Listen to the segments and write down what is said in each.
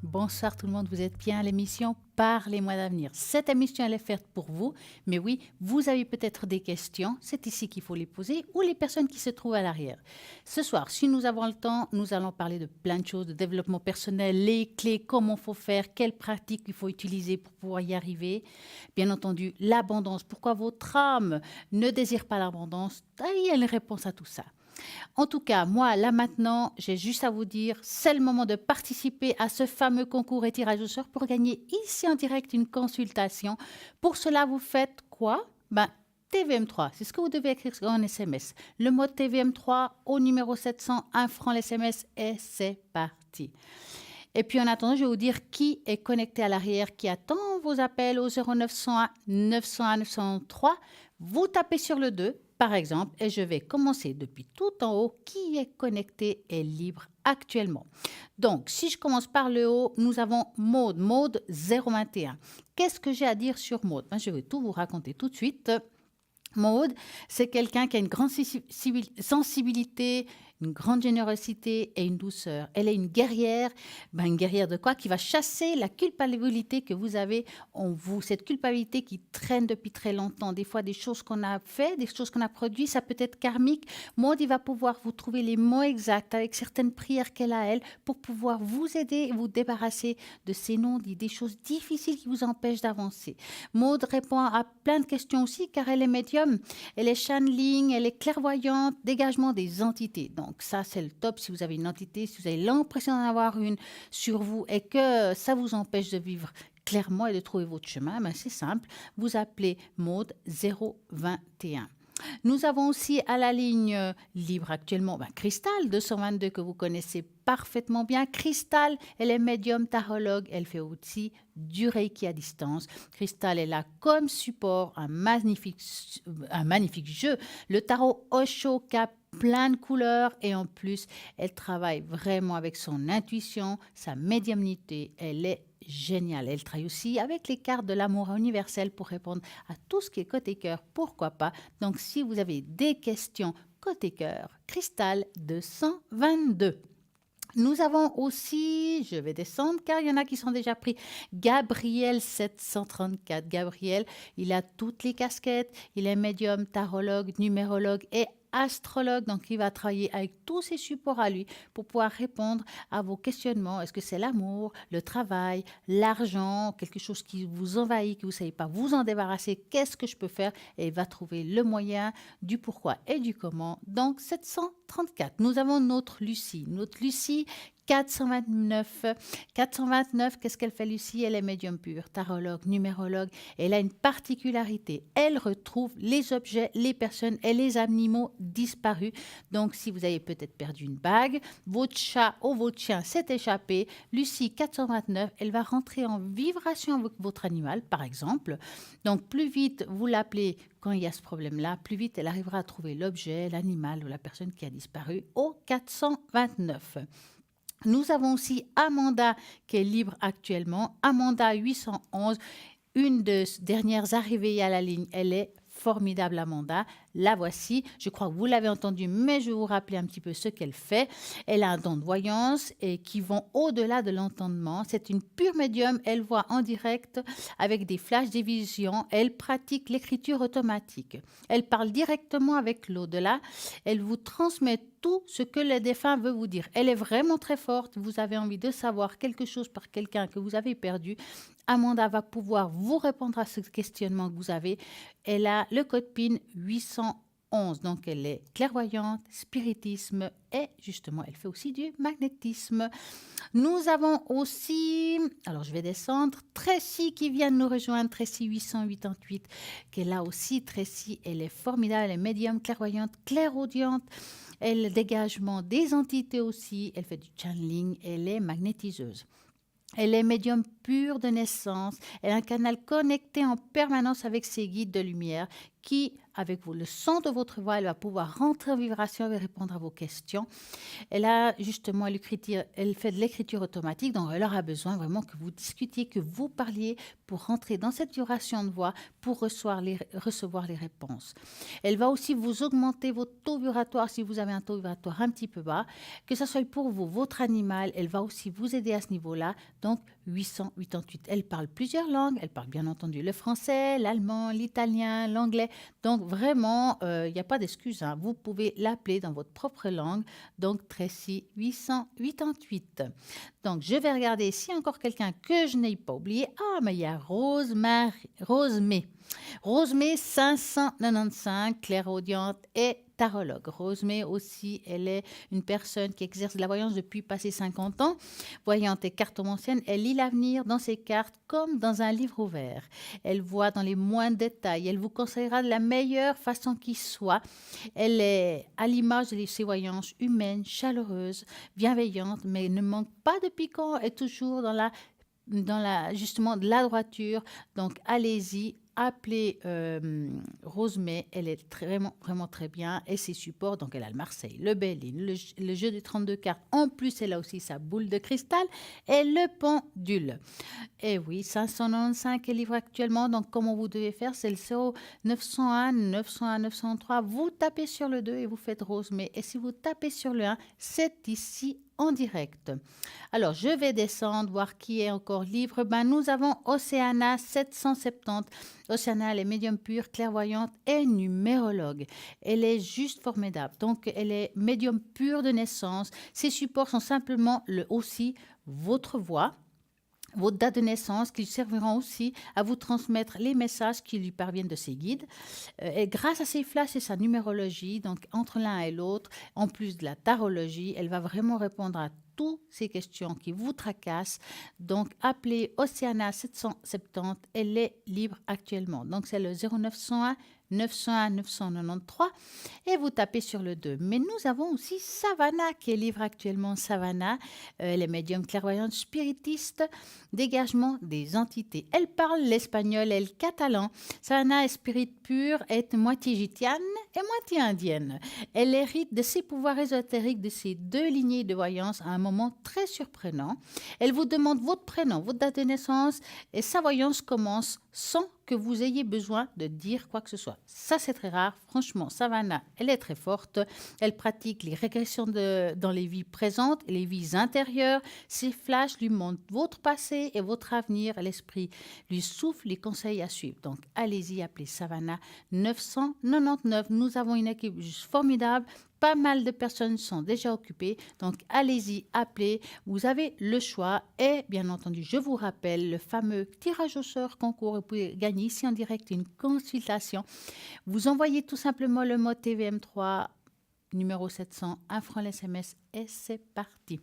Bonsoir tout le monde, vous êtes bien à l'émission Parlez-moi d'avenir. Cette émission, elle est faite pour vous, mais oui, vous avez peut-être des questions, c'est ici qu'il faut les poser, ou les personnes qui se trouvent à l'arrière. Ce soir, si nous avons le temps, nous allons parler de plein de choses, de développement personnel, les clés, comment il faut faire, quelles pratiques il faut utiliser pour pouvoir y arriver. Bien entendu, l'abondance, pourquoi votre âme ne désire pas l'abondance, il y a une réponse à tout ça. En tout cas, moi, là maintenant, j'ai juste à vous dire, c'est le moment de participer à ce fameux concours et tirage au sort pour gagner ici en direct une consultation. Pour cela, vous faites quoi? TVM3, c'est ce que vous devez écrire en SMS. Le mot TVM3 au numéro 700, 1 franc l'SMS et c'est parti. Et puis en attendant, je vais vous dire qui est connecté à l'arrière, qui attend vos appels au 0901 901 903. Vous tapez sur le 2, par exemple, et je vais commencer depuis tout en haut. Qui est connecté et libre actuellement? Donc, si je commence par le haut, nous avons Maude, Maude 021. Qu'est-ce que j'ai à dire sur Maude? Je vais tout vous raconter tout de suite. Maude, c'est quelqu'un qui a une grande sensibilité, une grande générosité et une douceur. Elle est une guerrière. Une guerrière de quoi? Qui va chasser la culpabilité que vous avez en vous. Cette culpabilité qui traîne depuis très longtemps. Des fois, des choses qu'on a fait, des choses qu'on a produites, ça peut être karmique. Maude, il va pouvoir vous trouver les mots exacts avec certaines prières qu'elle a, elle, pour pouvoir vous aider et vous débarrasser de ces non-dits, des choses difficiles qui vous empêchent d'avancer. Maude répond à plein de questions aussi car elle est médium, elle est channeling, elle est clairvoyante, dégagement des entités. Donc ça, c'est le top si vous avez une entité, si vous avez l'impression d'en avoir une sur vous et que ça vous empêche de vivre clairement et de trouver votre chemin, c'est simple, vous appelez Maude 021. Nous avons aussi à la ligne libre actuellement Cristal 222 que vous connaissez parfaitement bien. Cristal, elle est médium tarologue, elle fait aussi du Reiki à distance. Cristal est là comme support, un magnifique jeu. Le tarot Osho qui a plein de couleurs et en plus, elle travaille vraiment avec son intuition, sa médiumnité, elle est géniale. Elle travaille aussi avec les cartes de l'amour universel pour répondre à tout ce qui est côté cœur, pourquoi pas. Donc, si vous avez des questions côté cœur, Cristal 222. Nous avons aussi, je vais descendre car il y en a qui sont déjà pris, Gabriel 734. Gabriel, il a toutes les casquettes, il est médium, tarologue, numérologue et astrologue, donc il va travailler avec tous ses supports à lui pour pouvoir répondre à vos questionnements. Est-ce que c'est l'amour, le travail, l'argent, quelque chose qui vous envahit, que vous ne savez pas vous en débarrasser, qu'est-ce que je peux faire? Et il va trouver le moyen du pourquoi et du comment. Donc 734, nous avons notre Lucie. Notre Lucie, 429. 429, qu'est-ce qu'elle fait Lucie? Elle est médium pure, tarologue, numérologue. Elle a une particularité. Elle retrouve les objets, les personnes et les animaux disparus. Donc, si vous avez peut-être perdu une bague, votre chat ou votre chien s'est échappé, Lucie 429, elle va rentrer en vibration avec votre animal, par exemple. Donc, plus vite vous l'appelez quand il y a ce problème-là, plus vite elle arrivera à trouver l'objet, l'animal ou la personne qui a disparu au 429. Nous avons aussi Amanda qui est libre actuellement. Amanda 811, une des dernières arrivées à la ligne. Elle est formidable, Amanda. La voici. Je crois que vous l'avez entendue, mais je vais vous rappeler un petit peu ce qu'elle fait. Elle a un don de voyance et qui vont au-delà de l'entendement. C'est une pure médium. Elle voit en direct avec des flashs, des visions. Elle pratique l'écriture automatique. Elle parle directement avec l'au-delà. Elle vous transmet tout ce que le défunt veut vous dire. Elle est vraiment très forte. Vous avez envie de savoir quelque chose par quelqu'un que vous avez perdu. Amanda va pouvoir vous répondre à ce questionnement que vous avez. Elle a le code PIN 811. Donc, elle est clairvoyante, spiritisme et justement, elle fait aussi du magnétisme. Nous avons aussi, alors je vais descendre, Tracy qui vient de nous rejoindre, Tracy 888, qui est là aussi. Tracy, elle est formidable, elle est médium, clairvoyante, clairaudiente. Elle dégagement des entités aussi. Elle fait du channeling. Elle est magnétiseuse. Elle est médium pur de naissance. Elle a un canal connecté en permanence avec ses guides de lumière qui, avec le son de votre voix, elle va pouvoir rentrer en vibration et répondre à vos questions. Elle a justement elle fait de l'écriture automatique, donc elle aura besoin vraiment que vous discutiez, que vous parliez pour rentrer dans cette vibration de voix, pour recevoir les réponses. Elle va aussi vous augmenter votre taux vibratoire si vous avez un taux vibratoire un petit peu bas, que ce soit pour vous, votre animal, elle va aussi vous aider à ce niveau-là. Donc 888, elle parle plusieurs langues, elle parle bien entendu le français, l'allemand, l'italien, l'anglais. Donc vraiment, il n'y a pas d'excuse, hein. Vous pouvez l'appeler dans votre propre langue. Donc Tracy 888. Donc je vais regarder s'il y a encore quelqu'un que je n'ai pas oublié. Ah, mais il y a Rosemay. Rosemay 595, clairaudiente et tarologue. Rosemay aussi, elle est une personne qui exerce de la voyance depuis passé 50 ans. Voyante et cartomancienne, elle lit l'avenir dans ses cartes comme dans un livre ouvert. Elle voit dans les moindres détails. Elle vous conseillera de la meilleure façon qui soit. Elle est à l'image de ses voyances humaines, chaleureuse, bienveillante, mais ne manque pas de piquant et toujours justement de la droiture. Donc allez-y, appelez Rosemay, elle est vraiment, vraiment très bien. Et ses supports, donc elle a le Marseille, le Bélin, le jeu des 32 cartes. En plus, elle a aussi sa boule de cristal et le pendule. Et oui, 595 est livré actuellement. Donc comment vous devez faire, c'est le 0901 901 903. Vous tapez sur le 2 et vous faites Rosemay. Et si vous tapez sur le 1, c'est ici en direct. Alors, je vais descendre, voir qui est encore libre. Nous avons Océana 770. Océana, elle est médium pure, clairvoyante et numérologue. Elle est juste formidable. Donc, elle est médium pure de naissance. Ses supports sont simplement aussi votre voix, votre date de naissance, qui serviront aussi à vous transmettre les messages qui lui parviennent de ses guides. Et grâce à ses flashs et sa numérologie, donc entre l'un et l'autre, en plus de la tarologie, elle va vraiment répondre à toutes ces questions qui vous tracassent. Donc, appelez Océana 770, elle est libre actuellement. Donc, c'est le 0901 901 993 et vous tapez sur le 2. Mais nous avons aussi Savannah qui est libre actuellement. Savannah, elle est médium clairvoyante spiritiste, dégagement des entités. Elle parle l'espagnol et le catalan. Savannah est spirit pure, est moitié gitane et moitié indienne. Elle hérite de ses pouvoirs ésotériques de ces deux lignées de voyance à un moment très surprenant. Elle vous demande votre prénom, votre date de naissance et sa voyance commence sans que vous ayez besoin de dire quoi que ce soit. Ça, c'est très rare. Franchement, Savannah, elle est très forte. Elle pratique les régressions dans les vies présentes et les vies intérieures. Ses flashs lui montrent votre passé et votre avenir. L'esprit lui souffle les conseils à suivre. Donc, allez-y, appelez Savannah 999. Nous avons une équipe juste formidable. Pas mal de personnes sont déjà occupées, donc allez-y, appelez, vous avez le choix. Et bien entendu, je vous rappelle le fameux tirage au sort concours. Vous pouvez gagner ici en direct une consultation. Vous envoyez tout simplement le mot TVM3 numéro 700, un franc l'SMS et c'est parti.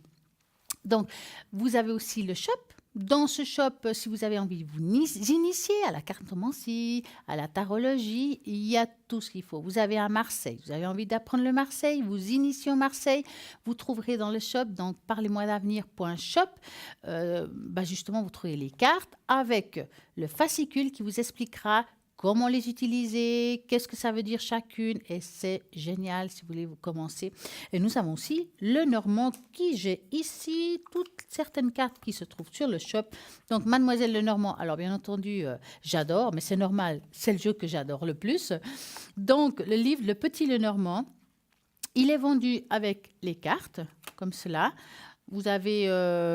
Donc, vous avez aussi le shop. Dans ce shop, si vous avez envie de vous initier à la cartomancie, à la tarologie, il y a tout ce qu'il faut. Vous avez un Marseille, vous avez envie d'apprendre le Marseille, vous initiez au Marseille, vous trouverez dans le shop, donc parlez-moi-d'avenir.shop, justement, vous trouverez les cartes avec le fascicule qui vous expliquera comment les utiliser, qu'est-ce que ça veut dire chacune, et c'est génial si vous voulez vous commencer. Et nous avons aussi le Normand qui j'ai ici, toutes certaines cartes qui se trouvent sur le shop. Donc Mademoiselle Le Normand, alors bien entendu, j'adore, mais c'est normal, c'est le jeu que j'adore le plus. Donc le livre Le Petit Le Normand, il est vendu avec les cartes, comme cela. Vous avez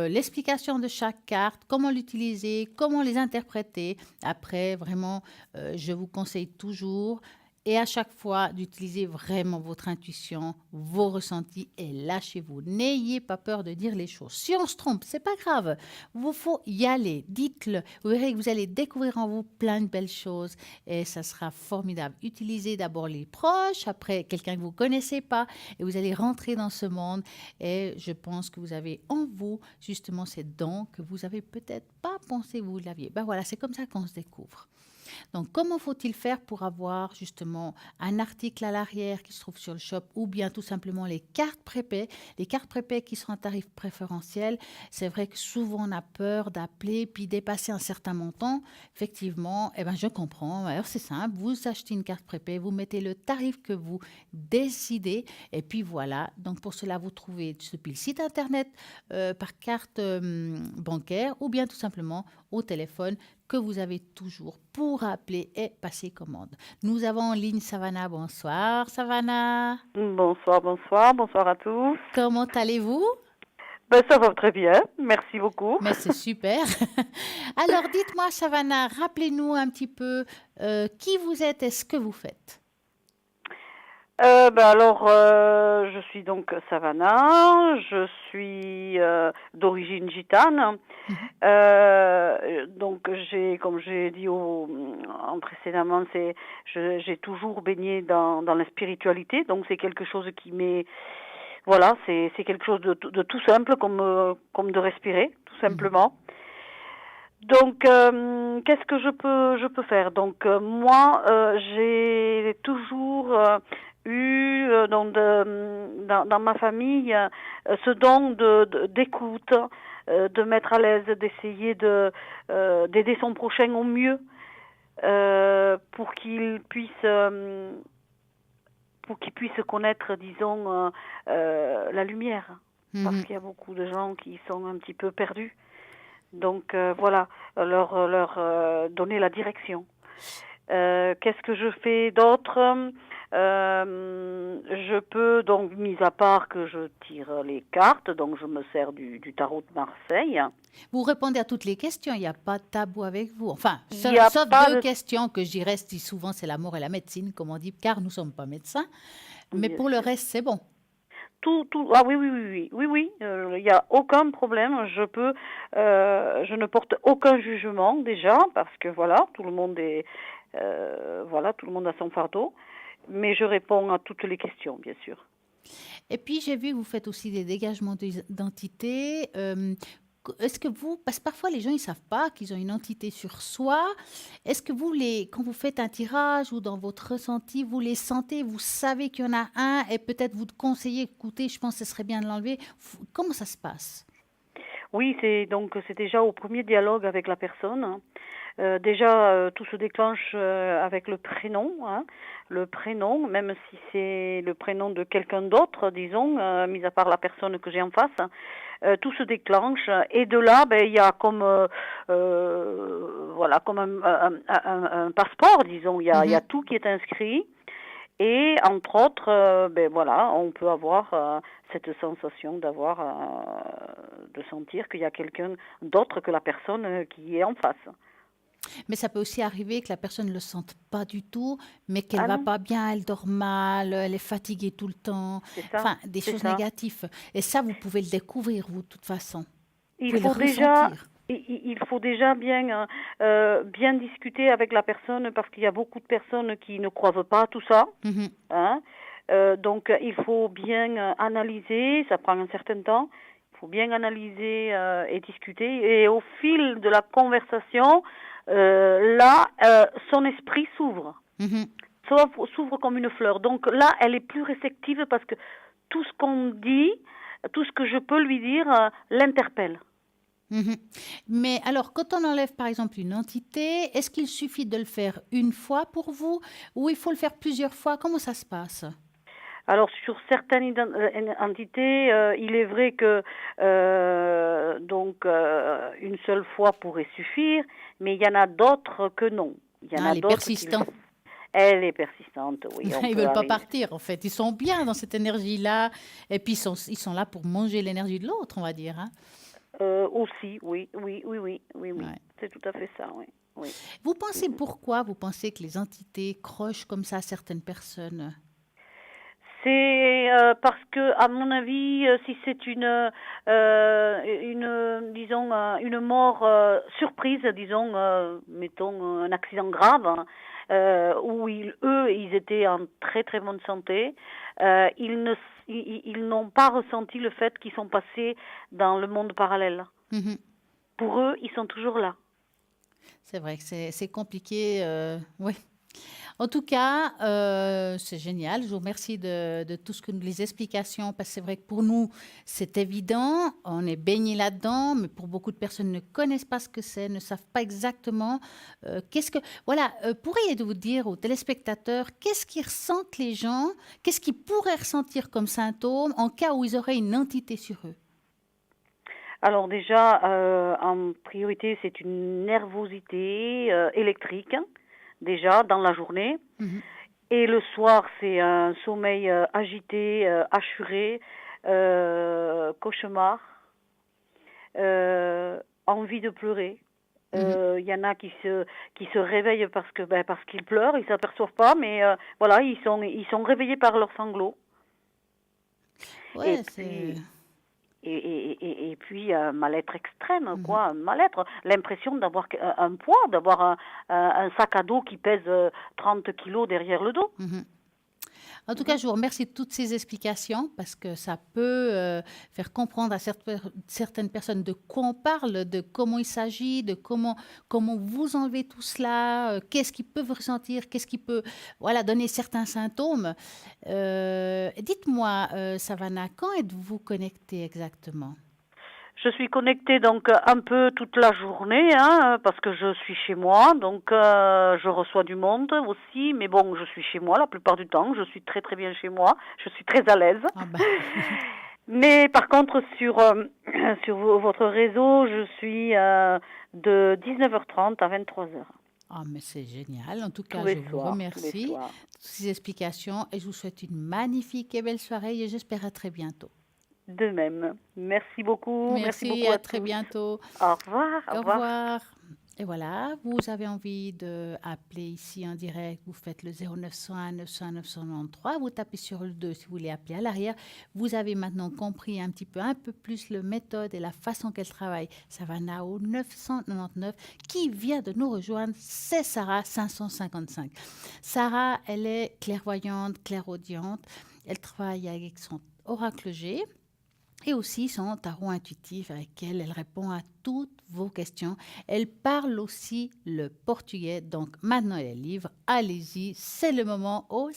l'explication de chaque carte, comment l'utiliser, comment les interpréter. Après, vraiment, je vous conseille toujours et à chaque fois d'utiliser vraiment votre intuition, vos ressentis et lâchez-vous. N'ayez pas peur de dire les choses. Si on se trompe, c'est pas grave. Il faut y aller. Dites-le. Vous verrez que vous allez découvrir en vous plein de belles choses et ça sera formidable. Utilisez d'abord les proches, après quelqu'un que vous connaissez pas et vous allez rentrer dans ce monde et je pense que vous avez en vous justement ces dons que vous avez peut-être pas pensé que vous l'aviez. Ben voilà, c'est comme ça qu'on se découvre. Donc, comment faut-il faire pour avoir justement un article à l'arrière qui se trouve sur le shop ou bien tout simplement les cartes prépaies? Les cartes prépaies qui sont à tarif préférentiel, c'est vrai que souvent on a peur d'appeler puis dépasser un certain montant. Effectivement, eh ben, je comprends. Alors, c'est simple, vous achetez une carte prépayée, vous mettez le tarif que vous décidez et puis voilà. Donc, pour cela, vous trouvez depuis le site internet par carte bancaire ou bien tout simplement au téléphone que vous avez toujours pour appeler et passer commande. Nous avons en ligne Savannah. Bonsoir Savannah. Bonsoir, bonsoir, bonsoir à tous. Comment allez-vous? Ben, ça va très bien, merci beaucoup. Mais c'est super. Alors dites-moi Savannah, rappelez-nous un petit peu qui vous êtes et ce que vous faites. Je suis donc Savannah, je suis d'origine gitane. Donc comme j'ai dit en précédemment, j'ai toujours baigné dans la spiritualité, donc c'est quelque chose qui m'est, voilà, c'est quelque chose de tout simple comme de respirer, tout simplement. Donc, qu'est-ce que je peux faire? Donc, moi, j'ai toujours eu dans ma famille ce don d'écoute, de mettre à l'aise, d'essayer d'aider son prochain au mieux pour qu'il puisse connaître, disons, la lumière, parce qu'il y a beaucoup de gens qui sont un petit peu perdus. Donc voilà, leur donner la direction. Qu'est-ce que je fais d'autre? Je peux donc, mis à part que je tire les cartes, donc je me sers du tarot de Marseille. Vous répondez à toutes les questions, il n'y a pas de tabou avec vous. Enfin, sauf deux questions que j'y reste si souvent, c'est l'amour et la médecine, comme on dit, car nous ne sommes pas médecins. Mais pour le reste, c'est bon. Ah oui, il n'y a aucun problème. Je ne porte aucun jugement déjà, parce que voilà, tout le monde a son fardeau. Mais je réponds à toutes les questions, bien sûr. Et puis j'ai vu que vous faites aussi des dégagements d'identité. Est-ce que parce que parfois les gens ils savent pas qu'ils ont une entité sur soi. Est-ce que quand vous faites un tirage ou dans votre ressenti, vous les sentez, vous savez qu'il y en a un et peut-être vous conseillez, écoutez, je pense que ce serait bien de l'enlever. Comment ça se passe? Oui, c'est déjà au premier dialogue avec la personne. Tout se déclenche avec le prénom, hein. Le prénom, même si c'est le prénom de quelqu'un d'autre, disons, mis à part la personne que j'ai en face, tout se déclenche. Et de là, il y a comme un passeport, disons. Il y a tout qui est inscrit. Et entre autres, on peut avoir cette sensation de sentir qu'il y a quelqu'un d'autre que la personne qui est en face. Mais ça peut aussi arriver que la personne ne le sente pas du tout, mais qu'elle ne va pas bien, elle dort mal, elle est fatiguée tout le temps. Enfin, des choses négatives. Et ça, vous pouvez le découvrir, vous, de toute façon. Il faut déjà bien discuter avec la personne, parce qu'il y a beaucoup de personnes qui ne croient pas à tout ça. Hein? Donc, il faut bien analyser, ça prend un certain temps. Il faut bien analyser et discuter. Et au fil de la conversation, son esprit s'ouvre. S'ouvre comme une fleur. Donc là, elle est plus réceptive, parce que tout ce qu'on dit, tout ce que je peux lui dire, l'interpelle. Mais alors, quand on enlève par exemple une entité, est-ce qu'il suffit de le faire une fois pour vous ou il faut le faire plusieurs fois? Comment ça se passe? Alors, sur certaines entités, il est vrai que une seule fois pourrait suffire, mais il y en a d'autres que non. Il y en a les d'autres persistants. Elle est persistante, oui. Ils ne veulent pas partir, en fait. Ils sont bien dans cette énergie-là. Et puis, ils sont là pour manger l'énergie de l'autre, on va dire. Hein. Aussi, oui. Ouais. C'est tout à fait ça, oui. Vous pensez pourquoi vous pensez que les entités crochent comme ça à certaines personnes? C'est parce que, à mon avis, si c'est une mort surprise, disons, mettons un accident grave, où ils étaient en très très bonne santé, ils n'ont pas ressenti le fait qu'ils sont passés dans le monde parallèle. Pour eux, ils sont toujours là. C'est vrai que c'est compliqué. Oui. En tout cas, c'est génial. Je vous remercie de tout ce que les explications, parce que c'est vrai que pour nous, c'est évident, on est baigné là-dedans, mais pour beaucoup de personnes ne connaissent pas ce que c'est, ne savent pas exactement qu'est-ce que. Voilà, pourriez-vous dire aux téléspectateurs qu'est-ce qu'ils ressentent les gens, qu'est-ce qu'ils pourraient ressentir comme symptômes en cas où ils auraient une entité sur eux? Alors déjà, en priorité, c'est une nervosité électrique, hein, déjà dans la journée. Mhm, Et le soir, c'est un sommeil agité, assuré, cauchemar, envie de pleurer. mhm. Il y en a qui se réveillent parce qu'ils pleurent, ils s'aperçoivent pas, mais voilà, ils sont réveillés par leurs sanglots. Et Ouais, c'est. puis et puis mal-être extrême, Mhm, quoi, un mal-être, l'impression d'avoir un poids, d'avoir un sac à dos qui pèse 30 kilos derrière le dos. mhm. En tout cas, Mhm. je vous remercie de toutes ces explications parce que ça peut faire comprendre à certaines personnes de quoi on parle, de comment il s'agit, de comment vous enlevez tout cela, qu'est-ce qu'ils peuvent ressentir, qu'est-ce qui peut voilà, donner certains symptômes. Dites-moi, Savannah, quand êtes-vous connectée exactement? Je suis connectée donc un peu toute la journée, hein, parce que je suis chez moi, donc je reçois du monde aussi, mais bon, je suis chez moi la plupart du temps, je suis très très bien chez moi, je suis très à l'aise. Ah ben, Mais par contre sur votre réseau, je suis de 19h30 à 23h ah, mais c'est génial. En tout tous cas, les je vous soirs, tous les remercie soirs. de ces explications et je vous souhaite une magnifique et belle soirée et j'espère à très bientôt. De même. Merci Merci, beaucoup à à très tous. bientôt. Au revoir, au Au revoir. revoir. Et voilà, vous avez envie d'appeler ici en direct, vous faites le 0901 900 993, vous tapez sur le 2 si vous voulez appeler à l'arrière. Vous avez maintenant compris un peu plus la méthode et la façon qu'elle travaille. Savannah au 999 qui vient de nous rejoindre, c'est Sarah 555. Sarah, elle est clairvoyante, clairaudiente. Elle travaille avec son oracle G et aussi son tarot intuitif avec lequel elle répond à toutes vos questions. Elle parle aussi le portugais, donc maintenant elle est libre. Allez-y, c'est le moment au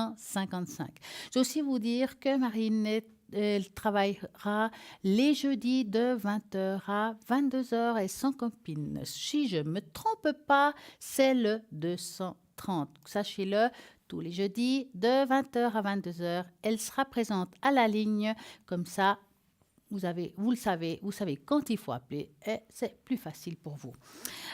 555. Je vais aussi vous dire que Marine elle travaillera les jeudis de 20h à 22h et sans copine. Si je ne me trompe pas, c'est le 230. Sachez-le, tous les jeudis de 20h à 22h, elle sera présente à la ligne. Comme ça, vous le savez, vous savez quand il faut appeler et c'est plus facile pour vous.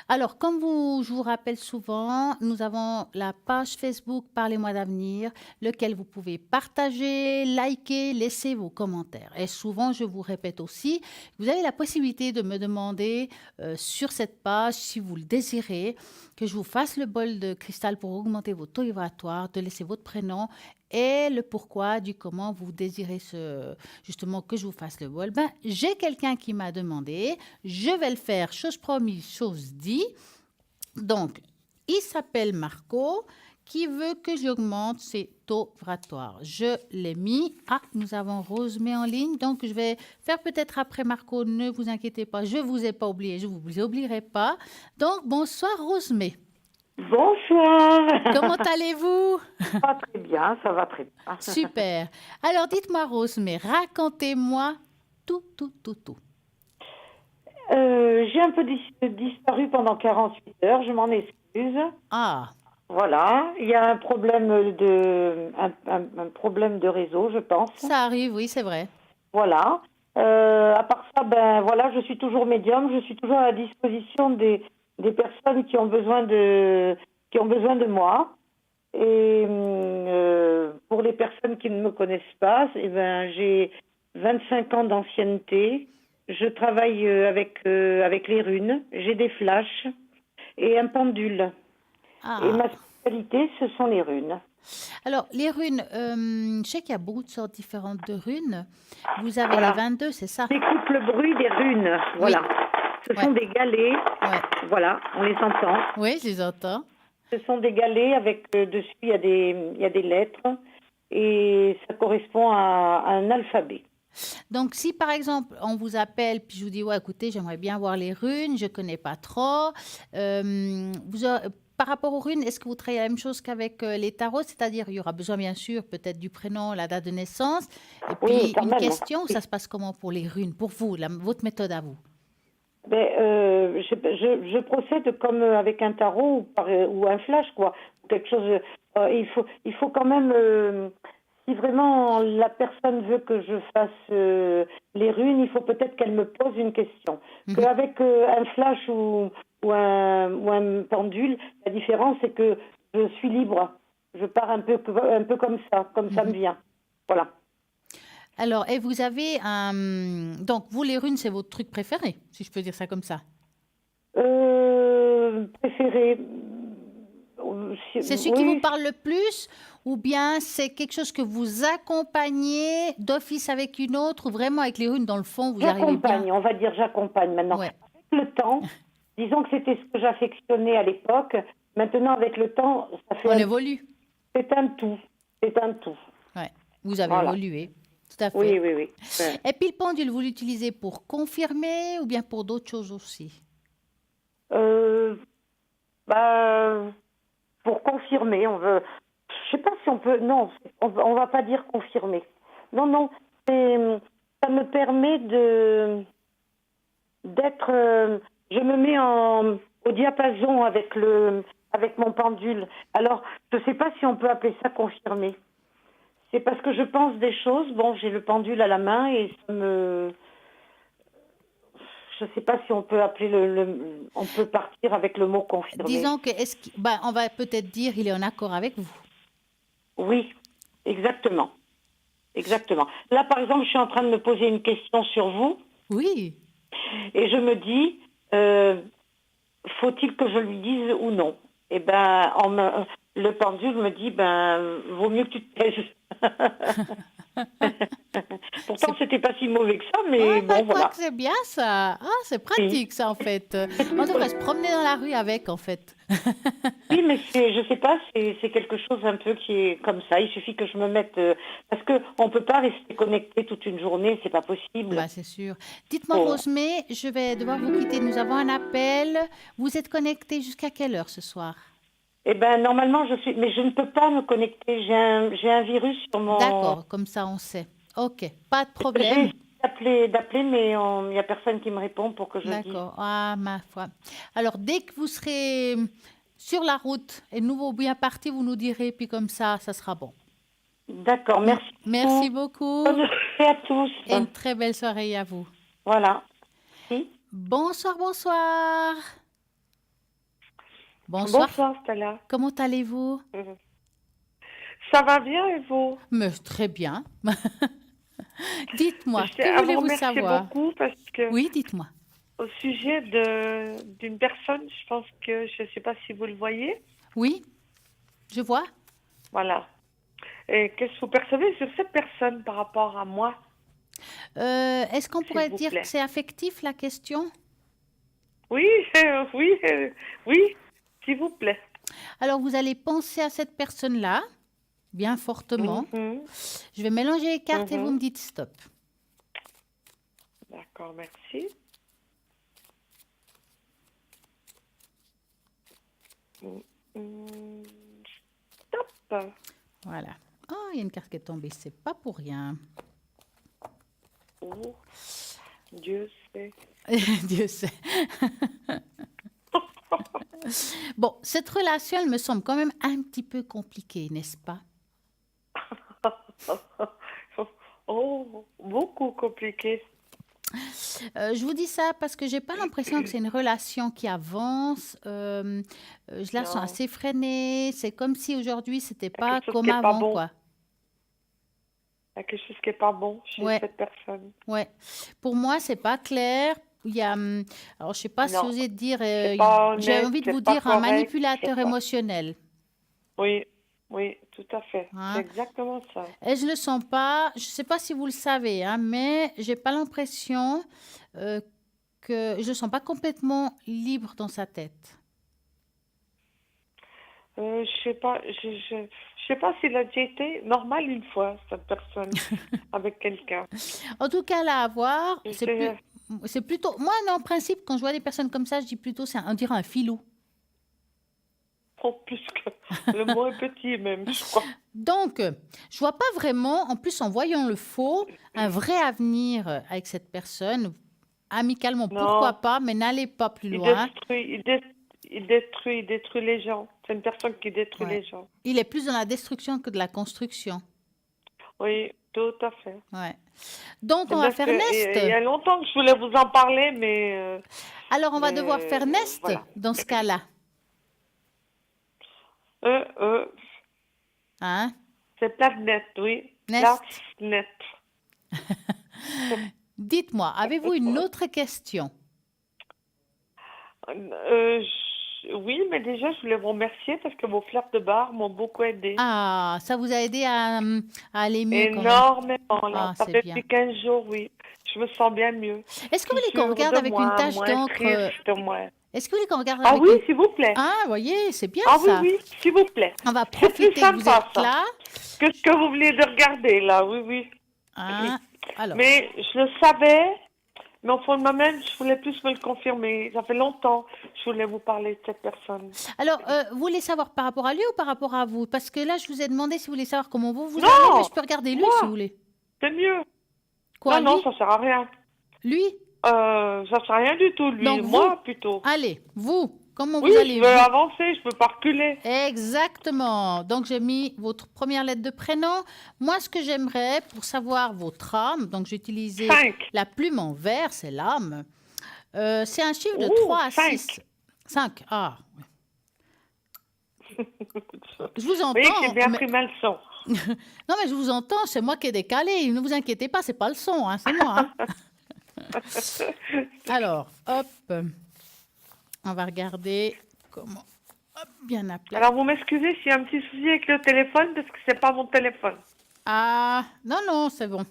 Alors, je vous rappelle souvent, nous avons la page Facebook Parlez-moi d'avenir, lequel vous pouvez partager, liker, laisser vos commentaires. Et souvent, je vous répète aussi, vous avez la possibilité de me demander sur cette page, si vous le désirez, que je vous fasse le bol de cristal pour augmenter votre taux vibratoire, de laisser votre prénom et le pourquoi du comment vous désirez justement que je vous fasse le bol. Ben, j'ai quelqu'un qui m'a demandé, je vais le faire, chose promise, chose dit. Donc, il s'appelle Marco qui veut que j'augmente ses taux vibratoires. Je l'ai mis. Ah, nous avons Rosemée en ligne. Donc, je vais faire peut-être après Marco. Ne vous inquiétez pas, je ne vous ai pas oublié. Je ne vous oublierai pas. Donc, bonsoir Rosemée. Bonsoir. Comment allez-vous? Pas très bien, ça va très bien. Super. Alors, dites-moi Rosemée, racontez-moi tout, tout, tout, tout. J'ai un peu disparu pendant 48 heures, je m'en excuse. Ah, Voilà, il y a un problème de réseau, je pense. ça arrive, oui, c'est vrai. Voilà. À part ça, ben voilà, je suis toujours médium, je suis toujours à la disposition des personnes qui ont besoin de moi. Et pour les personnes qui ne me connaissent pas, eh ben, j'ai 25 ans d'ancienneté. Je travaille avec les runes. J'ai des flashs et un pendule. Et Ah. ma spécialité, ce sont les runes. Alors, les runes, je sais qu'il y a beaucoup de sortes différentes de runes. Vous avez les Voilà. 22, c'est ça? J'écoute le bruit des runes. Voilà. Ce sont des galets. Ouais. Voilà, on les entend. Oui, je les entends. Ce sont des galets avec dessus, il y a des lettres. Et ça correspond à un alphabet. Donc, si par exemple, on vous appelle, puis je vous dis, ouais, écoutez, j'aimerais bien voir les runes, je ne connais pas trop. Par rapport aux runes, est-ce que vous travaillez la même chose qu'avec les tarots? C'est-à-dire, il y aura besoin, bien sûr, peut-être du prénom, la date de naissance, et Oui, puis quand une même. question, ou ça se passe comment pour les runes, pour vous, votre méthode à vous? Ben, je procède comme avec un tarot ou un flash, quoi. Quelque chose. Il faut quand même, si vraiment la personne veut que je fasse les runes, il faut peut-être qu'elle me pose une question. Mhm, Qu'avec un flash ou un pendule, la différence c'est que je suis libre. Je pars un peu comme ça me mhm. vient. Voilà. Alors, et vous avez un... Donc, vous, les runes, c'est votre truc préféré, si je peux dire ça comme ça. Préféré. C'est ce qui vous Oui, parle le plus ou bien c'est quelque chose que vous accompagnez d'office avec une autre ou vraiment avec les runes dans le fond, vous arrivez bien? j'accompagne, on va dire j'accompagne maintenant. Ouais, Avec le temps, disons que c'était ce que j'affectionnais à l'époque. Maintenant, avec le temps, on évolue. c'est un tout. C'est un tout. Ouais, vous avez Voilà. évolué, tout à fait. Oui, oui, oui. Et puis le pendule, vous l'utilisez pour confirmer ou bien pour d'autres choses aussi? Euh, bah, pour confirmer, on veut. Je sais pas si on peut. Non, on va pas dire confirmer. Non, non. Ça me permet d'être. Je me mets au diapason avec mon pendule. Alors, je ne sais pas si on peut appeler ça confirmer. C'est parce que je pense des choses. Bon, j'ai le pendule à la main et ça me. Je ne sais pas si on peut appeler on peut partir avec le mot confirmer. Disons que, ben, on va peut-être dire il est en accord avec vous. Oui, exactement. Exactement. Là, par exemple, je suis en train de me poser une question sur vous Oui. et je me dis, faut-il que je lui dise ou non? Eh ben, le pendule me dit, ben, vaut mieux que tu te taises. C'est Pourtant, c'était pas si mauvais que ça, Ah, mais bah, bon, quoi voilà. que c'est bien ça. Ah, c'est Oui, pratique ça en fait. On devrait se promener dans la rue avec en fait. oui, mais je sais pas, c'est quelque chose un peu qui est comme ça. Il suffit que je me mette, parce que on peut pas rester connecté toute une journée, c'est pas possible. Bah, c'est sûr. Dites-moi, Bon. Rosemée, je vais devoir vous quitter. Nous avons un appel. Vous êtes connecté jusqu'à quelle heure ce soir? Eh ben, normalement, mais je ne peux pas me connecter. J'ai un virus sur mon. D'accord, comme ça on sait. Ok, pas de J'ai problème. essayé d'appeler, mais il n'y a personne qui me répond pour que je dise. D'accord. Ah, ma foi. Alors, dès que vous serez sur la route et nous bien partis, vous nous direz, puis comme ça sera bon. D'accord, merci Merci beaucoup. beaucoup Bonne soirée à tous. et une très belle soirée à vous. Voilà. Si. Bonsoir, bonsoir. Bonsoir. Bonsoir Stella. Comment allez-vous? Ça va bien et vous? Mais très bien. Dites-moi, Je tiens que à vous voulez-vous remercier savoir? beaucoup parce que Oui, dites-moi. au sujet d'une personne, je pense que je ne sais pas si vous le voyez. Oui, je vois. Voilà. Et qu'est-ce que vous percevez sur cette personne par rapport à moi, Est-ce qu'on s'il pourrait vous dire que plaît? c'est affectif la question? Oui, oui, oui, s'il vous plaît. Alors, vous allez penser à cette personne-là, bien fortement. Mhm, Je vais mélanger les cartes et vous mhm. me dites stop. D'accord, merci. Mm, Stop. Voilà. Oh, il y a une carte qui est tombée, c'est pas pour rien. Oh, Dieu sait. Dieu sait. Bon, cette relation, elle me semble quand même un petit peu compliquée, n'est-ce pas? Oh, beaucoup compliqué. Je vous dis ça parce que j'ai pas l'impression que c'est une relation qui avance. Je la sens Non, assez freinée. C'est comme si aujourd'hui, c'était il y a pas quelque chose comme qui n'est pas avant, bon. quoi. Il y a quelque chose qui n'est pas bon chez Ouais, cette personne. ouais. Pour moi, c'est pas clair. Il y a, alors, je sais pas si Non, oser dire, c'est pas j'ai honnête, envie de vous c'est pas dire un correct, manipulateur c'est pas. émotionnel. Oui, oui, tout à fait. C'est Hein. exactement ça. Et je le sens pas. Je sais pas si vous le savez, hein, mais j'ai pas l'impression euh, que je le sens pas complètement libre dans sa tête. Je sais pas, Je sais pas s'il a déjà été normal une fois, cette personne, avec quelqu'un. En tout cas, là, à voir, Je c'est sais- c'est plutôt... Moi, en principe, quand je vois des personnes comme ça, je dis plutôt, on dirait un filou. Oh, plus que le mot est petit même, je crois. Donc, je vois pas vraiment, en plus en voyant le faux, un vrai avenir avec cette personne. Amicalement, pourquoi Non, pas, mais n'allez pas plus il loin. détruit, il détruit les gens. C'est une personne qui détruit Ouais. les gens. Il est plus dans la destruction que de la construction. Oui, tout à fait. Ouais. Donc, C'est on va parce faire que Nest. il y a longtemps que je voulais vous en parler, mais, Alors, on va devoir faire Nest voilà. dans ce cas-là. Euh, Hein? c'est Platnet, oui. Nest. Platnet. Dites-moi, avez-vous une autre question? Oui, mais déjà, je voulais vous remercier parce que vos fleurs de bar m'ont beaucoup aidé. Ah, ça vous a aidé à aller mieux quand même. Énormément, là. Ah, Ça c'est fait bien. depuis 15 jours, oui. Je me sens bien mieux. Est-ce que vous Plus voulez qu'on sûre regarde de avec moi, une tache moins d'encre? triste, moins... Est-ce que vous voulez qu'on regarde Ah avec oui, une... s'il vous plaît. Ah, voyez, c'est bien Ah oui, ça. oui, s'il vous plaît. On va C'est plus profiter que vous sympa, êtes ça. là. Que ce que vous venez de regarder, là, oui, oui. Hein? Alors, Mais je le savais, mais au fond de moi-même, je voulais plus me le confirmer. Ça fait longtemps que je voulais vous parler de cette personne. alors vous voulez savoir par rapport à lui ou par rapport à vous? Parce que là, je vous ai demandé si vous voulez savoir comment vous Non, allez, mais je peux regarder lui moi. si vous voulez. C'est mieux. Quoi, Non, lui? ça sert à rien. Lui? Ça sert à rien du tout, lui. Donc, Moi, vous? plutôt. Allez, vous, comment Oui, vous je allez, veux vous? avancer, je peux pas reculer. Exactement. Donc, j'ai mis votre première lettre de prénom. Moi, ce que j'aimerais pour savoir votre âme, donc j'ai utilisé 5. la plume en vert, c'est l'âme. C'est un chiffre de Ouh, 3 à 5. 6. 5. Ah. Je vous Vous entends. voyez que j'ai bien mais- pris ma leçon. Non, mais je vous entends, c'est moi qui ai décalé. Ne vous inquiétez pas, c'est pas le son, hein, c'est moi. Hein. Alors, hop, on va regarder comment bien appeler. Alors, vous m'excusez s'il y a un petit souci avec le téléphone, parce que c'est pas mon téléphone. Ah, non, non, c'est bon.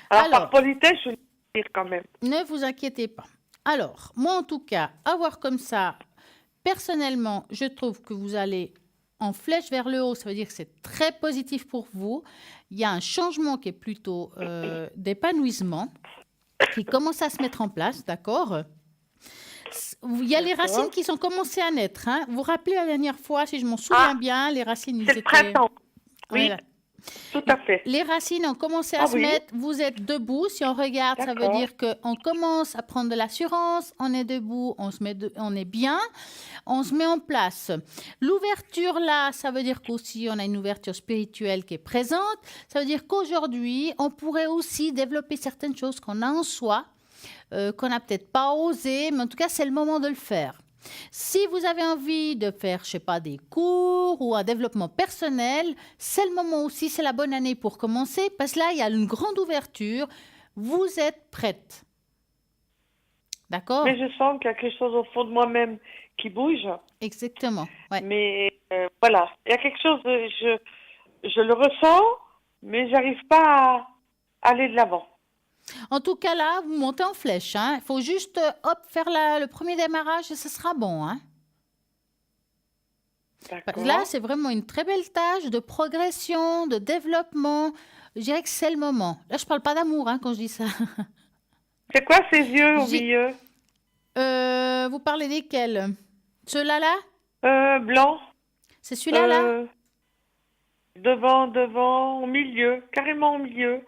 Alors, par Alors, politesse, je vais le dire quand même. ne vous inquiétez pas. Alors, moi, en tout cas, avoir comme ça, personnellement, je trouve que vous allez en flèche vers le haut. Ça veut dire que c'est très positif pour vous. Il y a un changement qui est plutôt d'épanouissement qui commence à se mettre en place, d'accord? Il y a les D'accord. racines qui sont commencées à naître. Hein. Vous vous rappelez la dernière fois, si je m'en souviens Ah, bien, les racines, ils C'est le étaient... printemps. Oui, Voilà. tout à fait. Les racines ont commencé à Ah se oui. mettre, vous êtes debout. Si on regarde, ça veut D'accord. dire qu'on commence à prendre de l'assurance, on est debout, on est bien, on se met en place. L'ouverture là, ça veut dire qu'aussi on a une ouverture spirituelle qui est présente. Ça veut dire qu'aujourd'hui, on pourrait aussi développer certaines choses qu'on a en soi, qu'on n'a peut-être pas osé, mais en tout cas, c'est le moment de le faire. Si vous avez envie de faire, je sais pas, des cours ou un développement personnel, c'est le moment aussi, c'est la bonne année pour commencer, parce que là, il y a une grande ouverture. Vous êtes prête. D'accord? Mais je sens qu'il y a quelque chose au fond de moi-même qui bouge. Exactement. Ouais. Mais voilà, il y a quelque chose, je le ressens, mais j'arrive pas à aller de l'avant. En tout cas, là, vous montez en flèche. Il faut juste, hop, faire le premier démarrage et ce sera bon. Hein. D'accord. Là, c'est vraiment une très belle tâche de progression, de développement. Je dirais que c'est le moment. Là, je parle pas d'amour hein, quand je dis ça. C'est quoi ces yeux au J'ai- milieu? Vous parlez desquels? Ceux-là, là? Blanc. C'est celui-là, là? Devant, au milieu, carrément au milieu.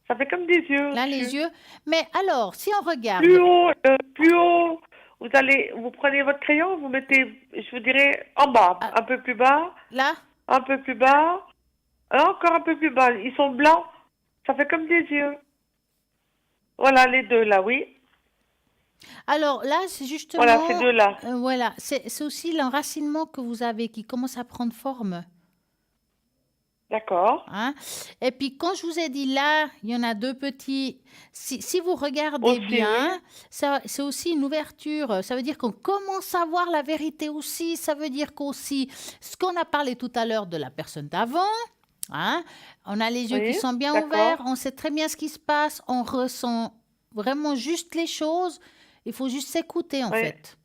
Ça fait comme des yeux. Là, les au-dessus. yeux. Mais alors, si on regarde... Plus haut. Vous prenez votre crayon, vous mettez, je vous dirais, en bas, Ah. un peu plus bas, Là? un peu plus bas, encore un peu plus bas. Ils sont blancs, ça fait comme des yeux. Voilà, les deux là, oui. Alors, là, c'est justement... Voilà, ces deux-là. Voilà, c'est aussi l'enracinement que vous avez qui commence à prendre forme. D'accord. Hein. Et puis, quand je vous ai dit là, il y en a deux petits. Si vous regardez Aussi, bien, c'est aussi une ouverture. Ça veut dire qu'on commence à voir la vérité aussi. Ça veut dire qu'aussi, ce qu'on a parlé tout à l'heure de la personne d'avant, hein, on a les yeux Oui, qui sont bien d'accord. ouverts, on sait très bien ce qui se passe, on ressent vraiment juste les choses. Il faut juste s'écouter, en Oui. fait.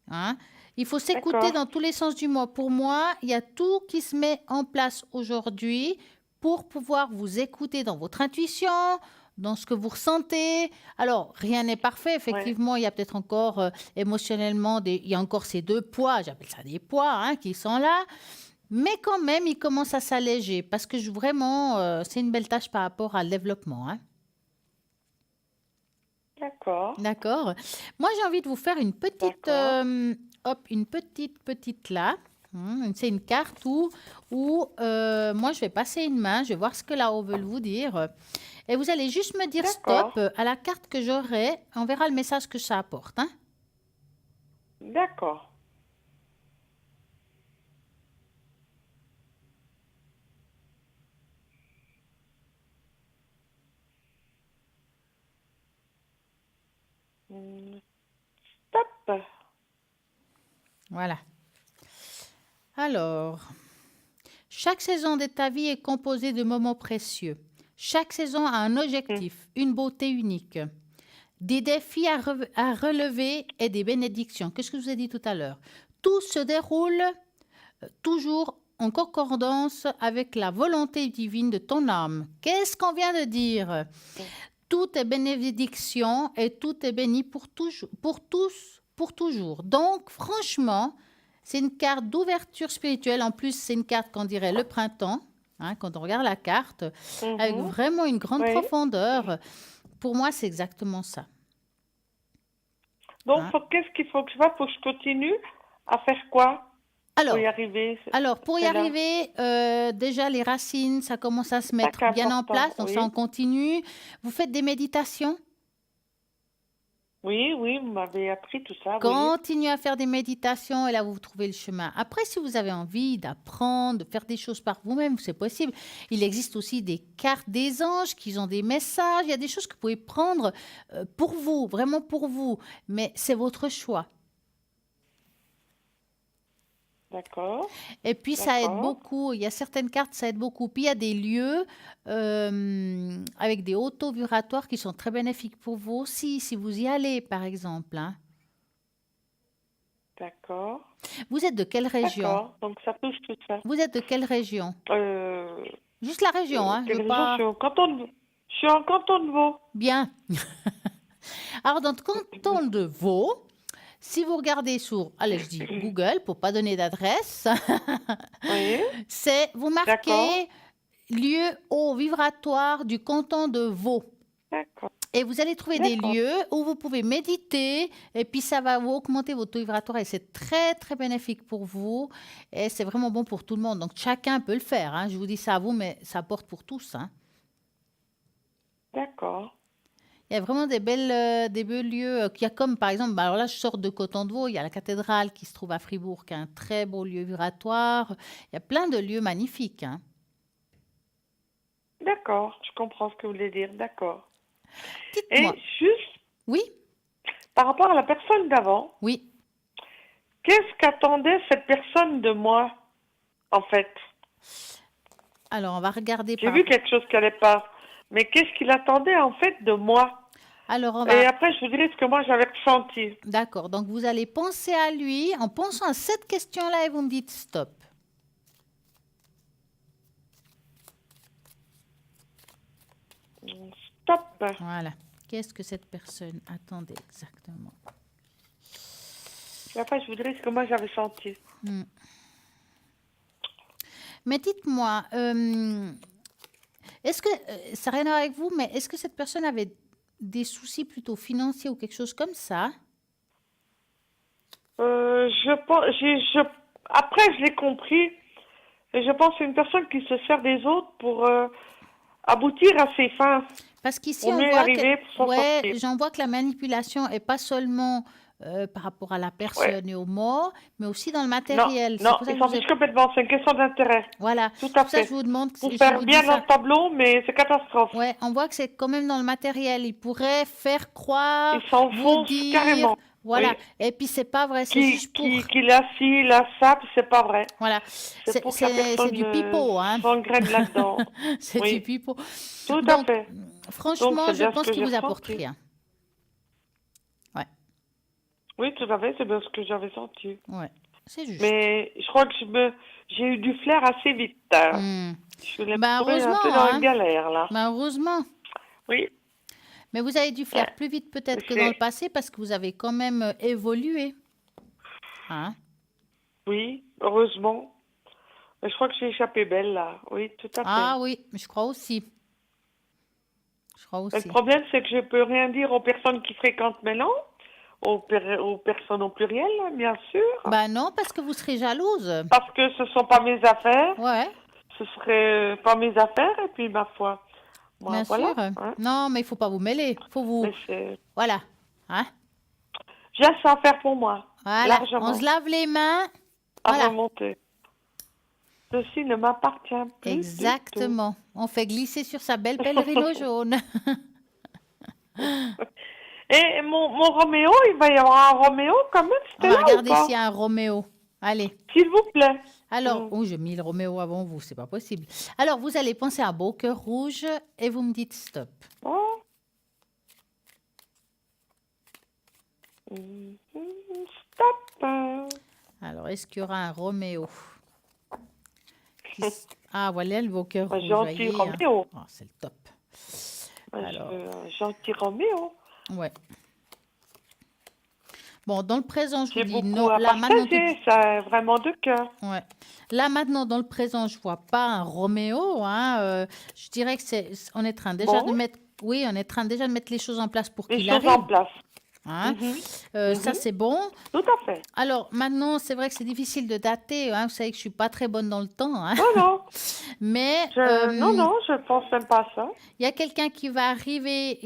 Hein. Il faut s'écouter D'accord. dans tous les sens du mot. Pour moi, il y a tout qui se met en place aujourd'hui pour pouvoir vous écouter dans votre intuition, dans ce que vous ressentez. Alors, rien n'est parfait. Ouais. Effectivement, il y a peut-être encore émotionnellement, il y a encore ces deux poids, j'appelle ça des poids, hein, qui sont là. Mais quand même, ils commencent à s'alléger parce que vraiment, c'est une belle tâche par rapport à le développement, hein. D'accord. D'accord. Moi, j'ai envie de vous faire une petite, D'accord. une petite là. C'est une carte où moi, je vais passer une main, je vais voir ce que là-haut veut vous dire. Et vous allez juste me dire D'accord. stop à la carte que j'aurai. On verra le message que ça apporte, hein. D'accord. Stop. Voilà. Alors, chaque saison de ta vie est composée de moments précieux. Chaque saison a un objectif, une beauté unique, des défis à relever et des bénédictions. Qu'est-ce que je vous ai dit tout à l'heure? Tout se déroule toujours en concordance avec la volonté divine de ton âme. Qu'est-ce qu'on vient de dire? Tout est bénédiction et tout est béni pour tous, pour toujours. Donc, franchement, c'est une carte d'ouverture spirituelle. En plus, c'est une carte qu'on dirait le printemps, hein, quand on regarde la carte, avec vraiment une grande Oui. profondeur. Pour moi, c'est exactement ça. Donc, Hein. qu'est-ce qu'il faut que je fasse pour que je continue à faire quoi Alors, pour y arriver? pour y C'est là. arriver, déjà les racines, ça commence à se mettre C'est bien en important, place, donc ça oui. on continue. Vous faites des méditations? Oui, oui, vous m'avez appris tout ça, oui. Continuez à faire des méditations et là, vous trouvez le chemin. Après, si vous avez envie d'apprendre, de faire des choses par vous-même, c'est possible. Il existe aussi des cartes des anges qui ont des messages. Il y a des choses que vous pouvez prendre pour vous, vraiment pour vous. Mais c'est votre choix. D'accord, Et puis, ça aide d'accord. beaucoup. Il y a certaines cartes, ça aide beaucoup. Puis, il y a des lieux avec des auto-vibratoires qui sont très bénéfiques pour vous aussi, si vous y allez, par exemple, hein. D'accord, Vous êtes de quelle région? d'accord. Donc, ça touche tout ça. Vous êtes de quelle région? Euh, Juste la région, hein. Je quelle veux région? pas... Je suis en canton de Vaud. Bien. Alors, dans le canton de Vaud, si vous regardez sur, allez, je dis Google, pour pas donner d'adresse, Oui, c'est, vous d'accord, marquez lieu haut vibratoire du canton de Vaud. d'accord, Et vous allez trouver des d'accord, lieux où vous pouvez méditer et puis ça va vous augmenter votre taux vibratoire et c'est très, très bénéfique pour vous et c'est vraiment bon pour tout le monde. Donc, chacun peut le faire, hein. Je vous dis ça à vous, mais ça porte pour tous, hein. d'accord. Il y a vraiment des beaux lieux qu'il y a comme, par exemple, alors là, je sors de Canton de Vaud, il y a la cathédrale qui se trouve à Fribourg, qui est un très beau lieu vibratoire. Il y a plein de lieux magnifiques, hein. D'accord, je comprends ce que vous voulez dire, d'accord. Et Dites-moi. juste Oui, par rapport à la personne d'avant, oui. qu'est-ce qu'attendait cette personne de moi, en fait? Alors, on va regarder J'ai par... vu quelque chose qui n'allait pas, mais qu'est-ce qu'il attendait, en fait, de moi? Alors, on Et va... après, je vous dirai ce que moi, j'avais ressenti. D'accord. Donc, vous allez penser à lui en pensant à cette question-là et vous me dites stop. Stop. Voilà. Qu'est-ce que cette personne attendait exactement? Et après, je vous dirai ce que moi, j'avais senti. Mais dites-moi, est-ce que, ça n'a rien à voir avec vous, mais est-ce que cette personne avait des soucis plutôt financiers ou quelque chose comme ça? Je pense, après, je l'ai compris. Et je pense que c'est une personne qui se sert des autres pour aboutir à ses fins. Parce qu'ici, Pour on mieux y voit arriver, pour s'en ouais, sortir. j'en vois que la manipulation est pas seulement par rapport à la personne et aux morts, mais aussi dans le Non, matériel. C'est non, pour ça ils que s'en je vous ai... fichent complètement. C'est une question d'intérêt. Voilà. Tout C'est à pour ça que fait. je vous demande, Pour je faire vous bien dis dans ça. le tableau, mais c'est catastrophe. Ouais, on voit que c'est quand même dans le matériel. Il pourrait faire croire, Ils vous s'enfoncent dire, carrément. voilà. Oui. Et puis c'est pas vrai, c'est juste pour, Qui l'a ci, la ça, puis c'est pas vrai. voilà. C'est pour que la C'est personne du pipeau, hein. s'engraine là-dedans. C'est Oui. du pipeau. Tout à Donc, fait. Donc, franchement, c'est je bien ce pense que qu'il j'ai vous apporte ressenti. rien. Ouais. Oui, tout à fait, c'est bien ce que j'avais senti. Ouais, c'est juste. Mais je crois que j'ai eu du flair assez vite. Hmm. Je l'ai Ben, trouvé un heureusement, peu dans hein. une galère, là. Ben, heureusement. Oui, Mais vous avez dû ouais. faire plus vite peut-être que dans le C'est- passé parce que vous avez quand même évolué. Hein? Oui, heureusement. Mais je crois que j'ai échappé belle, là. Oui, tout à fait. Ah oui, je crois aussi. Je crois Mais le aussi. problème, c'est que je peux rien dire aux personnes qui fréquentent maintenant, aux personnes au pluriel, hein, bien sûr, Ben non, parce que vous serez jalouse. parce que ce sont pas mes affaires, Ouais, ce serait pas mes affaires, et puis ma foi, moi, bien voilà, sûr. hein. Non, mais il faut pas vous mêler. Faut vous... Mais c'est, Voilà. Hein? j'ai assez à faire pour moi, Voilà. On largement, se lave les mains. à Voilà. remonter. Ceci ne m'appartient plus du tout. Exactement. On fait glisser sur sa belle pèlerino jaune. Et mon Roméo, il va y avoir un Roméo quand même, On c'était va là ou regarder pas? s'il y a un Roméo. Allez. S'il vous plaît. Alors, Mm. oh, j'ai mis le Roméo avant vous, c'est pas possible. Alors, vous allez penser à un beau cœur rouge et vous me dites stop. Oh. Mhm. Stop. Alors, est-ce qu'il y aura un Roméo Ah, voilà le beau cœur Un rouge. gentil voyez, hein. Roméo. Oh, c'est le top. Je Alors, veux un gentil Roméo. ouais. Bon, dans le présent, je vous J'ai dis beaucoup non. à Là, maintenant, partager, ça est vraiment de cœur. ouais. Là, maintenant, dans le présent, je vois pas un Roméo. Hein, je dirais que on est en train déjà de Bon, mettre, oui, on est en train déjà de mettre les choses en place pour les qu'il choses arrive. en place. Hein. Mhm. Ça, Mhm. c'est bon. Tout à fait. Alors, maintenant, c'est vrai que c'est difficile de dater. Hein. Vous savez que je suis pas très bonne dans le temps. Hein. Non, non, Mais non, non, je pense même pas à ça. il y a quelqu'un qui va arriver.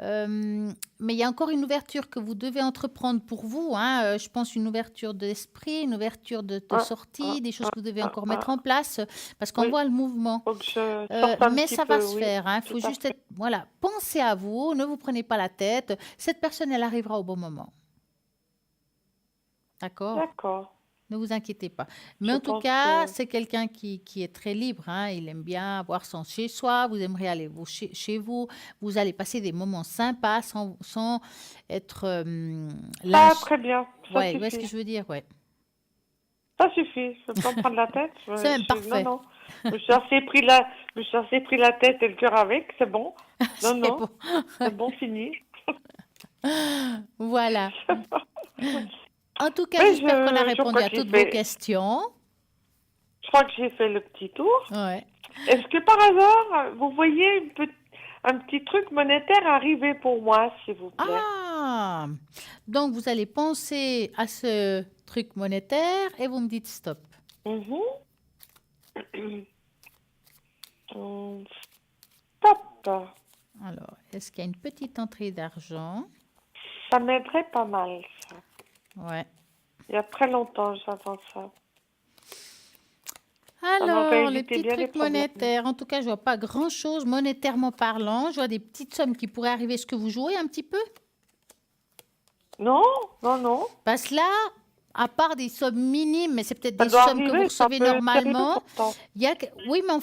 Mais il y a encore une ouverture que vous devez entreprendre pour vous. Hein. Je pense une ouverture d'esprit, une ouverture de Ah, sortie, des choses que vous devez encore mettre ah. en place parce qu'on Oui, voit le mouvement. faut que je sorte un Mais petit ça va peu, se oui, faire. Il tout faut à juste fait. être, voilà, pensez à vous, ne vous prenez pas la tête. Cette personne, elle arrivera au bon moment. D'accord? D'accord. Ne vous inquiétez pas. Mais Je en tout pense cas, que c'est quelqu'un qui est très libre. Hein. Il aime bien avoir son chez-soi. Vous aimeriez aller chez vous. Vous allez passer des moments sympas sans être ah, très bien, ça Ouais, vous voyez ce que suffit. je veux dire? Ouais. Ça suffit, je ne veux pas me prendre la tête. C'est même Non, parfait. non. Je me suis assez pris la tête et le cœur avec, c'est bon. Non, C'est non, bon. c'est bon, fini. Voilà. En tout cas, Mais j'espère qu'on a je répondu crois à que j'ai toutes vos fait, questions. je crois que j'ai fait le petit tour. Ouais. Est-ce que par hasard, vous voyez un petit truc monétaire arriver pour moi, s'il vous plaît? Ah! Donc, vous allez penser à ce truc monétaire et vous me dites stop. Mhm. Stop. Alors, est-ce qu'il y a une petite entrée d'argent? Ça m'aiderait pas mal, ça. Ouais. Il y a très longtemps, j'attends ça. Ça m'aurait Alors, les évité petits bien des trucs problèmes. monétaires. En tout cas, je vois pas grand-chose monétairement parlant. Je vois des petites sommes qui pourraient arriver. Est-ce que vous jouez un petit peu? Non, non, non. Parce que là, à part des sommes minimes, mais c'est peut-être Ça des doit sommes que vous arriver, ça recevez peut être terrible normalement. pourtant. Il y a... Oui, mais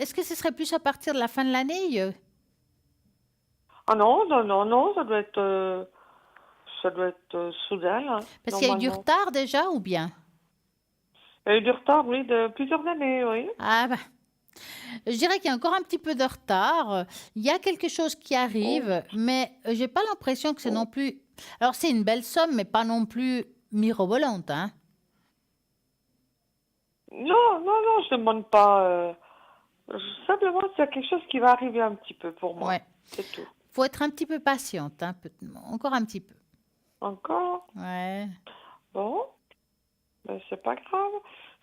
est-ce que ce serait plus à partir de la fin de l'année? Ah non, non, non, non, ça doit être soudain, là, Parce qu'il y a eu du normalement. retard déjà ou bien? Il y a eu du retard, oui, de plusieurs années, oui. Ah bah, je dirais qu'il y a encore un petit peu de retard. Il y a quelque chose qui arrive, mais j'ai pas l'impression que c'est non plus. Alors c'est une belle somme, mais pas non plus mirobolante, hein. Non, non, non, je ne demande pas. Simplement, c'est quelque chose qui va arriver un petit peu pour moi. Ouais. C'est tout. Faut être un petit peu patiente, hein, encore un petit peu. Encore? Ouais. Bon, ben, c'est pas grave.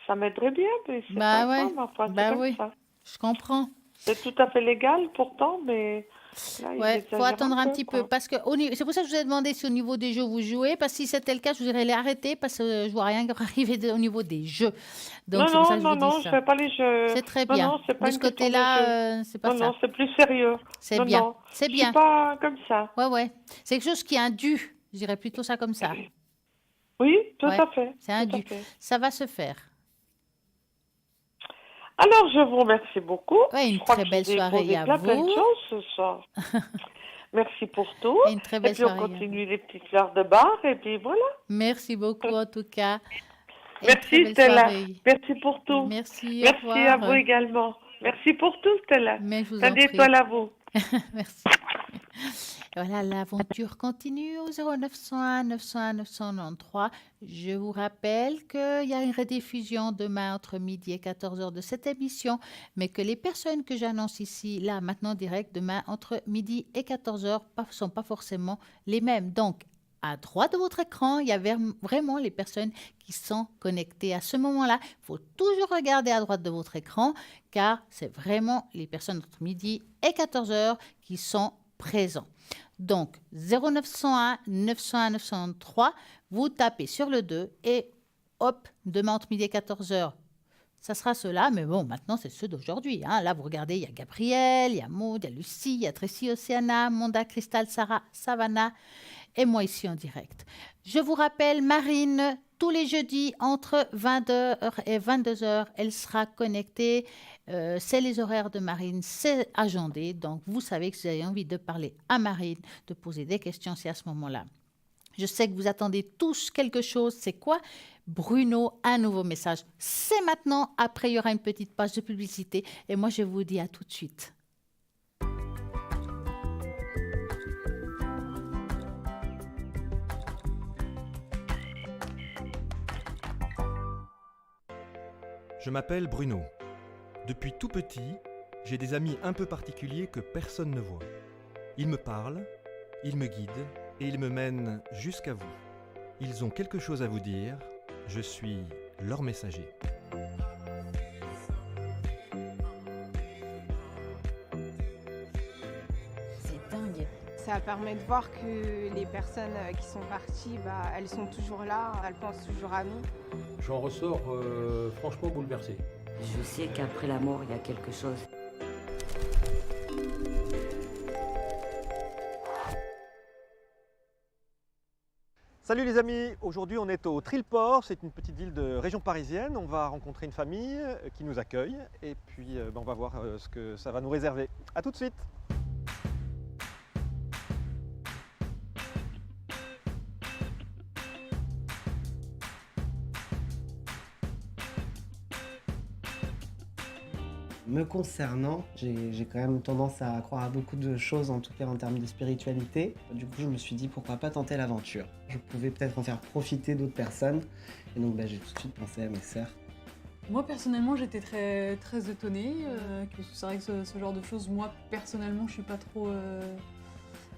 Ça m'aiderait bien, mais c'est Bah pas ouais. grave, enfin, c'est Bah comme oui. ça. Je comprends. C'est tout à fait légal pourtant, mais là, il Ouais, faut exagère attendre un peu, petit quoi. peu parce que c'est pour ça que je vous ai demandé si au niveau des jeux vous jouez, parce que si c'était le cas, je vous dirais les arrêter parce que je vois rien arriver au niveau des jeux. Donc Non, c'est pour ça non, que je vous non, non, dis je ça. fais pas les jeux. C'est très Non, bien. non, c'est pas De ce une question de jeu. côté-là, c'est pas Non, ça. non, c'est plus sérieux. C'est Non, bien. non, C'est je bien. suis pas comme ça. Ouais, ouais. C'est quelque chose qui est un dû. Je dirais plutôt ça comme ça. Oui, tout Ouais, à fait. c'est un Tout à dû. fait. Ça va se faire. Alors, je vous remercie beaucoup. Ouais, Je une crois très que je belle vous ai soirée posé à plein de vous. choses ce soir. Merci pour tout. Et une très Et belle puis on soirée. continue les petites fleurs de bar et puis voilà. Merci beaucoup en tout cas. Et une très Merci belle Stella. soirée. Merci pour tout. Merci, au Merci à revoir. vous également. Merci pour tout Stella. Mais je vous T'as en des prie. étoiles à vous. Merci. Voilà, l'aventure continue au 0901 901 993. Je vous rappelle qu'il y a une rediffusion demain entre midi et 14h de cette émission, mais que les personnes que j'annonce ici, là, maintenant direct, demain entre midi et 14h, ne sont pas forcément les mêmes. Donc, à droite de votre écran, il y a vraiment les personnes qui sont connectées à ce moment-là. Il faut toujours regarder à droite de votre écran, car c'est vraiment les personnes entre midi et 14h qui sont présents. Donc, 0901 901 903, vous tapez sur le 2 et hop, demain entre midi et 14h, ça sera cela, mais bon, maintenant, c'est ceux d'aujourd'hui. Hein. Là, vous regardez, il y a Gabriel, il y a Maud, il y a Lucie, il y a Tracy, Océana, Monda, Cristal, Sarah, Savannah et moi ici en direct. Je vous rappelle, Marine, tous les jeudis entre 20h et 22h, elle sera connectée. C'est les horaires de Marine, c'est agendé. Donc, vous savez que si vous avez envie de parler à Marine, de poser des questions, c'est à ce moment-là. Je sais que vous attendez tous quelque chose. C'est quoi? Bruno, un nouveau message. C'est maintenant. Après, il y aura une petite page de publicité. Et moi, je vous dis à tout de suite. Je m'appelle Bruno. Depuis tout petit, j'ai des amis un peu particuliers que personne ne voit. Ils me parlent, ils me guident et ils me mènent jusqu'à vous. Ils ont quelque chose à vous dire, je suis leur messager. C'est dingue. Ça permet de voir que les personnes qui sont parties, elles sont toujours là, elles pensent toujours à nous. J'en ressors franchement bouleversé. Je sais qu'après la mort, il y a quelque chose. Salut les amis, aujourd'hui on est au Trilport, c'est une petite ville de région parisienne. On va rencontrer une famille qui nous accueille et puis on va voir ce que ça va nous réserver. A tout de suite. Me concernant, j'ai quand même tendance à croire à beaucoup de choses, en tout cas en termes de spiritualité. Du coup, je me suis dit pourquoi pas tenter l'aventure. Je pouvais peut-être en faire profiter d'autres personnes. Et donc j'ai tout de suite pensé à mes sœurs. Moi personnellement j'étais très, très étonnée que c'est vrai que ce genre de choses, moi personnellement je suis pas trop...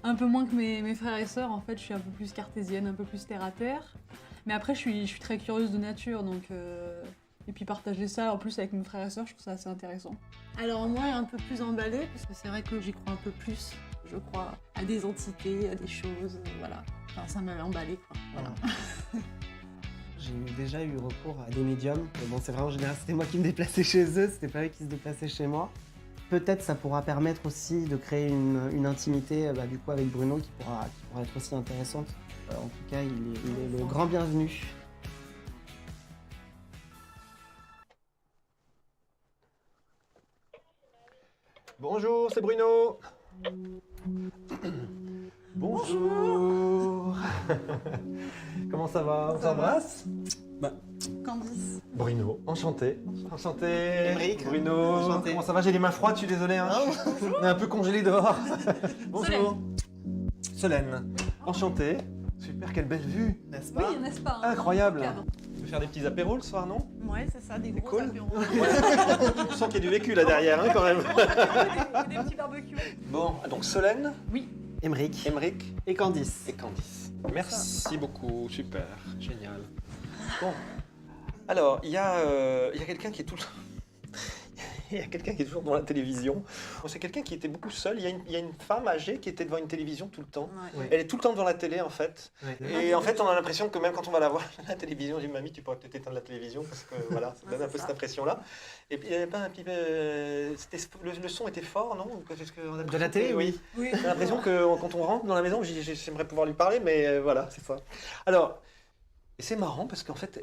un peu moins que mes frères et sœurs en fait, je suis un peu plus cartésienne, un peu plus terre à terre. Mais après je suis très curieuse de nature donc... Et puis partager ça en plus avec mes frères et sœurs, je trouve ça assez intéressant. Alors moi un peu plus emballée parce que c'est vrai que j'y crois un peu plus. Je crois à des entités, à des choses, voilà. Enfin ça m'avait emballée quoi, voilà. J'ai déjà eu recours à des médiums. Mais bon, c'est vrai, en général, c'était moi qui me déplaçais chez eux, c'était pas eux qui se déplaçaient chez moi. Peut-être ça pourra permettre aussi de créer une intimité du coup avec Bruno qui pourra être aussi intéressante. En tout cas, il est le grand bienvenu. Bonjour, c'est Bruno. Bonjour. Comment ça va? On s'embrasse? Candice. Bruno, enchanté. Enchanté. Émeric. Bruno. Enchanté. Comment ça va? J'ai les mains froides, je suis désolé. Hein. On est un peu congelé dehors. Bonjour. Solène. Enchanté. Super, quelle belle vue. N'est-ce Oui, pas? n'est-ce pas? Incroyable. Cadre. Tu veux faire des petits apéros le soir, non? Ouais, c'est ça, des gros cool. apéros. Je sens qu'il y a du vécu là derrière, hein, quand même. Des petits barbecues. Bon, donc Solène, Émeric Émeric et Candice. et Candice. Merci beaucoup, super, génial. Bon, alors, il y a quelqu'un qui est tout le temps... Il y a quelqu'un qui est toujours devant la télévision. C'est quelqu'un qui était beaucoup seul. Il y a une femme âgée qui était devant une télévision tout le temps. Ouais. Elle est tout le temps devant la télé, en fait. Ouais. Et en fait, on a l'impression que même quand on va la voir à la télévision, on dit mamie, tu pourrais peut-être éteindre la télévision parce que voilà, ça donne un peu cette impression-là. Et puis il y avait pas un petit peu, le son était fort, non? Parce que on a De la télé, oui. J'ai l'impression que quand on rentre dans la maison, j'aimerais pouvoir lui parler, mais voilà, c'est ça. Alors, et c'est marrant parce qu'en fait,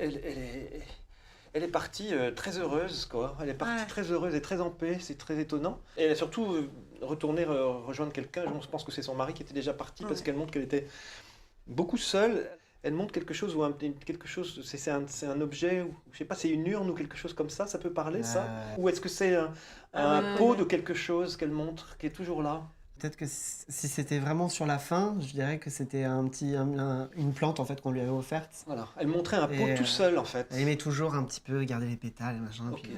Elle est partie très heureuse, quoi. Elle est partie très heureuse et très en paix, c'est très étonnant. Et elle a surtout retourné rejoindre quelqu'un, je pense que c'est son mari qui était déjà parti, parce qu'elle montre qu'elle était beaucoup seule. Elle montre quelque chose, c'est un objet, ou, je sais pas, c'est une urne ou quelque chose comme ça peut parler, ça? Ou est-ce que c'est un pot de quelque chose qu'elle montre, qui est toujours là? Peut-être que si c'était vraiment sur la fin, je dirais que c'était une plante en fait qu'on lui avait offerte. Voilà, elle montrait un pot tout seul en fait. Elle aimait toujours un petit peu garder les pétales et machin. Okay.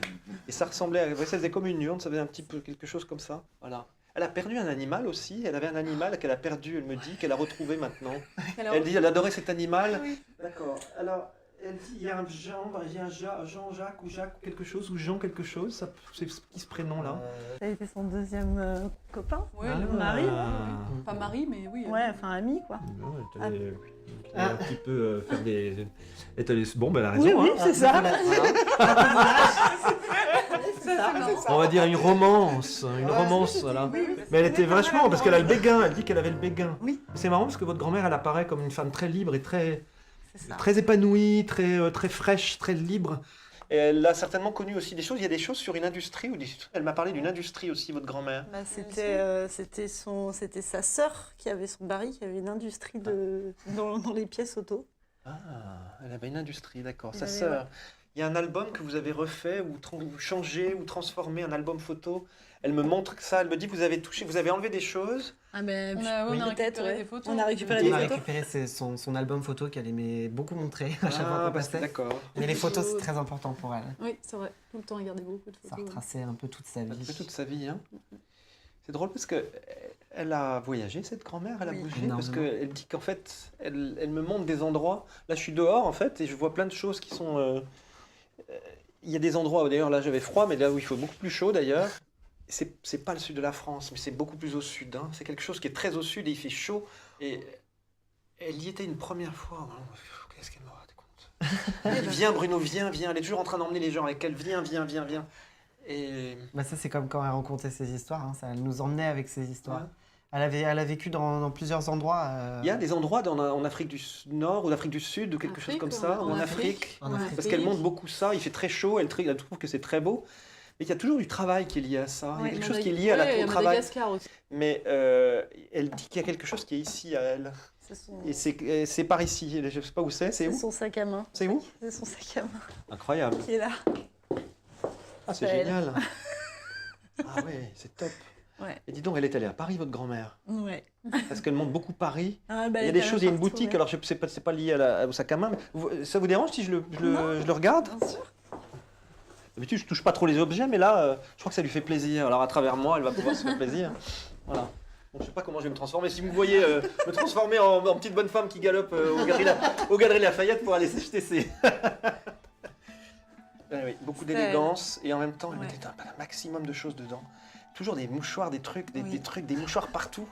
Et ça ressemblait à, ça faisait comme une urne, ça faisait un petit peu quelque chose comme ça. Voilà. Elle a perdu un animal aussi, elle avait un animal qu'elle a perdu, elle me dit, qu'elle a retrouvé maintenant. Elle dit, elle adorait cet animal. Oui. D'accord, alors... Elle dit, il y a un Jean-Jacques ou Jacques quelque chose, ou Jean quelque chose, c'est qui ce prénom-là? Ça a été son deuxième copain, le mari. Pas mari, mais oui. Ouais, enfin ami, quoi. Un petit peu faire des... Bon, elle a raison. Oui, c'est ça. On va dire une romance, voilà. Mais elle était vachement, parce qu'elle a le béguin, elle dit qu'elle avait le béguin. Oui. C'est marrant parce que votre grand-mère, elle apparaît comme une femme très libre et très épanouie, très fraîche, très libre. Et elle a certainement connu aussi des choses. Il y a des choses sur une industrie. Elle m'a parlé d'une industrie aussi, votre grand-mère. C'était sa sœur qui avait son mari, qui avait une industrie dans les pièces auto. Ah, elle avait une industrie, d'accord. Sa sœur. Il y a un album que vous avez refait, ou changé, ou transformé, un album photo. Elle me montre que ça, elle me dit, vous avez enlevé des choses. Ah ben, on a récupéré des photos. On a récupéré des photos. On a récupéré son album photo qu'elle aimait beaucoup montrer à chaque fois qu'on passait. D'accord. Mais les photos, c'est très important pour elle. Oui, c'est vrai. Tout le temps, elle gardait beaucoup de photos. Ça retraçait un peu toute sa vie. Un peu toute sa vie, hein. C'est drôle parce qu'elle a voyagé, cette grand-mère, elle a bougé, parce qu'elle dit qu'en fait, elle me montre des endroits. Là, je suis dehors, en fait, et je vois plein de choses qui sont... Il y a des endroits, d'ailleurs, là, j'avais froid, mais là où il faut beaucoup plus chaud, d'ailleurs. C'est pas le sud de la France, mais c'est beaucoup plus au sud. Hein. C'est quelque chose qui est très au sud et il fait chaud. Et elle y était une première fois. Qu'est-ce qu'elle me raconte? Elle dit, viens Bruno, viens. Elle est toujours en train d'emmener les gens avec elle. Viens. Et... ça, c'est comme quand elle racontait ses histoires. Hein. Ça, elle nous emmenait avec ses histoires. Ouais. Elle a vécu dans plusieurs endroits. Il y a des endroits en Afrique du Nord ou d'Afrique du Sud ou quelque chose comme ça. Ou en Afrique. Parce qu'elle montre beaucoup ça. Il fait très chaud. Elle trouve que c'est très beau. Mais il y a toujours du travail qui est lié à ça. Il y a quelque chose qui est lié au travail. Aussi. Mais elle dit qu'il y a quelque chose qui est ici à elle. Et c'est par ici. Je ne sais pas où c'est. C'est où? C'est son sac à main. C'est où? C'est son sac à main. Incroyable. Qui est là. Ah, c'est génial. Ah ouais, c'est top. Ouais. Et dis donc, elle est allée à Paris, votre grand-mère? Ouais. Parce qu'elle montre beaucoup Paris. Il y a des choses, il y a une boutique, alors je sais pas, c'est pas lié au sac à main. Mais ça vous dérange si je le regarde? Bien sûr. D'habitude, je touche pas trop les objets, mais là, je crois que ça lui fait plaisir. Alors à travers moi, elle va pouvoir se faire plaisir. Voilà. Bon, je sais pas comment je vais me transformer. Si vous me voyez me transformer en petite bonne femme qui galope au Galeries Lafayette pour aller s'acheter ses... oui, beaucoup d'élégance et en même temps, elle mettait un maximum de choses dedans. Toujours des mouchoirs, des mouchoirs partout.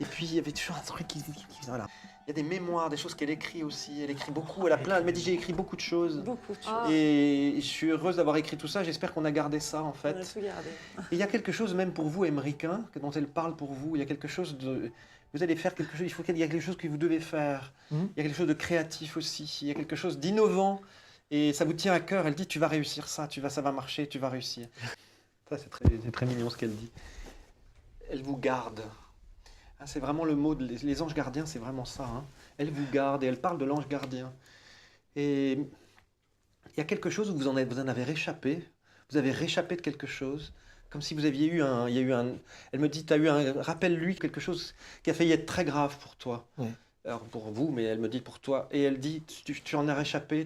Et puis il y avait toujours un truc qui voilà. Il y a des mémoires, des choses qu'elle écrit aussi. Elle écrit beaucoup. Elle m'a dit j'ai écrit beaucoup de choses. Beaucoup de choses. Et je suis heureuse d'avoir écrit tout ça. J'espère qu'on a gardé ça en fait. On a tout gardé. Et il y a quelque chose même pour vous, Émericain, dont elle parle pour vous. Il y a quelque chose de... Vous allez faire quelque chose. Il y a quelque chose que vous devez faire. Il y a quelque chose de créatif aussi. Il y a quelque chose d'innovant. Et ça vous tient à cœur. Elle dit tu vas réussir ça. Ça va marcher. Tu vas réussir. Ça, c'est très mignon ce qu'elle dit. Elle vous garde. Ah, c'est vraiment le mot, les anges gardiens, c'est vraiment ça. Hein. Elle vous garde et elle parle de l'ange gardien. Et il y a quelque chose où vous en avez réchappé. Vous avez réchappé de quelque chose. Comme si vous aviez eu elle me dit, tu as eu rappelle-lui quelque chose qui a failli être très grave pour toi. Ouais. Alors pour vous, mais elle me dit pour toi. Et elle dit, tu en as réchappé.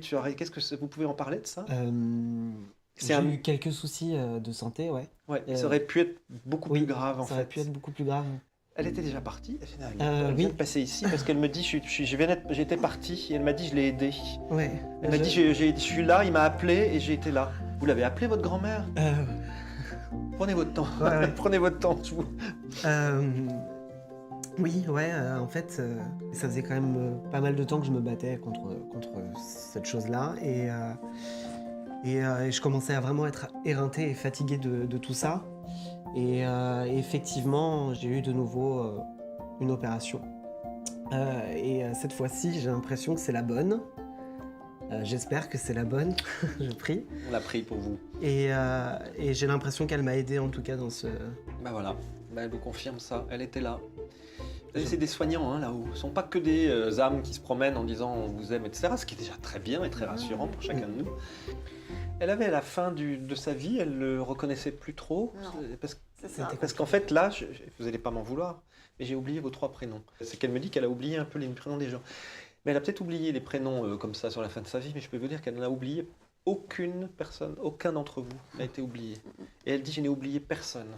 Vous pouvez en parler de ça? J'ai eu quelques soucis de santé, ouais. Ça aurait pu être beaucoup plus grave, en fait. Ça aurait pu être beaucoup plus grave. Elle était déjà partie, elle vient de passer ici, parce qu'elle me dit, j'étais partie, et elle m'a dit, je l'ai aidée. Ouais. Elle m'a dit, je suis là, il m'a appelé, et j'ai été là. Vous l'avez appelé, votre grand-mère? Prenez votre temps, prenez votre temps. Oui, en fait, ça faisait quand même pas mal de temps que je me battais contre cette chose-là, et je commençais à vraiment être éreinté et fatigué de tout ça. Et effectivement, j'ai eu de nouveau une opération. Et cette fois-ci, j'ai l'impression que c'est la bonne. J'espère que c'est la bonne, je prie. On l'a pris pour vous. Et j'ai l'impression qu'elle m'a aidé en tout cas dans ce... Bah voilà, elle vous confirme ça, elle était là. C'est des soignants hein, là-haut, ce ne sont pas que des âmes qui se promènent en disant on vous aime, etc. Ce qui est déjà très bien et très rassurant pour chacun de nous. Elle avait à la fin de sa vie, elle le reconnaissait plus trop. Parce qu'en fait là, vous n'allez pas m'en vouloir, mais j'ai oublié vos 3 prénoms. C'est qu'elle me dit qu'elle a oublié un peu les prénoms des gens. Mais elle a peut-être oublié les prénoms comme ça sur la fin de sa vie, mais je peux vous dire qu'elle n'en a oublié aucune personne, aucun d'entre vous n'a été oublié. Et elle dit je n'ai oublié personne.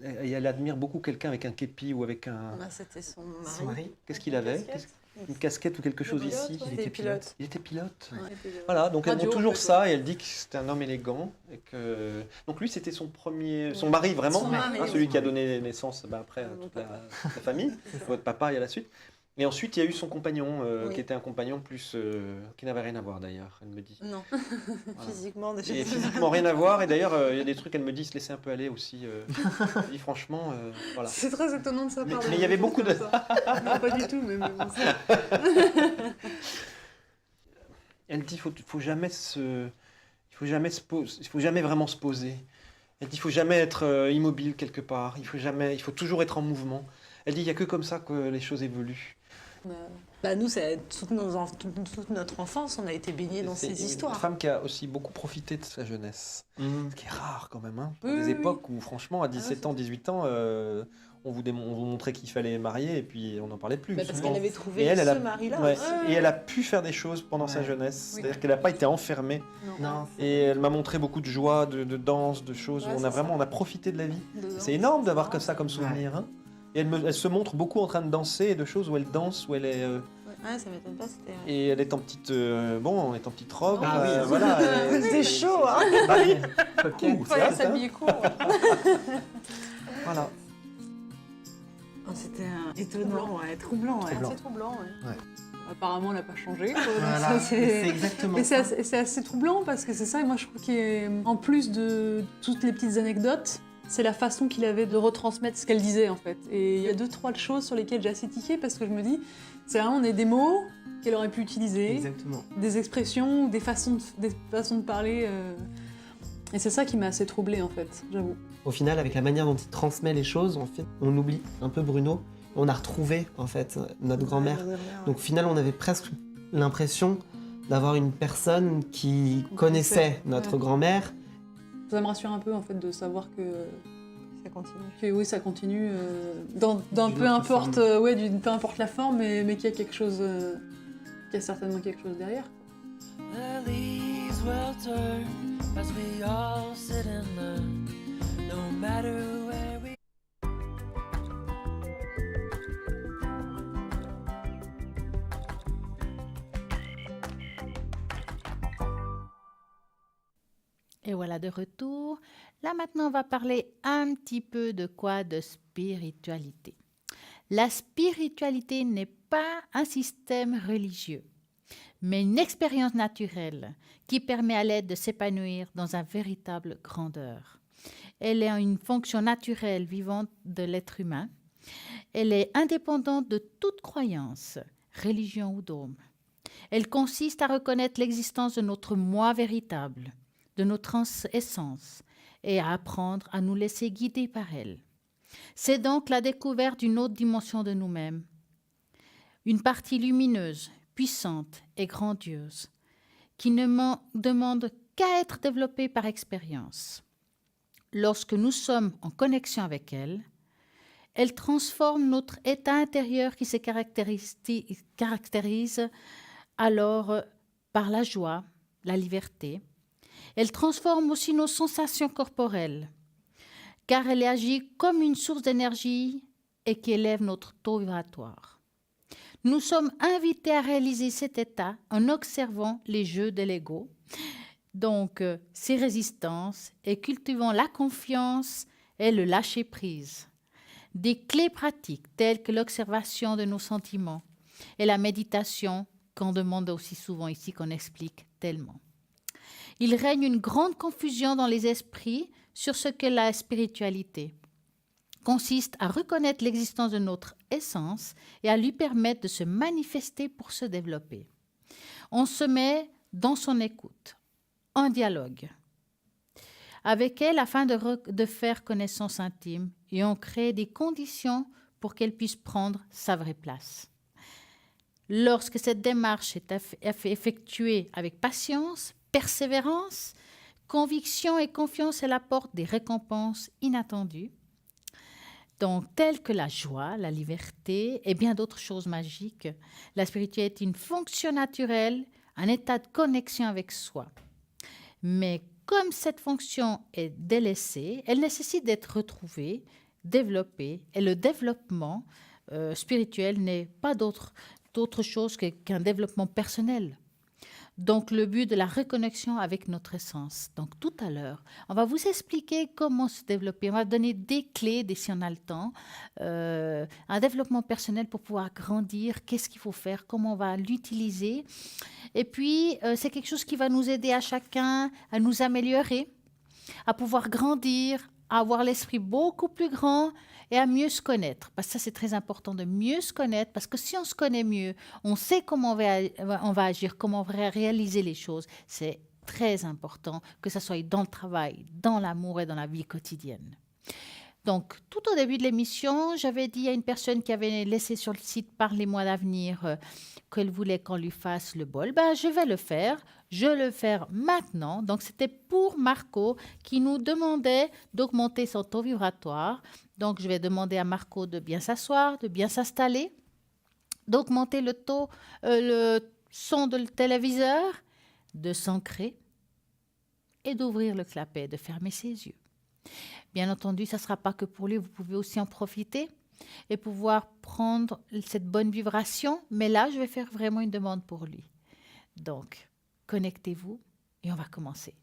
Et elle admire beaucoup quelqu'un avec un képi ou avec un... C'était son mari. Qu'est-ce qu'il avait? Une casquette ou quelque chose ici? Il était pilote. Il était pilote. Ouais. Voilà, donc elle Radio, montre toujours en fait, ça et elle dit que c'était un homme élégant. Et que... Donc lui, c'était son mari vraiment, Son mari, celui oui. qui a donné naissance après à toute la famille, votre papa et à la suite. Et ensuite, il y a eu son compagnon, qui était un compagnon plus... qui n'avait rien à voir d'ailleurs, elle me dit. Non, Voilà. physiquement déjà. Et physiquement, rien à voir. Et d'ailleurs, il y a des trucs, elle me dit, se laisser un peu aller aussi. Elle dit franchement, voilà. C'est très étonnant de sa part. Mais il y avait beaucoup de... Non, pas du tout, mais bon, Elle dit, il faut jamais vraiment se poser. Elle dit, il faut jamais être immobile quelque part. Il faut toujours être en mouvement. Elle dit, il n'y a que comme ça que les choses évoluent. Nous, toute notre enfance, on a été baignés dans ces C'est histoires. une femme qui a aussi beaucoup profité de sa jeunesse. Ce qui est rare quand même. Hein, pour Oui, des oui, époques où, franchement, à 17 ans, 18 ans, on vous montrait qu'il fallait marier et puis on n'en parlait plus. Parce souvent. qu'elle avait trouvé Et ce mari-là. ouais, Ouais. et elle a pu faire des choses pendant sa jeunesse. Oui. C'est-à-dire qu'elle n'a pas été enfermée. Non. Et elle m'a montré beaucoup de joie, de danse, de choses où on a profité de la vie. C'est énorme d'avoir que ça comme souvenir. Hein. Et elle se montre beaucoup en train de danser et de choses où elle danse, où elle est... Ouais, ça m'étonne pas, c'était... Et elle est en petite, en petite robe. Ah oui, voilà. C'était chaud, hein. Coquette. fallait s'habiller court. Voilà. C'était étonnant, troublant. C'est troublant, ouais. Ouais. Apparemment, elle n'a pas changé. Quoi. Donc Voilà, ça, c'est exactement Et ça. c'est assez troublant parce que c'est ça, et moi je trouve qu'en plus de toutes les petites anecdotes, c'est la façon qu'il avait de retransmettre ce qu'elle disait en fait. Et il y a 2-3 choses sur lesquelles j'ai assez tiqué parce que je me dis, c'est vraiment des mots qu'elle aurait pu utiliser, Exactement. des expressions, des façons de parler. Et c'est ça qui m'a assez troublée en fait, j'avoue. Au final, avec la manière dont il transmet les choses, en fait, on oublie un peu Bruno. On a retrouvé en fait notre grand-mère. Donc au final, on avait presque l'impression d'avoir une personne qui connaissait notre Ouais. grand-mère. Ça me rassure un peu en fait de savoir que Ça continue. oui, ça continue d'un D'une peu autre importe, forme. peu importe la forme, mais qu'il y a quelque chose, qu'il y a certainement quelque chose derrière. The leaves will turn as we all sit and learn, no matter where we... Et voilà de retour. Là maintenant, on va parler un petit peu de quoi? De spiritualité. La spiritualité n'est pas un système religieux, mais une expérience naturelle qui permet à l'être de s'épanouir dans une véritable grandeur. Elle est une fonction naturelle vivante de l'être humain. Elle est indépendante de toute croyance, religion ou dogme. Elle consiste à reconnaître l'existence de notre moi véritable, de notre essence, et à apprendre à nous laisser guider par elle. C'est donc la découverte d'une autre dimension de nous-mêmes, une partie lumineuse, puissante et grandiose, qui ne demande qu'à être développée par expérience. Lorsque nous sommes en connexion avec elle, elle transforme notre état intérieur qui se caractérise alors par la joie, la liberté. Elle transforme aussi nos sensations corporelles, car elle agit comme une source d'énergie et qui élève notre taux vibratoire. Nous sommes invités à réaliser cet état en observant les jeux de l'ego, donc ses résistances, et cultivant la confiance et le lâcher-prise. Des clés pratiques telles que l'observation de nos sentiments et la méditation qu'on demande aussi souvent ici, qu'on explique tellement. Il règne une grande confusion dans les esprits sur ce que la spiritualité consiste à reconnaître l'existence de notre essence et à lui permettre de se manifester pour se développer. On se met dans son écoute, en dialogue avec elle afin de faire connaissance intime et on crée des conditions pour qu'elle puisse prendre sa vraie place. Lorsque cette démarche est effectuée avec patience, persévérance, conviction et confiance, elle apporte des récompenses inattendues, donc telles que la joie, la liberté et bien d'autres choses magiques. La spiritualité est une fonction naturelle, un état de connexion avec soi. Mais comme cette fonction est délaissée, elle nécessite d'être retrouvée, développée, et le développement spirituel n'est pas d'autre chose qu'un développement personnel. Donc, le but de la reconnexion avec notre essence. Donc, tout à l'heure, on va vous expliquer comment se développer. On va donner des clés, si on a le temps, un développement personnel pour pouvoir grandir, qu'est-ce qu'il faut faire, comment on va l'utiliser. Et puis, c'est quelque chose qui va nous aider à chacun à nous améliorer, à pouvoir grandir, à avoir l'esprit beaucoup plus grand et à mieux se connaître. Parce que ça, c'est très important de mieux se connaître, parce que si on se connaît mieux, on sait comment on va agir, comment on va réaliser les choses. C'est très important que ça soit dans le travail, dans l'amour et dans la vie quotidienne. Donc, tout au début de l'émission, j'avais dit à une personne qui avait laissé sur le site par les mois d'avenir qu'elle voulait qu'on lui fasse le bol. Je vais le faire. Je vais le faire maintenant. Donc, c'était pour Marco qui nous demandait d'augmenter son taux vibratoire. Donc, je vais demander à Marco de bien s'asseoir, de bien s'installer, d'augmenter le son de le téléviseur, de s'ancrer et d'ouvrir le clapet, de fermer ses yeux. Bien entendu, ça ne sera pas que pour lui, vous pouvez aussi en profiter et pouvoir prendre cette bonne vibration. Mais là, je vais faire vraiment une demande pour lui. Donc, connectez-vous et on va commencer.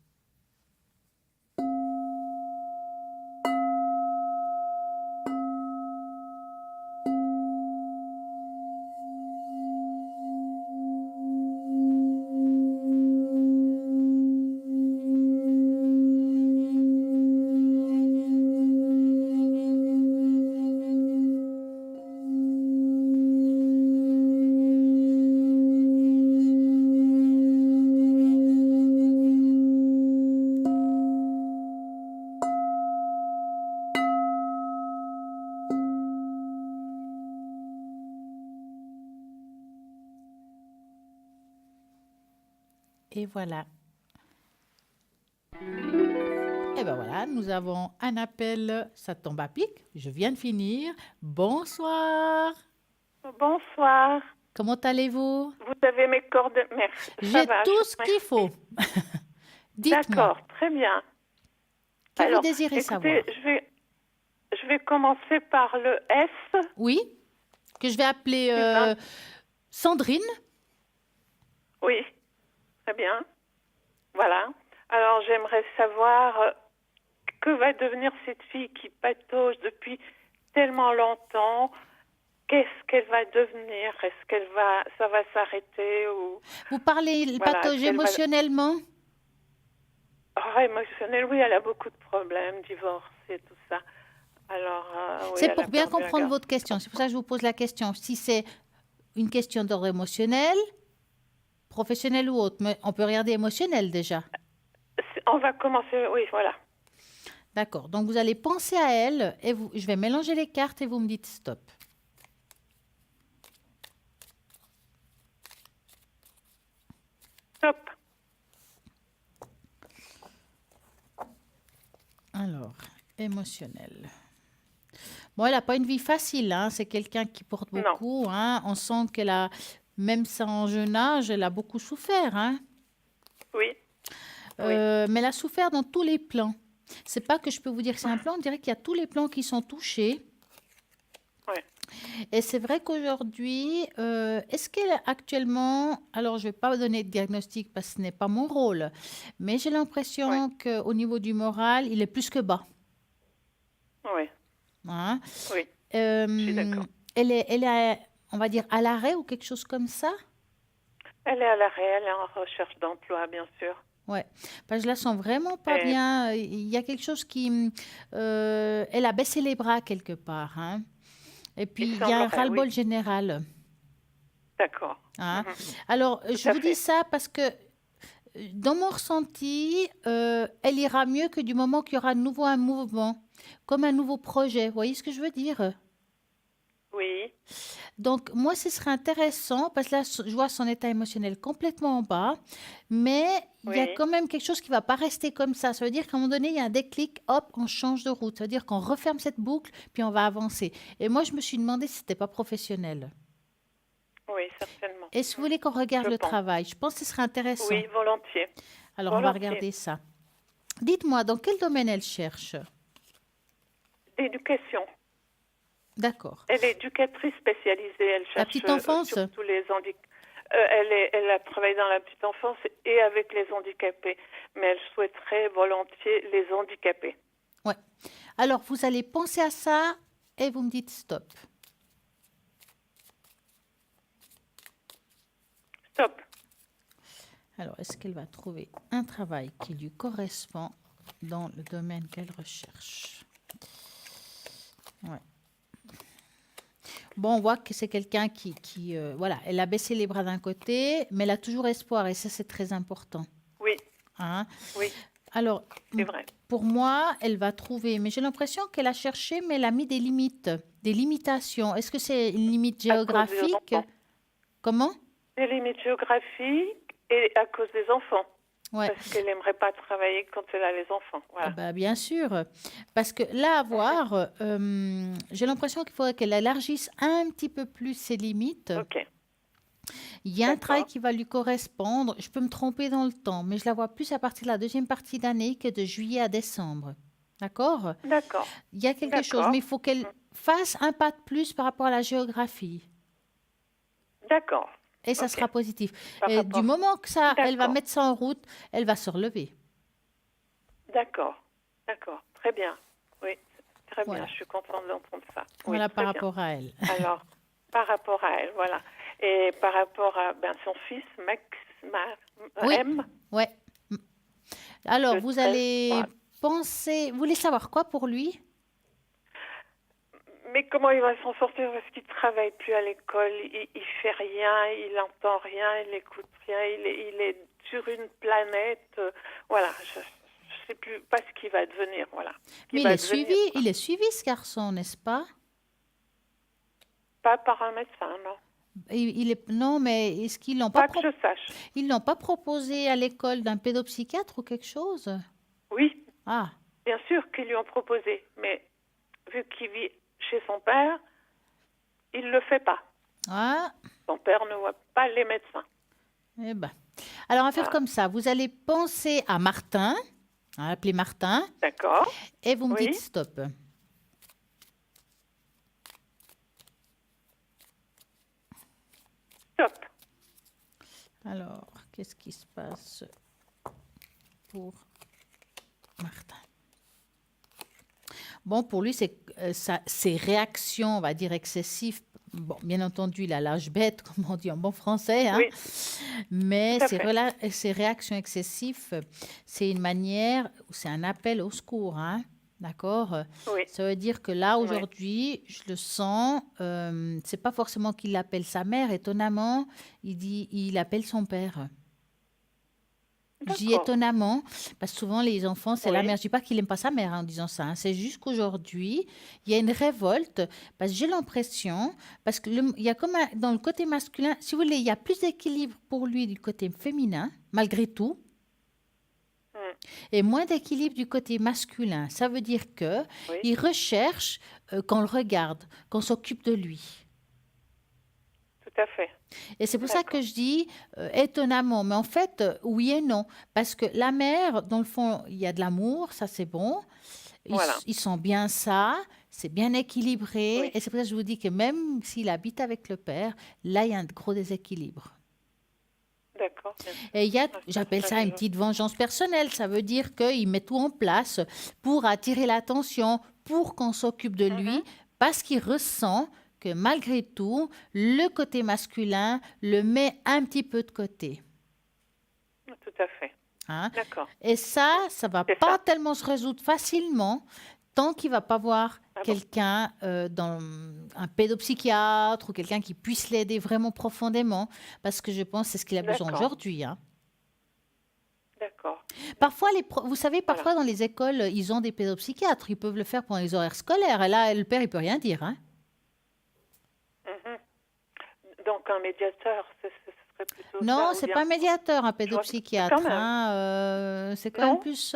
Et voilà. Et bien voilà, nous avons un appel, ça tombe à pic, je viens de finir. Bonsoir. Bonsoir. Comment allez-vous? Vous avez mes coordonnées. Merci. J'ai tout ce qu'il faut. Dites-moi. D'accord, très bien. Que vous désirez savoir? Je vais commencer par le S. Oui, que je vais appeler Sandrine. Oui. Très bien. Voilà. Alors, j'aimerais savoir que va devenir cette fille qui patauge depuis tellement longtemps. Qu'est-ce qu'elle va devenir? Est-ce qu'elle va, ça va s'arrêter ou... Vous parlez patauge émotionnellement? Émotionnel, oui, elle a beaucoup de problèmes, divorce et tout ça. Alors, oui, c'est pour bien comprendre votre question. C'est pour ça que je vous pose la question. Si c'est une question d'ordre émotionnel, professionnel ou autre, mais on peut regarder émotionnel déjà. On va commencer, oui, voilà. D'accord, donc vous allez penser à elle, et je vais mélanger les cartes et vous me dites stop. Stop. Alors, émotionnel. Bon, elle n'a pas une vie facile, hein. C'est quelqu'un qui porte beaucoup. Hein. On sent qu'elle a... Même sans jeune âge, elle a beaucoup souffert. Hein? Oui. Mais elle a souffert dans tous les plans. C'est pas que je peux vous dire que c'est un plan, on dirait qu'il y a tous les plans qui sont touchés. Oui. Et c'est vrai qu'aujourd'hui, est-ce qu'elle actuellement... Alors, je ne vais pas vous donner de diagnostic parce que ce n'est pas mon rôle, mais j'ai l'impression qu'au niveau du moral, il est plus que bas. Oui. Hein? Oui, je suis d'accord. Elle est on va dire, à l'arrêt ou quelque chose comme ça? Elle est à l'arrêt, elle est en recherche d'emploi, bien sûr. Oui, je la sens vraiment pas bien. Il y a quelque chose qui... elle a baissé les bras quelque part. Hein? Et puis, il y a un ras-le-bol général. D'accord. Hein? Alors, je vous dis ça parce que Dans mon ressenti, elle ira mieux que du moment qu'il y aura de nouveau un mouvement, comme un nouveau projet. Vous voyez ce que je veux dire? Oui. Donc, moi, ce serait intéressant, parce que là, je vois son état émotionnel complètement en bas, mais il y a Oui. quand même quelque chose qui ne va pas rester comme ça. Ça veut dire qu'à un moment donné, il y a un déclic, hop, on change de route. Ça veut dire qu'on referme cette boucle, puis on va avancer. Et moi, je me suis demandé si ce n'était pas professionnel. Oui, certainement. Est-ce que vous voulez qu'on regarde Je le pense. travail? Je pense que ce serait intéressant. Oui, volontiers. Alors, on va Volontiers. regarder ça. Dites-moi, dans quel domaine elle cherche? Éducation. D'accord. Elle est éducatrice spécialisée. Elle cherche petite enfance? surtout les handicapés. Elle a travaillé dans la petite enfance et avec les handicapés, mais elle souhaiterait volontiers les handicapés. Ouais. Alors, vous allez penser à ça et vous me dites stop. Stop. Alors, est-ce qu'elle va trouver un travail qui lui correspond dans le domaine qu'elle recherche? Ouais. Bon, on voit que c'est quelqu'un qui voilà, elle a baissé les bras d'un côté, mais elle a toujours espoir et ça, c'est très important. Oui. Hein? Oui. Alors, C'est vrai. pour moi, elle va trouver, mais j'ai l'impression qu'elle a cherché, mais elle a mis des limites, des limitations. Est-ce que c'est une limite À cause des géographique? enfants. Comment? Des limites géographiques et à cause des enfants. Ouais. Parce qu'elle n'aimerait pas travailler quand elle a les enfants. Voilà. Bah, bien sûr, parce que là, à voir, j'ai l'impression qu'il faudrait qu'elle élargisse un petit peu plus ses limites. Ok. Il y a un travail qui va lui correspondre. Je peux me tromper dans le temps, mais je la vois plus à partir de la deuxième partie d'année que de juillet à décembre. D'accord? D'accord. Il y a quelque chose, mais il faut qu'elle fasse un pas de plus par rapport à la géographie. D'accord. Et ça sera positif. Par Et rapport- du moment que ça, elle va D'accord. mettre ça en route, elle va se relever. D'accord. D'accord. Très bien. Oui. Très Voilà. bien. Je suis contente d'entendre ça. Oui, Voilà par très bien. rapport à elle. Alors, par rapport à elle, voilà. Et par rapport à son fils, Max, Oui. M. Ouais. Alors, Le vous 13, allez voilà. penser... Vous voulez savoir quoi pour lui? Mais comment il va s'en sortir parce qu'il travaille plus à l'école, il fait rien, il entend rien, il écoute rien, il est sur une planète, voilà, je sais plus pas ce qu'il va devenir, voilà. Mais il est suivi, il est suivi, ce garçon, n'est-ce pas? Pas par un médecin, non. Il est... Non, mais est-ce qu'ils l'ont Pas pas... que je sache. Ils l'ont pas proposé à l'école d'un pédopsychiatre ou quelque chose? Oui, Ah, bien sûr qu'ils lui ont proposé, mais vu qu'il vit chez son père, il le fait pas. ah, Son père ne voit pas les médecins. eh ben. Alors, on va faire comme ça. Vous allez penser à Martin, à l'appeler Martin, D'accord. et vous me Oui. dites stop. Stop. Alors, qu'est-ce qui se passe pour Martin? Bon, pour lui, c'est ses réactions, on va dire, excessives. Bon, bien entendu, il a l'âge bête, comme on dit en bon français. Hein, Oui. mais Tout à fait. ses réactions excessives, c'est une manière, c'est un appel au secours. Hein, d'accord? Oui. Ça veut dire que là, Oui. aujourd'hui, je le sens, c'est pas forcément qu'il appelle sa mère, étonnamment, il appelle son père. Je dis D'accord. étonnamment, parce que souvent les enfants, c'est la Oui. mère. Je dis pas qu'il n'aime pas sa mère hein, en disant ça. Hein. C'est juste qu'aujourd'hui, il y a une révolte, parce que j'ai l'impression, parce que il y a comme dans le côté masculin, si vous voulez, il y a plus d'équilibre pour lui du côté féminin, malgré tout, et moins d'équilibre du côté masculin. Ça veut dire que Oui. il recherche qu'on le regarde, qu'on s'occupe de lui. Tout à fait. Et c'est pour ça que je dis étonnamment, mais en fait, oui et non. Parce que la mère, dans le fond, il y a de l'amour, ça c'est bon. Voilà. Ils sont bien ça, c'est bien équilibré. Et c'est pour ça que je vous dis que même s'il habite avec le père, là, il y a un gros déséquilibre. D'accord. bien sûr. Et il y a, Ah, j'appelle très ça une bien. petite vengeance personnelle. Ça veut dire qu'il met tout en place pour attirer l'attention, pour qu'on s'occupe de lui, parce qu'il ressent que malgré tout, le côté masculin le met un petit peu de côté. Tout à fait. Hein? D'accord. Et ça ne va pas tellement se résoudre facilement tant qu'il ne va pas voir quelqu'un, dans un pédopsychiatre ou quelqu'un qui puisse l'aider vraiment profondément, parce que je pense que c'est ce qu'il a besoin D'accord. aujourd'hui. Hein. D'accord. Parfois, vous savez, parfois dans les écoles, ils ont des pédopsychiatres. Ils peuvent le faire pendant les horaires scolaires. Et là, le père, il peut rien dire. Hein. Mhm. Donc un médiateur, ce serait plutôt ça, Non, ou c'est bien- pas un médiateur, un Quand pédopsychiatre. même. Hein, c'est quand Non. même plus.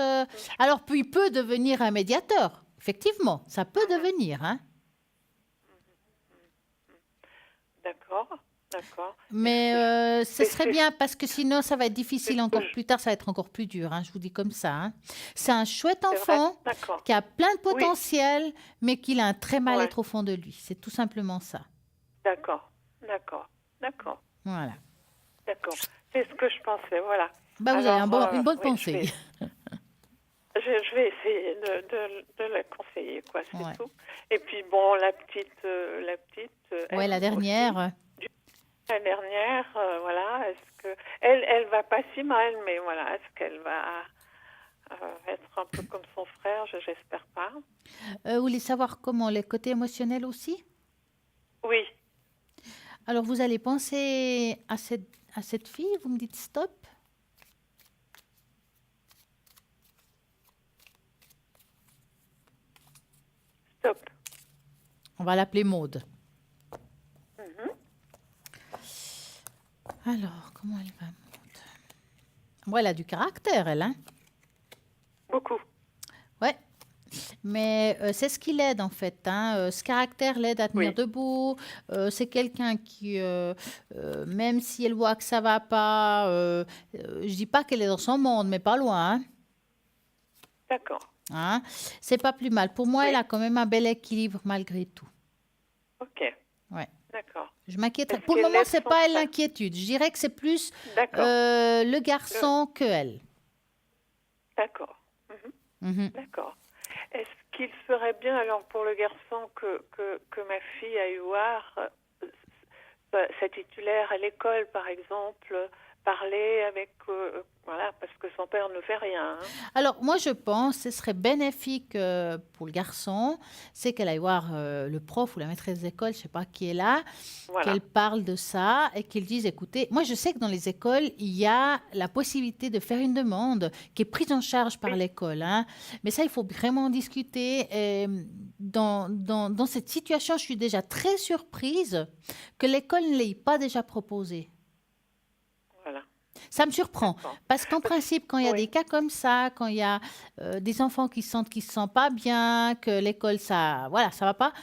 Alors, puis il peut devenir un médiateur. Effectivement, ça peut devenir. Hein. D'accord, d'accord. Mais ce serait c'est- bien parce que sinon, ça va être difficile encore plus tard. Ça va être encore plus dur. Hein, je vous dis comme ça. Hein. C'est un chouette C'est vrai, enfant d'accord. qui a plein de Oui. potentiel, mais qu'il a un très mal-être Ouais. au fond de lui. C'est tout simplement ça. D'accord, d'accord, d'accord, Voilà. d'accord. C'est ce que je pensais, voilà. Bah, vous avez une bonne oui, pensée. Je vais essayer de la conseiller, quoi, c'est Ouais. tout. Et puis bon, la petite, Ouais, elle la dernière. La dernière, voilà, est-ce que elle va pas si mal, mais voilà, est-ce qu'elle va être un peu comme son frère? J'espère pas. Vous voulez savoir comment les côtés émotionnels aussi? Oui, Alors, vous allez penser à cette fille, vous me dites stop. stop. On va l'appeler Maude. Mhm. Alors, comment elle va, Maude? Bon, elle a du caractère, elle, hein? Beaucoup. Ouais. Mais c'est ce qui l'aide, en fait. Hein. Ce caractère l'aide à tenir debout. C'est quelqu'un qui, même si elle voit que ça va pas, je dis pas qu'elle est dans son monde, mais pas loin. Hein. D'accord. Hein. C'est pas plus mal. Pour moi, elle a quand même un bel équilibre malgré tout. Ok. Ouais. D'accord. Je m'inquiète. Est-ce Pour le qu'elle moment, aide c'est son pas elle frère? l'inquiétude. Je dirais que c'est plus D'accord. le garçon que elle. D'accord. Mhm. Mhm. D'accord. Est-ce qu'il ferait bien, alors, pour le garçon que ma fille aille voir sa titulaire à l'école, par exemple, parler avec... voilà, parce que son père ne fait rien. Hein. Alors, moi, je pense que ce serait bénéfique pour le garçon, c'est qu'elle aille voir le prof ou la maîtresse d'école, je ne sais pas qui est là, Voilà. qu'elle parle de ça et qu'il dise, écoutez, moi, je sais que dans les écoles, il y a la possibilité de faire une demande qui est prise en charge par l'école. Hein. Mais ça, il faut vraiment en discuter. Et dans cette situation, je suis déjà très surprise que l'école ne l'ait pas déjà proposé. Voilà. Ça me surprend, parce qu'en principe, quand il y a des cas comme ça, quand il y a des enfants qui sentent qu'ils ne se sentent pas bien, que l'école, ça va pas,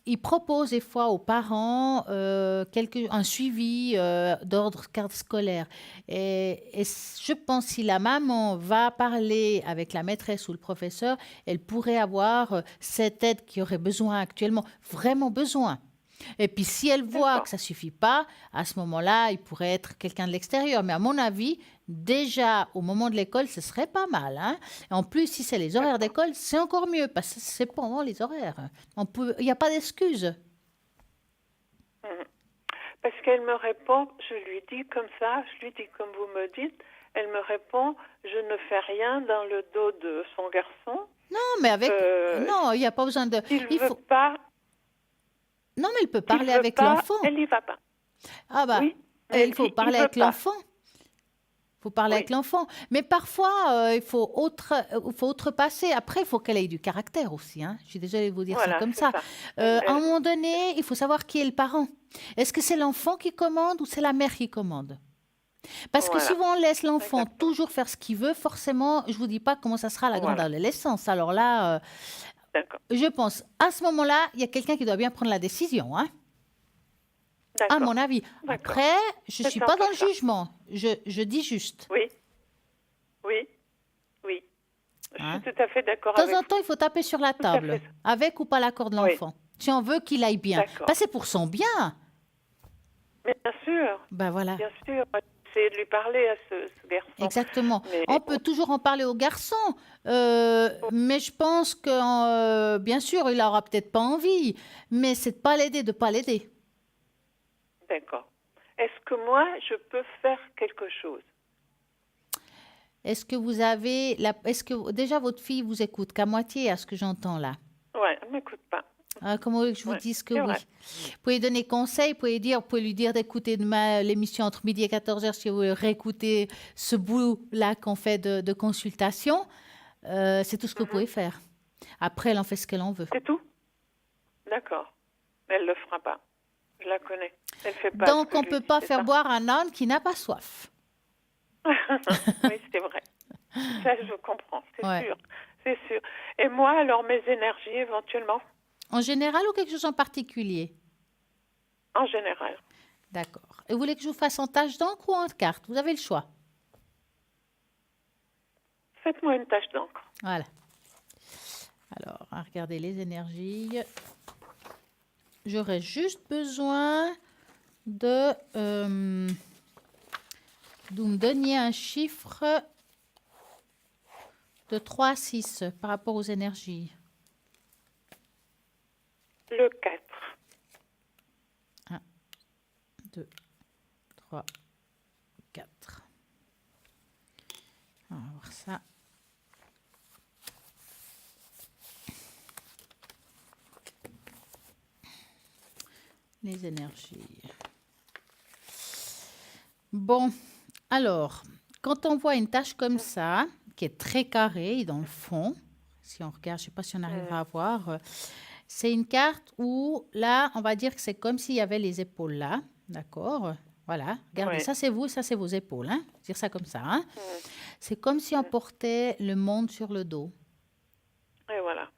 ils proposent des fois aux parents un suivi d'ordre cadre scolaire. Et je pense que si la maman va parler avec la maîtresse ou le professeur, elle pourrait avoir cette aide qui aurait besoin actuellement, vraiment besoin. Et puis, si elle voit que ça ne suffit pas, à ce moment-là, il pourrait être quelqu'un de l'extérieur. Mais à mon avis, déjà, au moment de l'école, ce serait pas mal. Hein. Et en plus, si c'est les horaires d'école, c'est encore mieux, parce que c'est pendant les horaires. Il n'y a pas d'excuse. Parce qu'elle me répond, je lui dis comme ça, je lui dis comme vous me dites, elle me répond, je ne fais rien dans le dos de son garçon. Non, mais avec... non, il n'y a pas besoin de... Il veut pas... Non, mais elle peut parler veut avec pas, l'enfant. Elle n'y va pas. Ah bah, Oui, il faut parler veut avec pas. l'enfant. Il faut parler avec l'enfant. Mais parfois, il faut outrepasser. Après, il faut qu'elle ait du caractère aussi. Hein. Je suis désolée de vous dire Voilà, ça comme c'est ça. ça. À un moment donné, il faut savoir qui est le parent. Est-ce que c'est l'enfant qui commande ou c'est la mère qui commande? Parce que Voilà. si on laisse l'enfant toujours faire ce qu'il veut, forcément, je ne vous dis pas comment ça sera à la grande Voilà. adolescence. Alors là, je pense, à ce moment-là, il y a quelqu'un qui doit bien prendre la décision. Hein. À mon avis. Après, je ne suis pas dans le jugement. Je dis juste. Oui, oui, oui. Je Hein. suis tout à fait d'accord De avec temps en temps, il faut taper sur la table, avec ou pas l'accord de l'enfant, si on veut qu'il aille bien. D'accord. Bah, c'est pour son bien. Mais bien sûr. Ben voilà. Bien sûr. Essayer de lui parler à ce garçon. Exactement. Mais On peut toujours en parler au garçon, mais je pense que, bien sûr, il n'aura peut-être pas envie, mais c'est de pas l'aider, de pas l'aider. D'accord. Est-ce que moi, je peux faire quelque chose? Est-ce que vous avez... Est-ce que déjà votre fille vous écoute qu'à moitié à ce que j'entends là? Ouais, elle m'écoute pas. Comment que je vous dise que c'est oui. vrai. Vous pouvez donner conseil, vous pouvez lui dire d'écouter demain l'émission entre midi et 14h si vous voulez réécouter ce bout-là qu'on fait de consultation. C'est tout ce que vous pouvez faire. Après, elle en fait ce qu'elle en veut. C'est tout? D'accord. Mais elle le fera pas. Je la connais. Elle fait pas. Donc, ce que on je ne lui peut dis, pas c'est faire ça? boire un âne qui n'a pas soif. Oui, c'est vrai. Ça, je comprends. C'est Ouais. sûr. C'est sûr. Et moi, alors, mes énergies, éventuellement? En général ou quelque chose en particulier? En général. D'accord. Et vous voulez que je vous fasse en tâche d'encre ou en carte? Vous avez le choix. Faites-moi une tache d'encre. Voilà. Alors, à regarder les énergies. J'aurais juste besoin de vous me donniez un chiffre de 3 à 6 par rapport aux énergies. Le 4. 1, 2, 3, 4. On va voir ça. Les énergies. Bon, alors, quand on voit une tâche comme ça, qui est très carrée dans le fond, si on regarde, je ne sais pas si on arrivera à voir, c'est une carte où, là, on va dire que c'est comme s'il y avait les épaules là, d'accord? Voilà, regardez, Ouais. ça c'est vous, ça c'est vos épaules, hein? Dire ça comme ça, hein? C'est comme si on portait le monde sur le dos. Et voilà.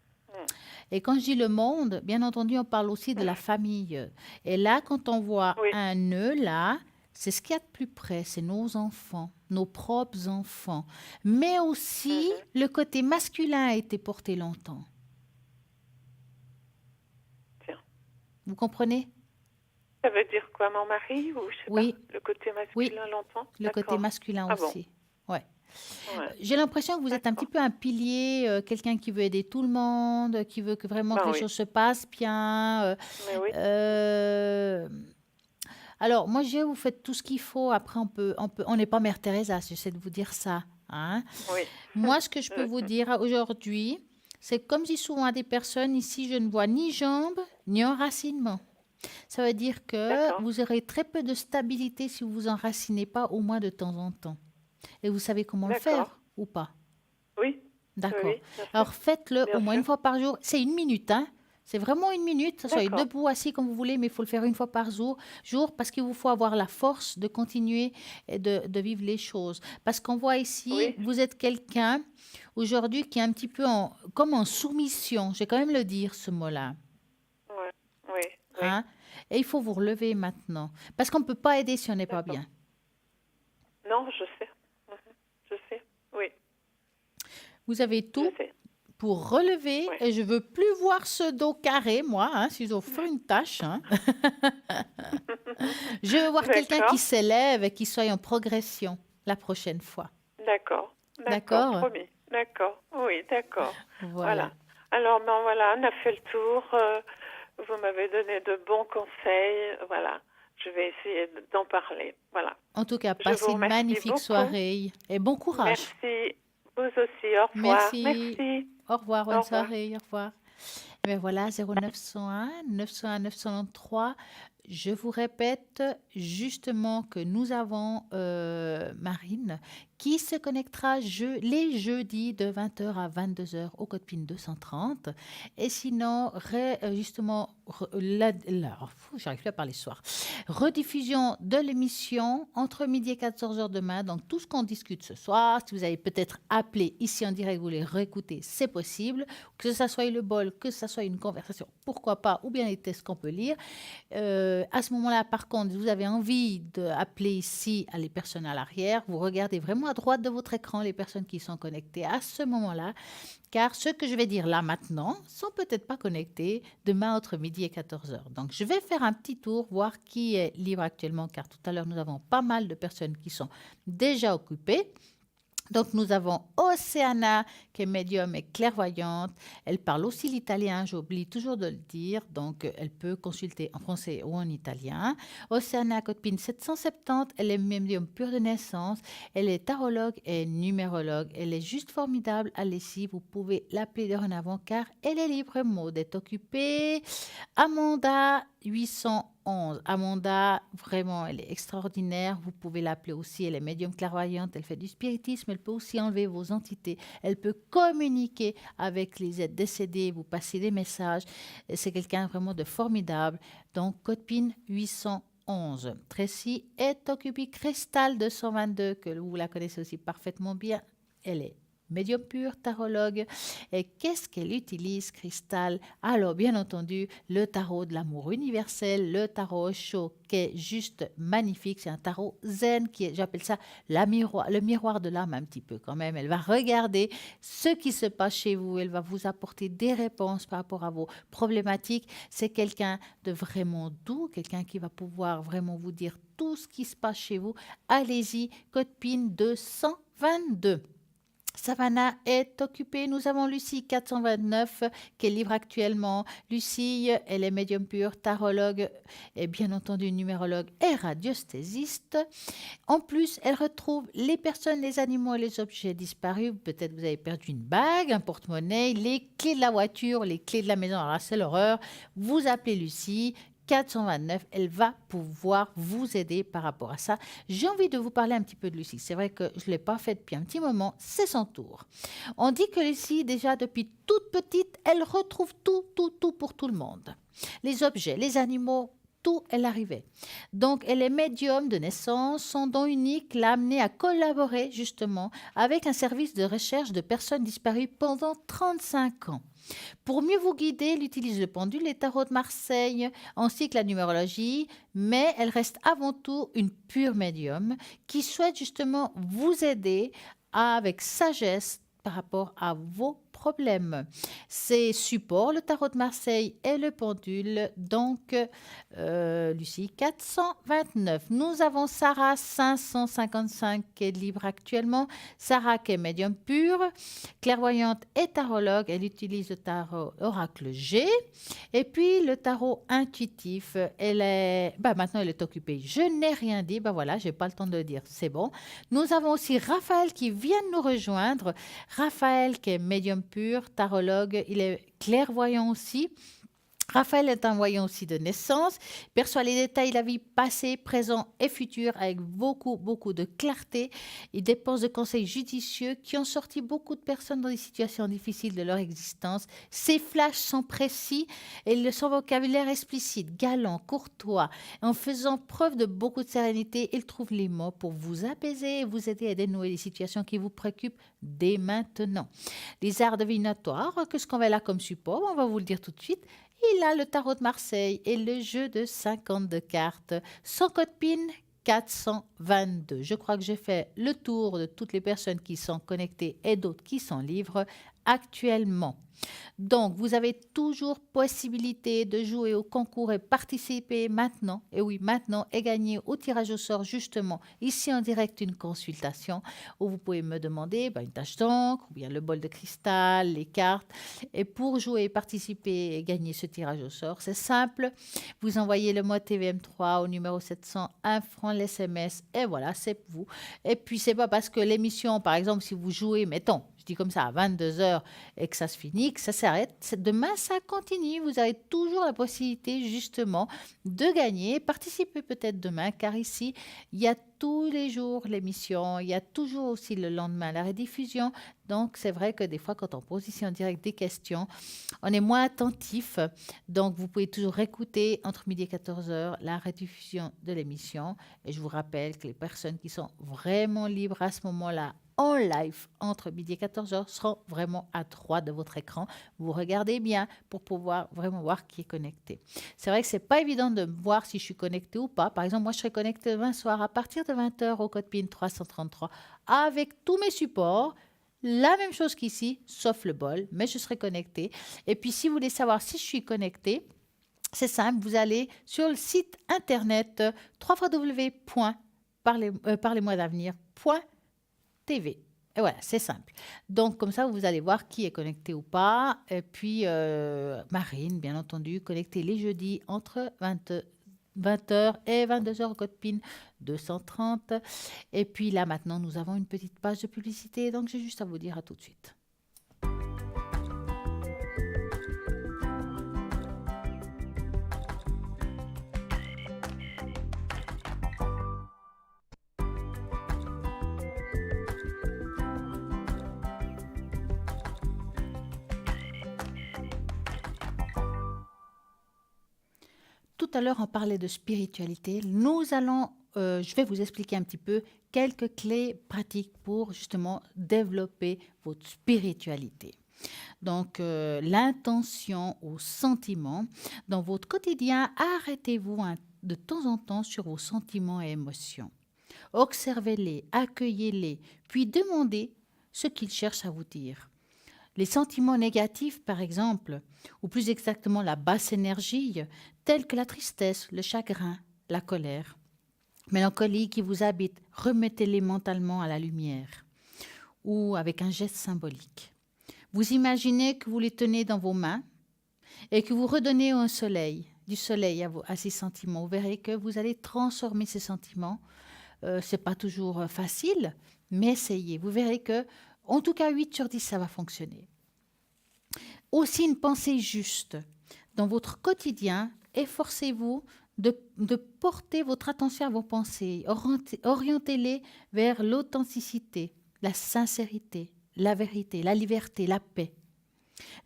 Et quand je dis le monde, bien entendu, on parle aussi de la famille. Et là, quand on voit un nœud, là, c'est ce qu'il y a de plus près, c'est nos enfants, nos propres enfants. Mais aussi, le côté masculin a été porté longtemps. Vous comprenez? Ça veut dire quoi, mon mari ou je sais Oui. pas, le côté masculin longtemps? Le côté D'accord. masculin Ah bon. aussi. Ouais. Ouais. J'ai l'impression que vous êtes un petit peu un pilier, quelqu'un qui veut aider tout le monde, qui veut que vraiment Ben que les oui. choses se passent bien. Mais oui. Alors, moi, vous faites tout ce qu'il faut. Après, on n'est pas Mère Teresa, j'essaie de vous dire ça. Hein. Oui. Moi, ce que je peux vous dire aujourd'hui, c'est comme je dis souvent à des personnes, ici, je ne vois ni jambes, ni enracinement. Ça veut dire que vous aurez très peu de stabilité si vous vous enracinez pas au moins de temps en temps. Et vous savez comment le faire ou pas? Oui. D'accord. Oui, bien sûr. Alors faites-le Bien au moins sûr. une fois par jour. C'est 1 minute, hein. C'est vraiment 1 minute. Soyez D'accord. debout, assis comme vous voulez, mais il faut le faire une fois par jour parce qu'il vous faut avoir la force de continuer et de vivre les choses. Parce qu'on voit ici, vous êtes quelqu'un aujourd'hui qui est un petit peu comme en soumission. Je vais quand même le dire, ce mot-là. Ouais. Oui. Hein? Et il faut vous relever maintenant. Parce qu'on ne peut pas aider si on n'est pas bien. Non, je sais. Je sais. Oui. Vous avez tout pour relever. Et je veux plus voir ce dos carré, moi, hein, si je dois faire une tâche. Hein. Je veux voir quelqu'un qui s'élève et qui soit en progression la prochaine fois. D'accord. D'accord. Promis. D'accord. Oui, d'accord. Voilà. Alors, ben voilà, on a fait le tour. Vous m'avez donné de bons conseils. Voilà. Je vais essayer d'en parler. Voilà. En tout cas, Je passez vous une remercie magnifique beaucoup. soirée et bon courage. Merci. Vous aussi. Au revoir. Merci. Au revoir, bonne Au revoir. soirée. Au revoir. Et bien voilà, 0901 901 993. Je vous répète justement que nous avons Marine qui se connectera les jeudis de 20h à 22h au code PIN 230. Et sinon, j'arrive plus à parler ce soir. Rediffusion de l'émission entre midi et 14h demain. Donc, tout ce qu'on discute ce soir, si vous avez peut-être appelé ici en direct, vous voulez réécouter, c'est possible. Que ça soit le bol, que ça soit une conversation, pourquoi pas, ou bien les tests qu'on peut lire. À ce moment-là, par contre, vous avez envie d'appeler ici à les personnes à l'arrière, vous regardez vraiment à droite de votre écran les personnes qui sont connectées à ce moment-là, car ce que je vais dire là maintenant sont peut-être pas connectés demain entre midi et 14h. Donc, je vais faire un petit tour, voir qui est libre actuellement, car tout à l'heure, nous avons pas mal de personnes qui sont déjà occupées. Donc, nous avons Océana, qui est médium et clairvoyante. Elle parle aussi l'italien, j'oublie toujours de le dire. Donc, elle peut consulter en français ou en italien. Océana, code PIN 770. Elle est médium pure de naissance. Elle est tarologue et numérologue. Elle est juste formidable. Allez-y, vous pouvez l'appeler dorénavant car elle est libre. Maud est occupée. Amanda, 811. Amanda, vraiment, elle est extraordinaire. Vous pouvez l'appeler aussi. Elle est médium clairvoyante. Elle fait du spiritisme. Elle peut aussi enlever vos entités. Elle peut communiquer avec les êtres décédés. Vous passez des messages. Et c'est quelqu'un vraiment de formidable. Donc, code PIN 811. Tracy est occupée. Cristal 222, que vous la connaissez aussi parfaitement bien. Elle est médium pur, tarologue. Et qu'est-ce qu'elle utilise, Cristal? Alors, bien entendu, le tarot de l'amour universel, le tarot chaud, qui est juste magnifique. C'est un tarot zen, j'appelle ça le miroir de l'âme un petit peu quand même. Elle va regarder ce qui se passe chez vous. Elle va vous apporter des réponses par rapport à vos problématiques. C'est quelqu'un de vraiment doux, quelqu'un qui va pouvoir vraiment vous dire tout ce qui se passe chez vous. Allez-y, code PIN 222. Savannah est occupée. Nous avons Lucie 429 qui est libre actuellement. Lucie, elle est médium pure, tarologue et bien entendu numérologue et radiesthésiste. En plus, elle retrouve les personnes, les animaux et les objets disparus. Peut-être vous avez perdu une bague, un porte-monnaie, les clés de la voiture, les clés de la maison. Alors là, c'est l'horreur. Vous appelez Lucie. 429, elle va pouvoir vous aider par rapport à ça. J'ai envie de vous parler un petit peu de Lucie. C'est vrai que je ne l'ai pas fait depuis un petit moment. C'est son tour. On dit que Lucie, déjà depuis toute petite, elle retrouve tout pour tout le monde. Les objets, les animaux, tout, elle arrivait. Donc, elle est médium de naissance. Son don unique l'a amenée à collaborer justement avec un service de recherche de personnes disparues pendant 35 ans. Pour mieux vous guider, elle utilise le pendule, les tarots de Marseille, ainsi que la numérologie, mais elle reste avant tout une pure médium qui souhaite justement vous aider avec sagesse par rapport à vos problèmes. Ses supports, le tarot de Marseille et le pendule, donc Lucie 429. Nous avons Sarah 555 qui est libre actuellement. Sarah qui est médium pure, clairvoyante et tarologue. Elle utilise le tarot oracle G. Et puis le tarot intuitif, maintenant elle est occupée. Je n'ai rien dit, voilà, j'ai pas le temps de le dire, c'est bon. Nous avons aussi Raphaël qui vient de nous rejoindre. Raphaël qui est médium pur, tarologue, il est clairvoyant aussi. Raphaël est un voyant aussi de naissance, perçoit les détails de la vie passée, présent et future avec beaucoup de clarté. Il dépense de conseils judicieux qui ont sorti beaucoup de personnes dans des situations difficiles de leur existence. Ses flashs sont précis et son vocabulaire explicite, galant, courtois. En faisant preuve de beaucoup de sérénité, il trouve les mots pour vous apaiser et vous aider à dénouer les situations qui vous préoccupent dès maintenant. Les arts divinatoires, qu'est-ce qu'on va là comme support? On va vous le dire tout de suite. Il a le tarot de Marseille et le jeu de 52 cartes. Son code PIN 422. Je crois que j'ai fait le tour de toutes les personnes qui sont connectées et d'autres qui sont libres actuellement. Donc, vous avez toujours possibilité de jouer au concours et participer maintenant, et oui, maintenant, et gagner au tirage au sort, justement, ici en direct, une consultation où vous pouvez me demander une tache d'encre, ou bien le bol de cristal, les cartes. Et pour jouer, participer et gagner ce tirage au sort, c'est simple. Vous envoyez le mot TVM3 au numéro 700, 1 franc l'SMS, et voilà, c'est vous. Et puis, c'est pas parce que l'émission, par exemple, si vous jouez, mettons, je dis comme ça, à 22h et que ça se finit, que ça s'arrête. Demain, ça continue. Vous avez toujours la possibilité, justement, de gagner. Participez peut-être demain, car ici, il y a tous les jours l'émission. Il y a toujours aussi le lendemain la rediffusion. Donc, c'est vrai que des fois, quand on pose ici en direct des questions, on est moins attentif. Donc, vous pouvez toujours écouter entre midi et 14h la rediffusion de l'émission. Et je vous rappelle que les personnes qui sont vraiment libres à ce moment-là, en live entre midi et 14h, seront vraiment à droite de votre écran. Vous regardez bien pour pouvoir vraiment voir qui est connecté. C'est vrai que ce n'est pas évident de voir si je suis connectée ou pas. Par exemple, moi, je serai connectée demain soir à partir de 20h au code PIN 333 avec tous mes supports. La même chose qu'ici, sauf le bol, mais je serai connectée. Et puis, si vous voulez savoir si je suis connectée, c'est simple, vous allez sur le site internet www.parlez-moi-d'avenir.tv. Et voilà, c'est simple. Donc, comme ça, vous allez voir qui est connecté ou pas. Et puis, Marine, bien entendu, connectée les jeudis entre 20h et 22h, code PIN 230. Et puis là, maintenant, nous avons une petite page de publicité. Donc, j'ai juste à vous dire à tout de suite. Tout à l'heure, on parlait de spiritualité. Je vais vous expliquer un petit peu quelques clés pratiques pour justement développer votre spiritualité. Donc, l'intention au sentiment. Dans votre quotidien, arrêtez-vous de temps en temps sur vos sentiments et émotions. Observez-les, accueillez-les, puis demandez ce qu'ils cherchent à vous dire. Les sentiments négatifs, par exemple, ou plus exactement la basse énergie, tels que la tristesse, le chagrin, la colère, mélancolie qui vous habite, remettez-les mentalement à la lumière ou avec un geste symbolique. Vous imaginez que vous les tenez dans vos mains et que vous redonnez du soleil à ces sentiments. Vous verrez que vous allez transformer ces sentiments. Ce n'est pas toujours facile, mais essayez. Vous verrez que en tout cas, 8 sur 10, ça va fonctionner. Aussi, une pensée juste. Dans votre quotidien, efforcez-vous de porter votre attention à vos pensées. Orientez-les vers l'authenticité, la sincérité, la vérité, la liberté, la paix,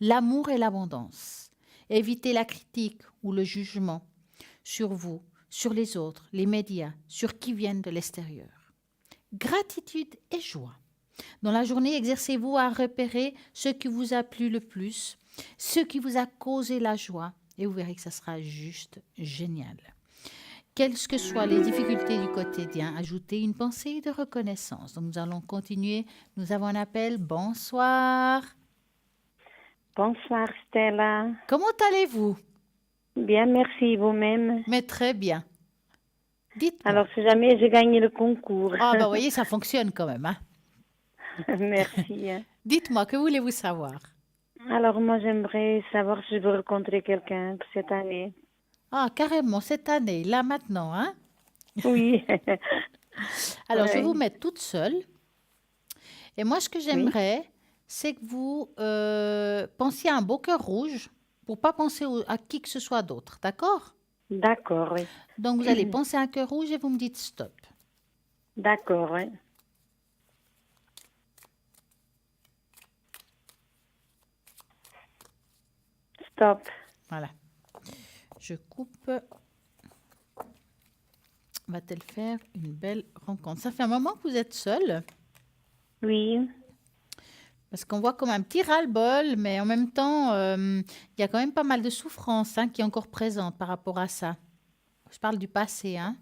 l'amour et l'abondance. Évitez la critique ou le jugement sur vous, sur les autres, les médias, sur qui viennent de l'extérieur. Gratitude et joie. Dans la journée, exercez-vous à repérer ce qui vous a plu le plus, ce qui vous a causé la joie, et vous verrez que ça sera juste génial. Quelles que soient les difficultés du quotidien, ajoutez une pensée de reconnaissance. Donc, nous allons continuer. Nous avons un appel. Bonsoir. Bonsoir, Stella. Comment allez-vous? Bien, merci, vous-même. Mais très bien. Dites-moi. Alors, si jamais j'ai gagné le concours. Ah, vous voyez, ça fonctionne quand même, hein? Merci. Dites-moi, que voulez-vous savoir? Alors, moi, j'aimerais savoir si je veux rencontrer quelqu'un pour cette année. Ah, carrément, cette année, là, maintenant, hein? Oui. Alors, je vais Ouais. vous mettre toute seule. Et moi, ce que j'aimerais, c'est que vous pensiez à un beau cœur rouge pour pas penser à qui que ce soit d'autre, d'accord? D'accord, oui. Donc, vous allez penser à un cœur rouge et vous me dites stop. D'accord, oui. Stop. Voilà. Je coupe. Va-t-elle faire une belle rencontre? Ça fait un moment que vous êtes seule. Oui. Parce qu'on voit comme un petit ras-le-bol, mais en même temps, il y a quand même pas mal de souffrance qui est encore présente par rapport à ça. Je parle du passé, hein?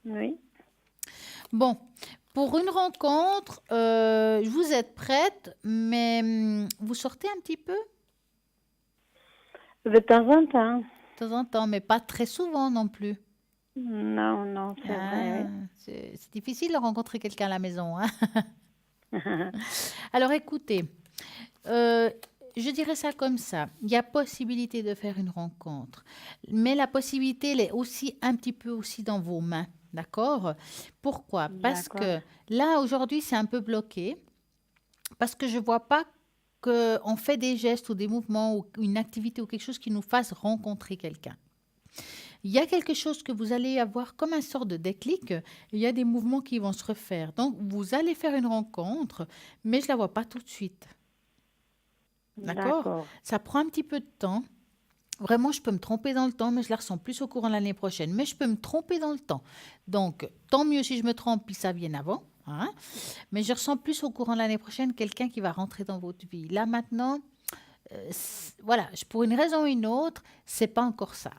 Oui. Bon, pour une rencontre, vous êtes prête, mais vous sortez un petit peu? De temps en temps. De temps en temps, mais pas très souvent non plus. Non, non, c'est vrai. C'est difficile de rencontrer quelqu'un à la maison, hein? Alors écoutez, je dirais ça comme ça. Il y a possibilité de faire une rencontre, mais la possibilité, elle est aussi un petit peu aussi dans vos mains, d'accord? Pourquoi? Parce que là, aujourd'hui, c'est un peu bloqué, parce que je ne vois pas qu'on fait des gestes ou des mouvements ou une activité ou quelque chose qui nous fasse rencontrer quelqu'un. Il y a quelque chose que vous allez avoir comme un sort de déclic. Il y a des mouvements qui vont se refaire. Donc, vous allez faire une rencontre, mais je ne la vois pas tout de suite. D'accord? Ça prend un petit peu de temps. Vraiment, je peux me tromper dans le temps, mais je la ressens plus au courant de l'année prochaine. Mais je peux me tromper dans le temps. Donc, tant mieux si je me trompe puis ça vienne avant. Hein? Mais je ressens plus au courant de l'année prochaine quelqu'un qui va rentrer dans votre vie. Là, maintenant, voilà, pour une raison ou une autre, ce n'est pas encore ça.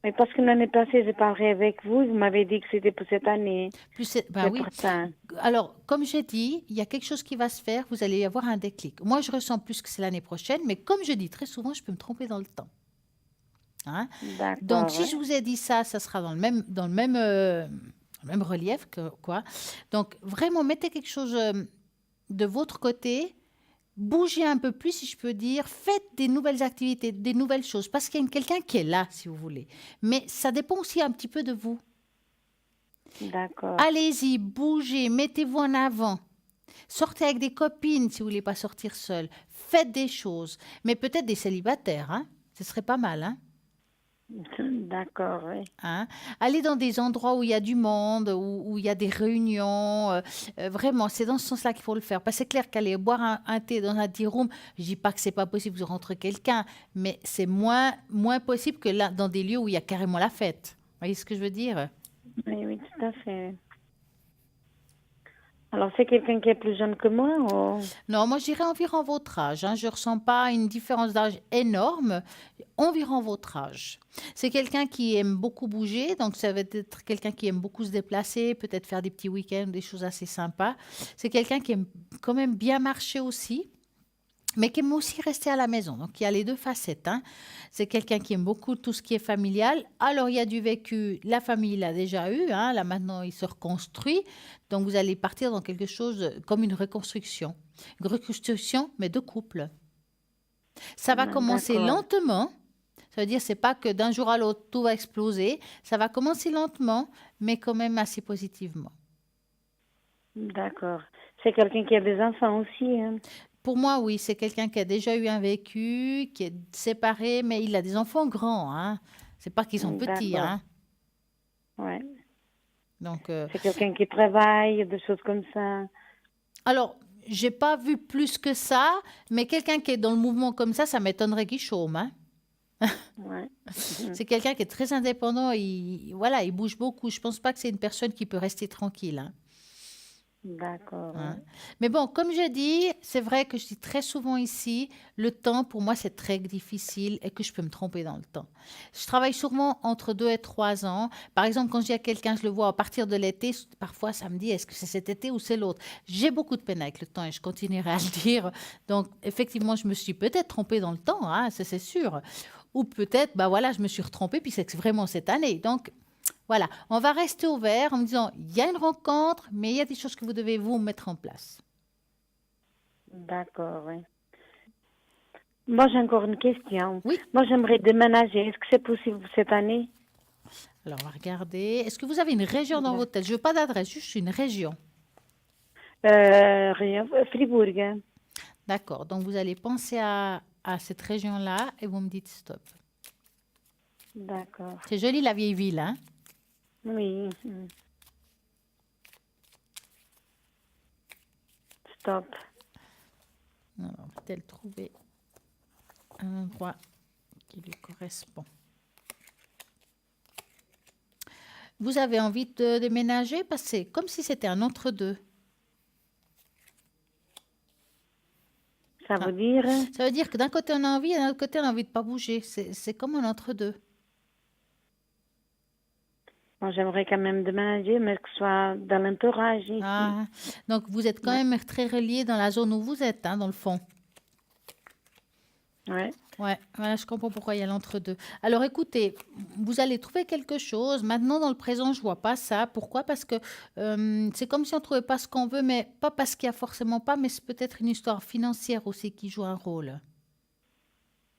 Mais parce que l'année passée, j'ai parlé avec vous, vous m'avez dit que c'était pour cette année. Ben oui. Alors, comme j'ai dit, il y a quelque chose qui va se faire, vous allez avoir un déclic. Moi, je ressens plus que c'est l'année prochaine, mais comme je dis très souvent, je peux me tromper dans le temps. Hein? Donc, si je vous ai dit ça, ça sera dans le même le même relief que quoi. Donc, vraiment, mettez quelque chose de votre côté. Bougez un peu plus, si je peux dire. Faites des nouvelles activités, des nouvelles choses. Parce qu'il y a quelqu'un qui est là, si vous voulez. Mais ça dépend aussi un petit peu de vous. D'accord. Allez-y, bougez, mettez-vous en avant. Sortez avec des copines si vous ne voulez pas sortir seul. Faites des choses. Mais peut-être des célibataires, hein. Ce serait pas mal, hein. D'accord, oui. Hein? Allez dans des endroits où il y a du monde, où il y a des réunions. Vraiment, c'est dans ce sens-là qu'il faut le faire. Parce que c'est clair qu'aller boire un thé dans un tea room, je ne dis pas que c'est pas possible de rencontrer quelqu'un, mais c'est moins possible que là, dans des lieux où il y a carrément la fête. Vous voyez ce que je veux dire? Oui, oui, tout à fait. Alors, c'est quelqu'un qui est plus jeune que moi ou... Non, moi je dirais environ votre âge. Hein. Je ne ressens pas une différence d'âge énorme. Environ votre âge. C'est quelqu'un qui aime beaucoup bouger, donc ça va être quelqu'un qui aime beaucoup se déplacer, peut-être faire des petits week-ends, des choses assez sympas. C'est quelqu'un qui aime quand même bien marcher aussi, mais qui aime aussi rester à la maison. Donc, il y a les deux facettes. Hein. C'est quelqu'un qui aime beaucoup tout ce qui est familial. Alors, il y a du vécu. La famille, il a déjà eu. Hein. Là, maintenant, il se reconstruit. Donc, vous allez partir dans quelque chose comme une reconstruction. Une reconstruction, mais de couple. Ça va commencer lentement. Ça veut dire c'est pas que d'un jour à l'autre, tout va exploser. Ça va commencer lentement, mais quand même assez positivement. D'accord. C'est quelqu'un qui a des enfants aussi, hein. Pour moi, oui, c'est quelqu'un qui a déjà eu un vécu, qui est séparé, mais il a des enfants grands. Hein. C'est pas qu'ils sont petits. Hein. Ouais. Donc, c'est quelqu'un qui travaille, des choses comme ça. Alors, j'ai pas vu plus que ça, mais quelqu'un qui est dans le mouvement comme ça m'étonnerait qu'il chôme. Hein. Ouais. C'est quelqu'un qui est très indépendant. Il bouge beaucoup. Je pense pas que c'est une personne qui peut rester tranquille. Hein. D'accord. Hein. Mais bon, comme je dis, c'est vrai que je dis très souvent ici, le temps, pour moi, c'est très difficile et que je peux me tromper dans le temps. Je travaille sûrement entre 2 et 3 ans. Par exemple, quand je dis à quelqu'un, je le vois à partir de l'été, parfois, ça me dit, est-ce que c'est cet été ou c'est l'autre? J'ai beaucoup de peine avec le temps et je continuerai à le dire. Donc, effectivement, je me suis peut-être trompée dans le temps, hein, ça, c'est sûr. Ou peut-être, je me suis retrompée, puis c'est vraiment cette année. Donc, voilà, on va rester ouvert en me disant, il y a une rencontre, mais il y a des choses que vous devez vous mettre en place. D'accord, oui. Moi, j'ai encore une question. Oui. Moi, j'aimerais déménager. Est-ce que c'est possible cette année? Alors, on va regarder. Est-ce que vous avez une région dans votre tête? Je ne veux pas d'adresse, juste une région. Fribourg. D'accord, donc vous allez penser à cette région-là et vous me dites stop. D'accord. C'est joli la vieille ville, hein? Oui. Stop. Alors, peut-elle trouver un endroit qui lui correspond? Vous avez envie de déménager? Parce que c'est comme si c'était un entre-deux. Ça veut dire? Ça veut dire que d'un côté on a envie et d'un autre côté on a envie de pas bouger. C'est comme un entre-deux. Moi, j'aimerais quand même déménager, mais que ce soit dans l'entourage ici. Ah, donc vous êtes quand même très relié dans la zone où vous êtes, hein, dans le fond. Ouais. Ouais, voilà, je comprends pourquoi il y a l'entre-deux. Alors écoutez, vous allez trouver quelque chose. Maintenant, dans le présent, je vois pas ça. Pourquoi? Parce que c'est comme si on trouvait pas ce qu'on veut, mais pas parce qu'il y a forcément pas, mais c'est peut-être une histoire financière aussi qui joue un rôle.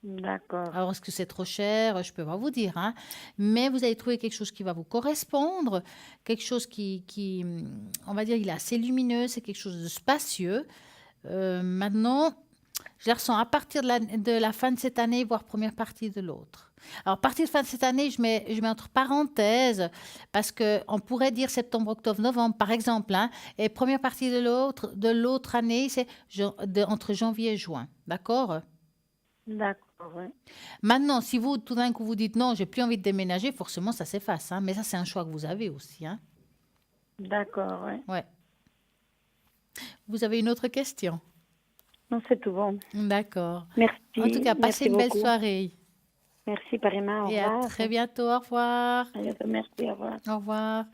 D'accord. Alors, est-ce que c'est trop cher? Je peux pas vous dire, hein. Mais vous allez trouver quelque chose qui va vous correspondre, quelque chose qui, on va dire, il est assez lumineux, c'est quelque chose de spacieux. Maintenant, je les ressens à partir de la fin de cette année, voire première partie de l'autre. Alors, partie de fin de cette année, je mets entre parenthèses, parce qu'on pourrait dire septembre, octobre, novembre, par exemple, hein, et première partie de l'autre année, c'est entre janvier et juin. D'accord? D'accord, oui. Maintenant, si vous, tout d'un coup, vous dites non, j'ai plus envie de déménager, forcément, ça s'efface. Hein, mais ça, c'est un choix que vous avez aussi. Hein. D'accord, oui. Ouais. Vous avez une autre question? Non, c'est tout bon. D'accord. Merci. En tout cas, passez une belle soirée. Merci, Parima. Au Et revoir. à très bientôt. Au revoir. À bientôt. Merci, au revoir. Au revoir.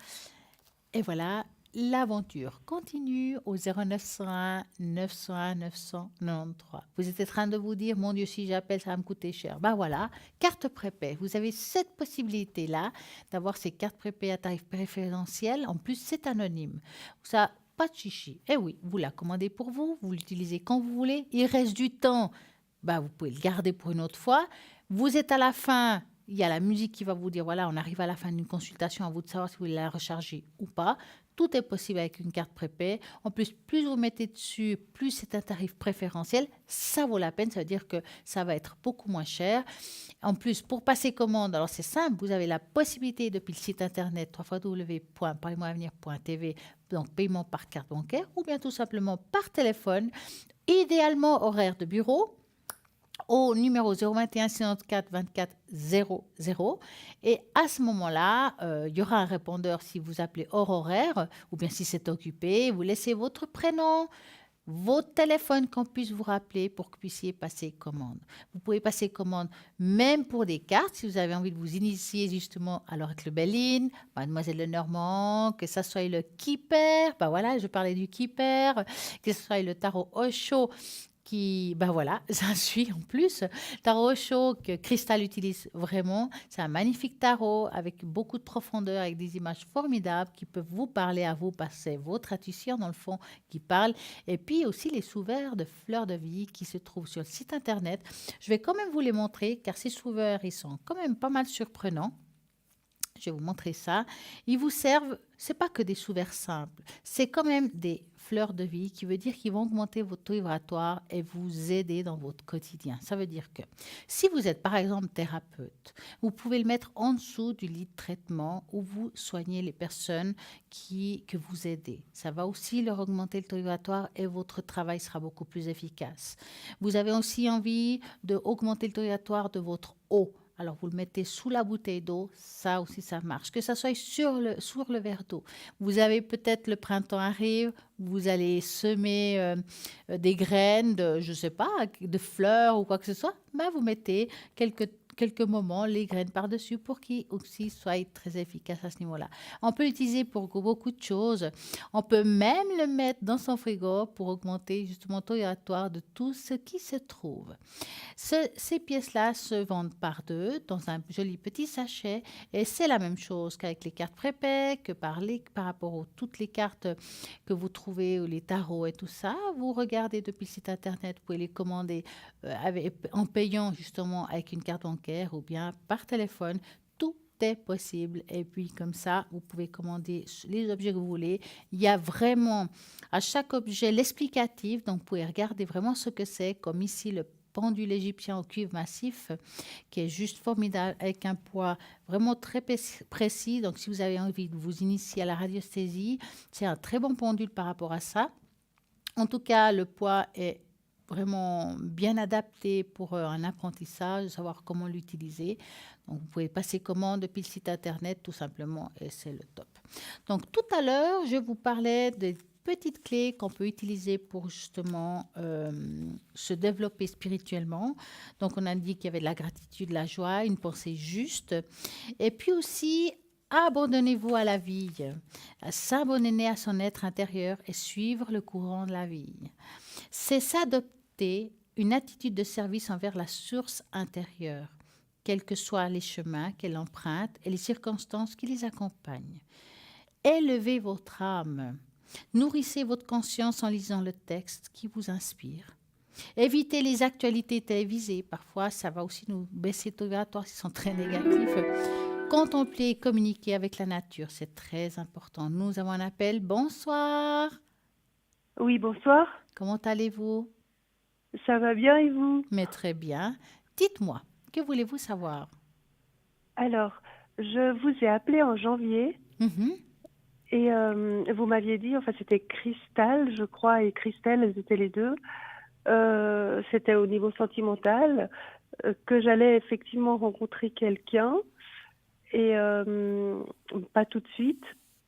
Et voilà, l'aventure continue au 0901 901 993. Vous êtes en train de vous dire, mon Dieu, si j'appelle, ça va me coûter cher. Ben voilà, carte prépay. Vous avez cette possibilité-là d'avoir ces cartes prépay à tarif préférentiel. En plus, c'est anonyme. Ça, pas de chichi. Eh oui, vous la commandez pour vous, vous l'utilisez quand vous voulez. Il reste du temps, ben, vous pouvez le garder pour une autre fois. Vous êtes à la fin, il y a la musique qui va vous dire, voilà, on arrive à la fin d'une consultation, à vous de savoir si vous voulez la recharger ou pas. Tout est possible avec une carte prépay. En plus vous mettez dessus, plus c'est un tarif préférentiel. Ça vaut la peine, ça veut dire que ça va être beaucoup moins cher. En plus, pour passer commande, alors c'est simple, vous avez la possibilité depuis le site internet www.parlez-moi-avenir.tv, donc paiement par carte bancaire ou bien tout simplement par téléphone, idéalement horaire de bureau, au numéro 021 54 24 00. Et à ce moment-là, il y aura un répondeur si vous appelez hors horaire ou bien si c'est occupé. Vous laissez votre prénom, votre téléphone qu'on puisse vous rappeler pour que vous puissiez passer commande. Vous pouvez passer commande même pour des cartes si vous avez envie de vous initier justement à l'Oracle Belline, Mademoiselle Lenormand, que ça soit le Keeper, ben voilà, je parlais du Keeper, que ce soit le tarot Osho, qui, ben voilà, ça suit en plus. Tarot Osho que Cristal utilise vraiment. C'est un magnifique tarot avec beaucoup de profondeur, avec des images formidables qui peuvent vous parler à vous, parce que c'est votre intuition dans le fond qui parle. Et puis aussi les sous-verts de fleurs de vie qui se trouvent sur le site internet. Je vais quand même vous les montrer car ces sous-verts, ils sont quand même pas mal surprenants. Je vais vous montrer ça. Ils vous servent, c'est pas que des sous-verts simples, c'est quand même des fleurs de vie qui veut dire qu'ils vont augmenter votre taux vibratoire et vous aider dans votre quotidien. Ça veut dire que si vous êtes par exemple thérapeute, vous pouvez le mettre en dessous du lit de traitement où vous soignez les personnes que vous aidez. Ça va aussi leur augmenter le taux vibratoire et votre travail sera beaucoup plus efficace. Vous avez aussi envie d'augmenter le taux vibratoire de votre eau. Alors, vous le mettez sous la bouteille d'eau, ça aussi, ça marche. Que ça soit sur le verre d'eau. Vous avez peut-être le printemps arrive, vous allez semer des graines de, je sais pas, de fleurs ou quoi que ce soit. Ben, vous mettez quelques moments les graines par-dessus pour qu'ils aussi soient très efficaces à ce niveau-là. On peut l'utiliser pour beaucoup de choses. On peut même le mettre dans son frigo pour augmenter justement le taux vibratoire de tout ce qui se trouve. Ces pièces-là se vendent par deux dans un joli petit sachet et c'est la même chose qu'avec les cartes prépay, que par rapport à toutes les cartes que vous trouvez ou les tarots et tout ça. Vous regardez depuis le site internet, vous pouvez les commander en payant justement avec une carte bancaire ou bien par téléphone. Tout est possible et puis comme ça vous pouvez commander les objets que vous voulez. Il y a vraiment à chaque objet l'explicatif, donc vous pouvez regarder vraiment ce que c'est, comme ici le pendule égyptien au cuivre massif qui est juste formidable avec un poids vraiment très précis. Donc si vous avez envie de vous initier à la radiesthésie, c'est un très bon pendule par rapport à ça. En tout cas, le poids est vraiment bien adapté pour un apprentissage, de savoir comment l'utiliser. Donc, vous pouvez passer commande depuis le site internet tout simplement et c'est le top. Donc, tout à l'heure, je vous parlais des petites clés qu'on peut utiliser pour justement se développer spirituellement. Donc, on a dit qu'il y avait de la gratitude, de la joie, une pensée juste. Et puis aussi, abandonnez-vous à la vie, s'abandonner à son être intérieur et suivre le courant de la vie. C'est s'adopter une attitude de service envers la source intérieure, quels que soient les chemins qu'elle emprunte et les circonstances qui les accompagnent. Élevez votre âme. Nourrissez votre conscience en lisant le texte qui vous inspire. Évitez les actualités télévisées. Parfois, ça va aussi nous baisser le taux vibratoire s'ils sont très négatifs. Contempler et communiquer avec la nature, c'est très important. Nous avons un appel. Bonsoir. Oui, bonsoir. Comment allez-vous? Ça va bien et vous? Mais très bien. Dites-moi, que voulez-vous savoir? Alors, je vous ai appelé en janvier. Et vous m'aviez dit, enfin c'était Cristal, je crois, et Christelle, elles étaient les deux. C'était au niveau sentimental, que j'allais effectivement rencontrer quelqu'un, et pas tout de suite,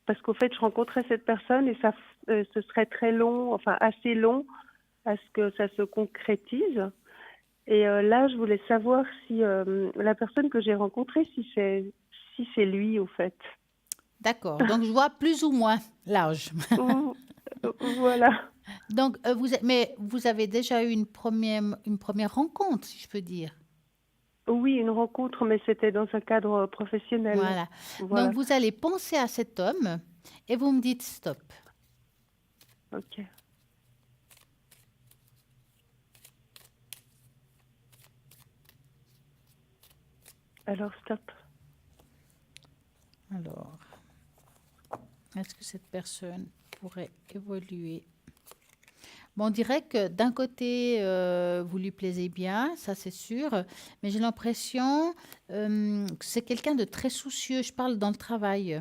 parce qu'au fait je rencontrais cette personne et ça, ce serait très long, enfin assez long, à ce que ça se concrétise. Et là, je voulais savoir si la personne que j'ai rencontrée, si c'est lui, au fait. D'accord. Donc, je vois plus ou moins l'âge. Voilà. Donc, mais vous avez déjà eu une première rencontre, si je peux dire. Oui, une rencontre, mais c'était dans un cadre professionnel. Voilà. Voilà. Donc, vous allez penser à cet homme et vous me dites stop. Ok. Alors, stop. Alors, est-ce que cette personne pourrait évoluer? Bon, on dirait que d'un côté, vous lui plaisez bien, ça c'est sûr, mais j'ai l'impression que c'est quelqu'un de très soucieux. Je parle dans le travail.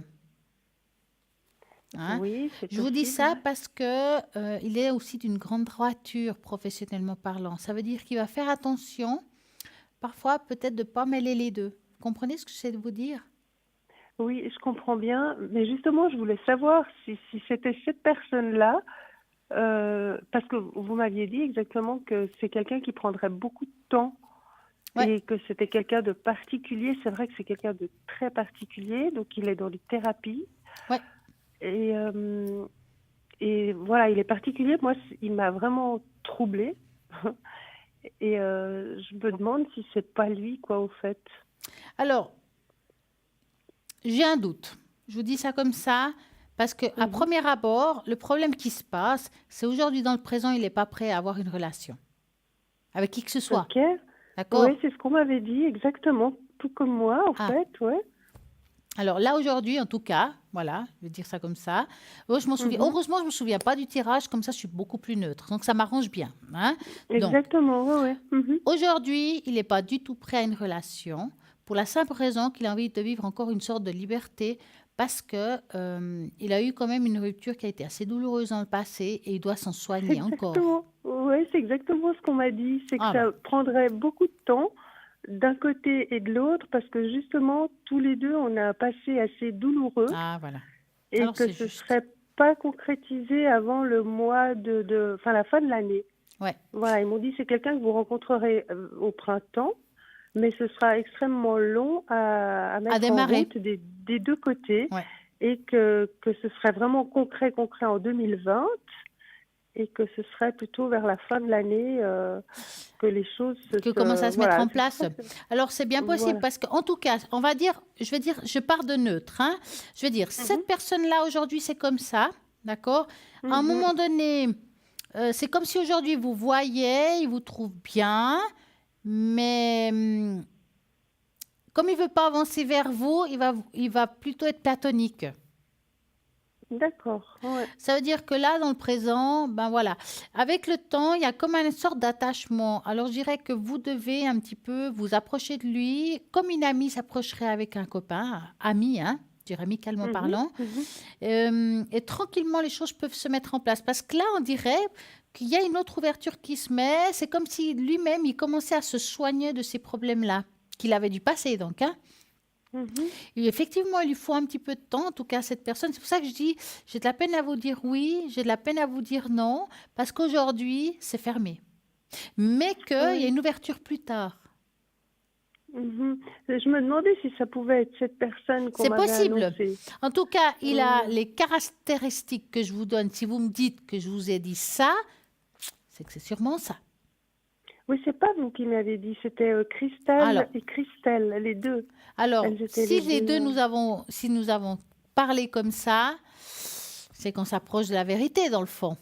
Hein? Oui, c'est Je vous dis possible. ça parce que il est aussi d'une grande droiture, professionnellement parlant. Ça veut dire qu'il va faire attention, parfois peut-être de ne pas mêler les deux. Vous comprenez ce que j'essaie de vous dire? Oui, je comprends bien, mais justement, je voulais savoir si c'était cette personne-là, parce que vous m'aviez dit exactement que c'est quelqu'un qui prendrait beaucoup de temps et que c'était quelqu'un de particulier. C'est vrai que c'est quelqu'un de très particulier, donc il est dans les thérapies. Ouais. Et voilà, il est particulier. Moi, il m'a vraiment troublée. Et je me demande si c'est pas lui, quoi, au fait. Alors, j'ai un doute. Je vous dis ça comme ça parce qu'à premier abord, le problème qui se passe, c'est aujourd'hui dans le présent, il n'est pas prêt à avoir une relation avec qui que ce soit. Ok. D'accord? Oui, c'est ce qu'on m'avait dit, exactement. Tout comme moi, en fait, ouais. Alors là, aujourd'hui, en tout cas, voilà, je vais dire ça comme ça. Je m'en souviens. Heureusement, je ne me souviens pas du tirage, comme ça, je suis beaucoup plus neutre. Donc, ça m'arrange bien. Hein? Exactement, oui. Aujourd'hui, il n'est pas du tout prêt à une relation pour la simple raison qu'il a envie de vivre encore une sorte de liberté parce que il a eu quand même une rupture qui a été assez douloureuse dans le passé et il doit s'en soigner encore. Oui, c'est exactement ce qu'on m'a dit. C'est que ça prendrait beaucoup de temps d'un côté et de l'autre parce que justement, tous les deux, on a un passé assez douloureux. Ah, voilà. Et alors, que ce ne serait pas concrétisé avant le mois enfin, la fin de l'année. Ouais. Voilà, ils m'ont dit c'est quelqu'un que vous rencontrerez au printemps, mais ce sera extrêmement long à mettre en route des deux côtés. Ouais. Et que ce serait vraiment concret en 2020 et que ce serait plutôt vers la fin de l'année que les choses commencent à se mettre en place. Alors, c'est bien possible parce qu'en tout cas, on va dire, je pars de neutre. Hein. Je veux dire, cette personne-là, aujourd'hui, c'est comme ça, d'accord? À un moment donné, c'est comme si aujourd'hui, vous voyez, il vous trouve bien, mais comme il ne veut pas avancer vers vous, il va plutôt être platonique. D'accord. Ouais. Ça veut dire que là, dans le présent, ben voilà, avec le temps, il y a comme une sorte d'attachement. Alors, je dirais que vous devez un petit peu vous approcher de lui, comme une amie s'approcherait avec un copain, ami, hein, je dirais amicalement parlant. Et tranquillement, les choses peuvent se mettre en place. Parce que là, on dirait qu'il y a une autre ouverture qui se met. C'est comme si lui-même, il commençait à se soigner de ces problèmes-là, qu'il avait du passé, donc, hein. Et effectivement, il lui faut un petit peu de temps, en tout cas, à cette personne. C'est pour ça que je dis, j'ai de la peine à vous dire oui, j'ai de la peine à vous dire non, parce qu'aujourd'hui, c'est fermé. Mais qu'il y a une ouverture plus tard. Je me demandais si ça pouvait être cette personne qu'on m'avait annoncée. C'est possible. En tout cas, il a les caractéristiques que je vous donne. Si vous me dites que je vous ai dit ça, c'est que c'est sûrement ça. Oui, c'est pas vous qui m'avez dit, c'était Cristal et Christelle, les deux. Alors, si les deux, nous avons parlé comme ça, c'est qu'on s'approche de la vérité, dans le fond.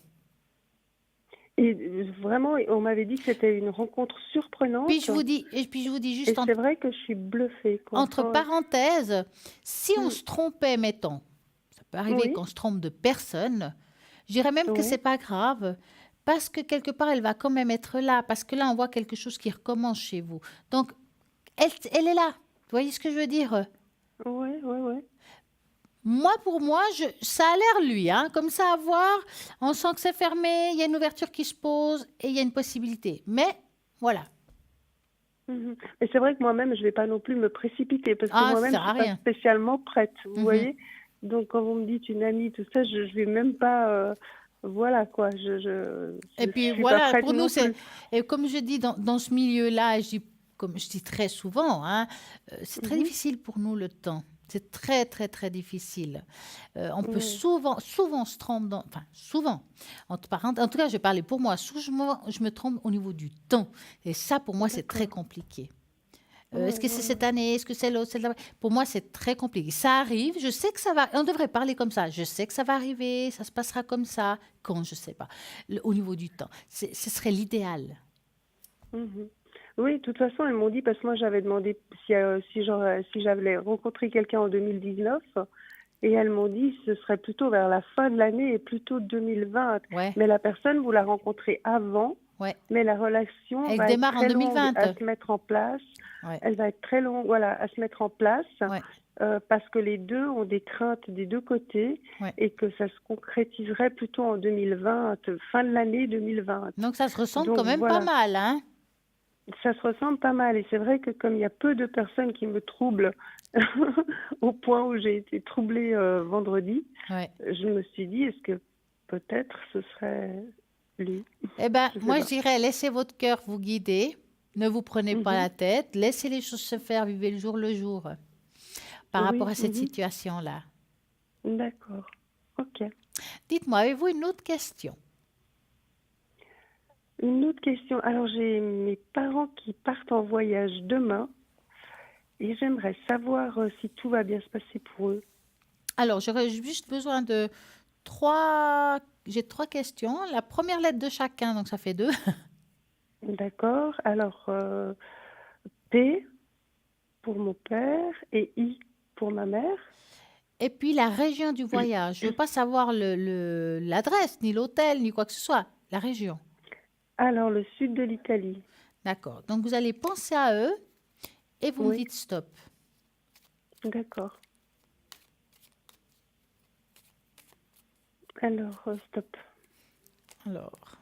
Et vraiment, on m'avait dit que c'était une rencontre surprenante. Puis je vous dis juste... c'est vrai que je suis bluffée. Entre parenthèses, si on se trompait, mettons, ça peut arriver qu'on se trompe de personne, je dirais même que c'est pas grave, parce que quelque part, elle va quand même être là, parce que là, on voit quelque chose qui recommence chez vous. Donc, elle est là. Vous voyez ce que je veux dire? Oui. Moi, pour moi, ça a l'air lui. Hein, comme ça, à voir, on sent que c'est fermé, il y a une ouverture qui se pose et il y a une possibilité. Mais, voilà. Et c'est vrai que moi-même, je ne vais pas non plus me précipiter, parce que moi-même, je ne suis pas spécialement prête, vous voyez. Donc, quand vous me dites une amie, tout ça, je ne vais même pas... voilà, quoi. Et puis, voilà, pour nous, c'est... Et comme je dis, dans ce milieu-là, comme je dis très souvent, hein, c'est très difficile pour nous, le temps. C'est très, très, très difficile. On peut souvent se tromper enfin, souvent. En tout cas, je vais parler pour moi. Souvent, je me trompe au niveau du temps. Et ça, pour moi, c'est très compliqué. Est-ce que c'est cette année? Est-ce que c'est l'autre? Pour moi, c'est très compliqué. Ça arrive, je sais que ça va. On devrait parler comme ça. Je sais que ça va arriver, ça se passera comme ça. Quand, je ne sais pas. Au niveau du temps. Ce serait l'idéal. Mhm. Oui, de toute façon, elles m'ont dit, parce que moi, j'avais demandé si j'avais rencontré quelqu'un en 2019. Et elles m'ont dit ce serait plutôt vers la fin de l'année et plutôt 2020. Ouais. Mais la personne, vous la rencontrez avant. Ouais. Mais la relation Elle va démarre être très en 2020. longue à se mettre en place. Ouais. Elle va être très longue, voilà, à se mettre en place. Ouais. Parce que les deux ont des craintes des deux côtés. Ouais. Et que ça se concrétiserait plutôt en 2020, fin de l'année 2020. Donc ça se ressemble Donc, quand même voilà. pas mal, hein? Ça se ressemble pas mal. Et c'est vrai que comme il y a peu de personnes qui me troublent au point où j'ai été troublée vendredi, je me suis dit, est-ce que peut-être ce serait lui? Eh bien, moi, pas. je dirais, laissez votre cœur vous guider. Ne vous prenez pas la tête. Laissez les choses se faire. Vivez le jour par rapport à cette situation-là. D'accord. OK. Dites-moi, avez-vous une autre question? Une autre question. Alors, j'ai mes parents qui partent en voyage demain et j'aimerais savoir si tout va bien se passer pour eux. Alors, j'aurais juste besoin de j'ai 3 questions. La première lettre de chacun, donc ça fait 2. D'accord. Alors, P pour mon père et I pour ma mère. Et puis, la région du voyage. Je ne veux pas savoir l'adresse, ni l'hôtel, ni quoi que ce soit. La région. Alors, le sud de l'Italie. D'accord. Donc, vous allez penser à eux et vous me dites stop. D'accord. Alors, stop. Alors,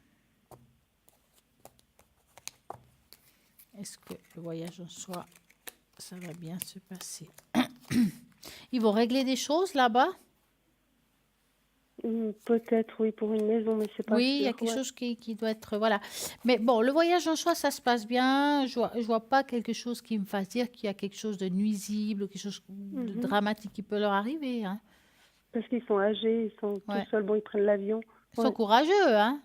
est-ce que le voyage en soi, ça va bien se passer? Ils vont régler des choses là-bas? Peut-être, oui, pour une maison, mais c'est pas Oui, sûr. il y a quelque chose qui doit être... Voilà. Mais bon, le voyage en soi, ça se passe bien. Je vois pas quelque chose qui me fasse dire qu'il y a quelque chose de nuisible, quelque chose de dramatique qui peut leur arriver. Hein. Parce qu'ils sont âgés, ils sont tout seuls, bon, ils prennent l'avion. Ils sont courageux, hein.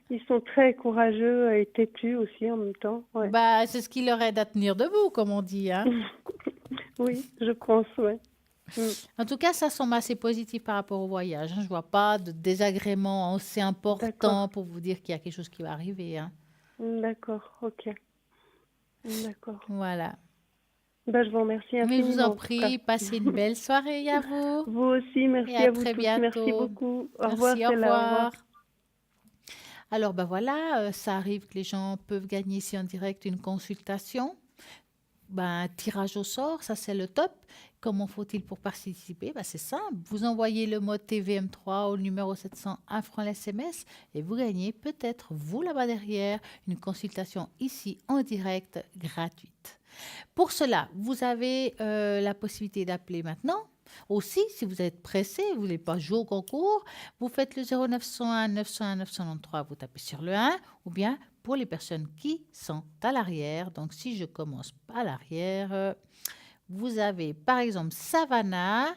Ils sont très courageux et têtus aussi en même temps. Ouais. Bah, c'est ce qui leur aide à tenir debout, comme on dit. Hein. Oui, je pense, oui. En tout cas, ça semble assez positif par rapport au voyage. Hein. Je ne vois pas de désagrément assez important pour vous dire qu'il y a quelque chose qui va arriver. Hein. D'accord, ok. D'accord. Voilà. Ben, je vous remercie infiniment. Mais je vous en prie, passez une belle soirée à vous. Vous aussi, merci et à vous très tous. bientôt. Merci beaucoup. Au Merci, revoir, au Stella, revoir. au revoir. Alors, ben voilà, ça arrive que les gens peuvent gagner ici en direct une consultation. Ben, tirage au sort, ça c'est le top. Comment faut-il pour participer? Ben, c'est simple. Vous envoyez le mot TVM3 au numéro 701 francs l'SMS et vous gagnez peut-être, vous là-bas derrière, une consultation ici en direct gratuite. Pour cela, vous avez la possibilité d'appeler maintenant. Aussi, si vous êtes pressé, vous ne voulez pas jouer au concours, vous faites le 0901 901 993, vous tapez sur le 1, ou bien pour les personnes qui sont à l'arrière. Donc, si je commence à l'arrière, vous avez par exemple Savannah,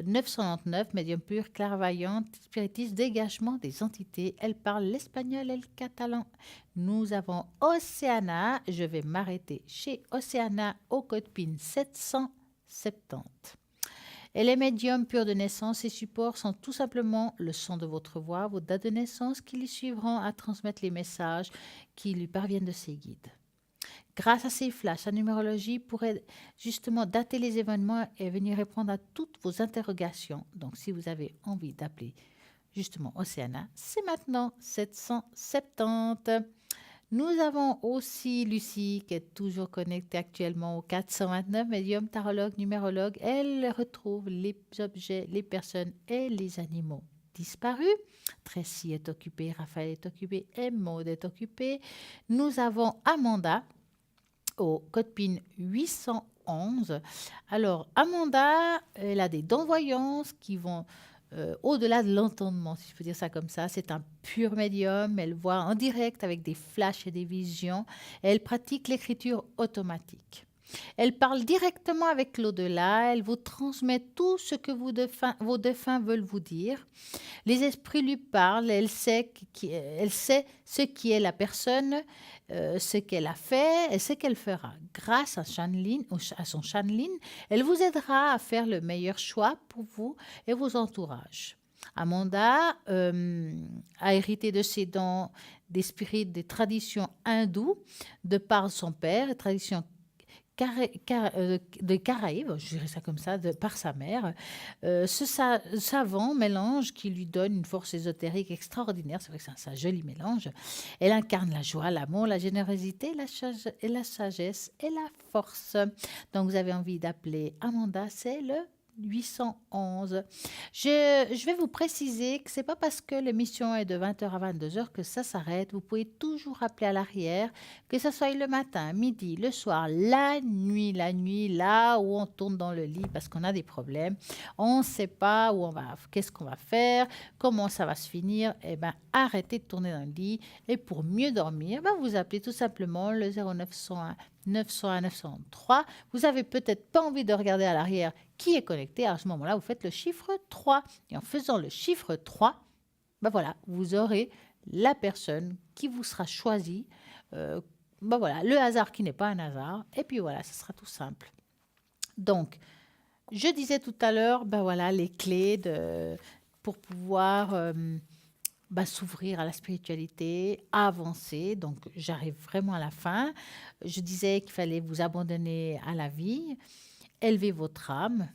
999, médium pur, clairvoyante, spiritiste, dégagement des entités. Elle parle l'espagnol et le catalan. Nous avons Océana. Je vais m'arrêter chez Océana au code PIN 770. Et les médiums purs de naissance et supports sont tout simplement le son de votre voix, vos dates de naissance qui lui suivront à transmettre les messages qui lui parviennent de ses guides. Grâce à ces flashs, la numérologie pourrait justement dater les événements et venir répondre à toutes vos interrogations. Donc, si vous avez envie d'appeler justement Océana, c'est maintenant 770. Nous avons aussi Lucie qui est toujours connectée actuellement au 429, médium, tarologue, numérologue. Elle retrouve les objets, les personnes et les animaux disparus. Tracy est occupée, Raphaël est occupé et Maud est occupée. Nous avons Amanda au code PIN 811. Alors, Amanda, elle a des dents-voyances qui vont au-delà de l'entendement, si je peux dire ça comme ça. C'est un pur médium. Elle voit en direct avec des flashs et des visions. Elle pratique l'écriture automatique. Elle parle directement avec l'au-delà, elle vous transmet tout ce que vos défunts veulent vous dire. Les esprits lui parlent, elle sait ce qui est la personne, ce qu'elle a fait et ce qu'elle fera. Grâce à son Shanlin, elle vous aidera à faire le meilleur choix pour vous et vos entourages. Amanda a hérité de ses dons des spirites des traditions hindoues de par son père, traditions de Caraïbes, je dirais ça comme ça, par sa mère. Ce savant mélange qui lui donne une force ésotérique extraordinaire, c'est vrai que c'est un joli mélange. Elle incarne la joie, l'amour, la générosité, la sagesse et la force. Donc vous avez envie d'appeler Amanda, c'est le 811. Je vais vous préciser que c'est pas parce que l'émission est de 20h à 22h que ça s'arrête. Vous pouvez toujours appeler à l'arrière, que ce soit le matin, midi, le soir, la nuit, là où on tourne dans le lit parce qu'on a des problèmes. On ne sait pas où on va, qu'est-ce qu'on va faire, comment ça va se finir. Eh bien, arrêtez de tourner dans le lit. Et pour mieux dormir, vous appelez tout simplement le 0901 901 903. Vous avez peut-être pas envie de regarder à l'arrière qui est connecté. À ce moment-là, vous faites le chiffre 3. Et en faisant le chiffre 3, voilà, vous aurez la personne qui vous sera choisie. Voilà, le hasard qui n'est pas un hasard. Et puis voilà, ce sera tout simple. Donc, je disais tout à l'heure, voilà, les clés pour pouvoir s'ouvrir à la spiritualité, avancer. Donc, j'arrive vraiment à la fin. Je disais qu'il fallait vous abandonner à la vie, élever votre âme,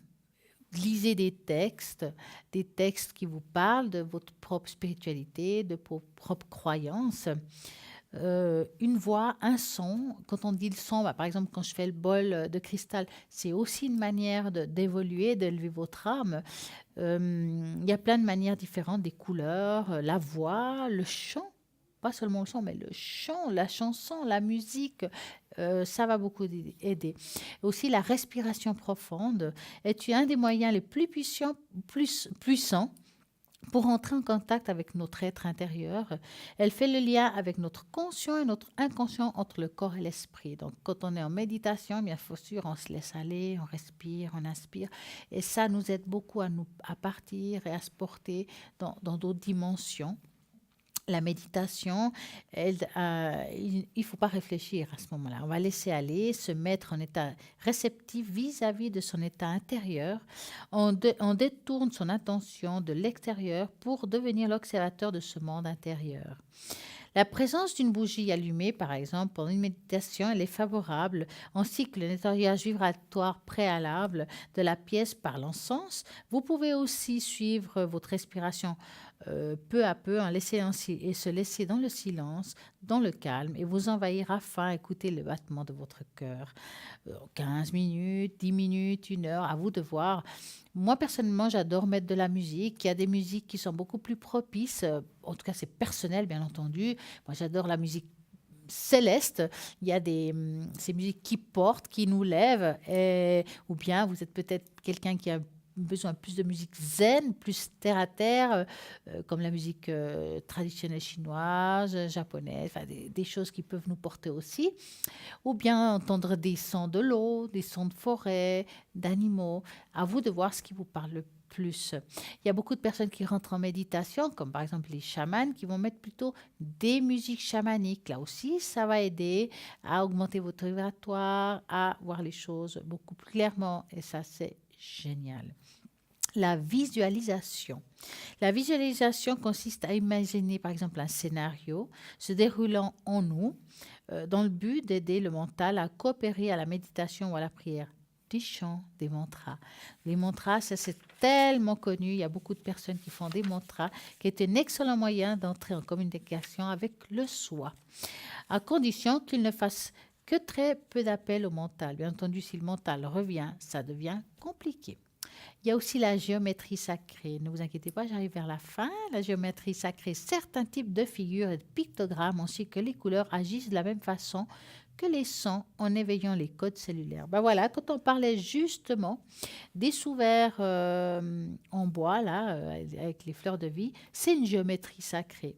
lisez des textes qui vous parlent de votre propre spiritualité, de vos propres croyances. Une voix, un son. Quand on dit le son, par exemple, quand je fais le bol de cristal, c'est aussi une manière d'évoluer, d'élever votre âme. Il y a plein de manières différentes, des couleurs, la voix, le chant. Pas seulement le son, mais le chant, la chanson, la musique, ça va beaucoup aider. Aussi, la respiration profonde est un des moyens les plus puissants pour entrer en contact avec notre être intérieur. Elle fait le lien avec notre conscient et notre inconscient, entre le corps et l'esprit. Donc, quand on est en méditation, bien sûr, on se laisse aller, on respire, on inspire. Et ça nous aide beaucoup à partir et à se porter dans d'autres dimensions. La méditation, il ne faut pas réfléchir à ce moment-là. On va laisser aller, se mettre en état réceptif vis-à-vis de son état intérieur. On détourne son attention de l'extérieur pour devenir l'observateur de ce monde intérieur. La présence d'une bougie allumée, par exemple, pendant une méditation, elle est favorable, ainsi que le nettoyage vibratoire préalable de la pièce par l'encens. Vous pouvez aussi suivre votre respiration peu à peu et se laisser dans le silence, dans le calme, et vous envahir afin d'écouter le battement de votre cœur. 15 minutes, 10 minutes, 1 heure, à vous de voir. Moi, personnellement, j'adore mettre de la musique. Il y a des musiques qui sont beaucoup plus propices. En tout cas, c'est personnel, bien entendu. Moi, j'adore la musique céleste. Il y a ces musiques qui portent, qui nous lèvent. Ou bien, vous êtes peut-être quelqu'un qui a besoin plus de musique zen, plus terre à terre, comme la musique traditionnelle chinoise, japonaise, des choses qui peuvent nous porter aussi. Ou bien entendre des sons de l'eau, des sons de forêt, d'animaux. À vous de voir ce qui vous parle le plus. Il y a beaucoup de personnes qui rentrent en méditation, comme par exemple les chamans, qui vont mettre plutôt des musiques chamaniques. Là aussi, ça va aider à augmenter votre vibratoire, à voir les choses beaucoup plus clairement. Et ça, c'est génial. La visualisation. La visualisation consiste à imaginer, par exemple, un scénario se déroulant en nous, dans le but d'aider le mental à coopérer à la méditation ou à la prière. Des chants, des mantras. Les mantras, ça c'est tellement connu. Il y a beaucoup de personnes qui font des mantras, qui est un excellent moyen d'entrer en communication avec le soi, à condition qu'ils ne fassent que très peu d'appels au mental. Bien entendu, si le mental revient, ça devient compliqué. Il y a aussi la géométrie sacrée. Ne vous inquiétez pas, j'arrive vers la fin. La géométrie sacrée, certains types de figures et de pictogrammes ainsi que les couleurs agissent de la même façon que les sons en éveillant les codes cellulaires. Voilà, quand on parlait justement des sous-verts en bois, là, avec les fleurs de vie, c'est une géométrie sacrée.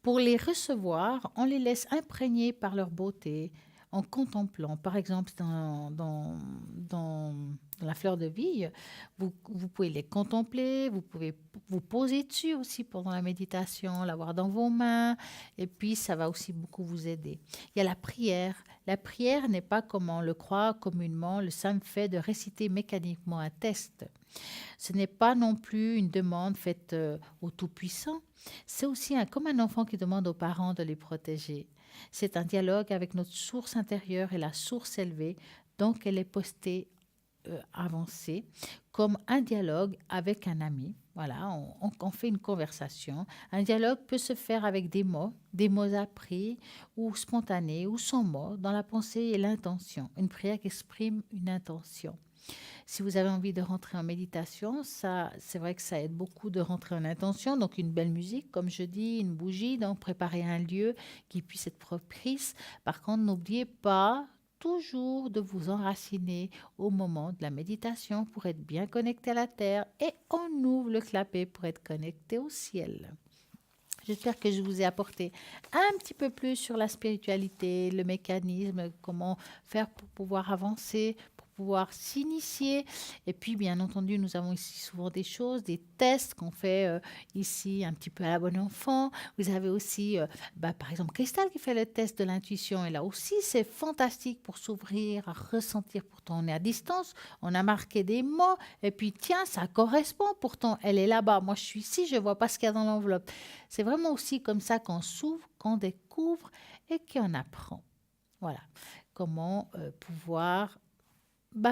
Pour les recevoir, on les laisse imprégner par leur beauté. en contemplant. Par exemple, dans la fleur de vie, vous pouvez les contempler, vous pouvez vous poser dessus aussi pendant la méditation, l'avoir dans vos mains, et puis ça va aussi beaucoup vous aider. Il y a la prière. La prière n'est pas, comme on le croit communément, le simple fait de réciter mécaniquement un texte. Ce n'est pas non plus une demande faite au Tout-Puissant. C'est aussi comme un enfant qui demande aux parents de les protéger. C'est un dialogue avec notre source intérieure et la source élevée, donc elle est postée avancée, comme un dialogue avec un ami. Voilà, on fait une conversation. Un dialogue peut se faire avec des mots appris ou spontanés ou sans mots, dans la pensée et l'intention. Une prière qui exprime une intention. Si vous avez envie de rentrer en méditation, c'est vrai que ça aide beaucoup de rentrer en intention. Donc une belle musique, comme je dis, une bougie, donc préparer un lieu qui puisse être propice. Par contre, n'oubliez pas toujours de vous enraciner au moment de la méditation pour être bien connecté à la terre, et on ouvre le clapet pour être connecté au ciel. J'espère que je vous ai apporté un petit peu plus sur la spiritualité, le mécanisme, comment faire pour pouvoir avancer, pouvoir s'initier. Et puis, bien entendu, nous avons ici souvent des choses, des tests qu'on fait ici un petit peu à la bonne enfant. Vous avez aussi, par exemple, Cristal qui fait le test de l'intuition. Et là aussi, c'est fantastique pour s'ouvrir, à ressentir. Pourtant, on est à distance, on a marqué des mots. Et puis, tiens, ça correspond. Pourtant, elle est là-bas. Moi, je suis ici, je ne vois pas ce qu'il y a dans l'enveloppe. C'est vraiment aussi comme ça qu'on s'ouvre, qu'on découvre et qu'on apprend. Voilà. Comment pouvoir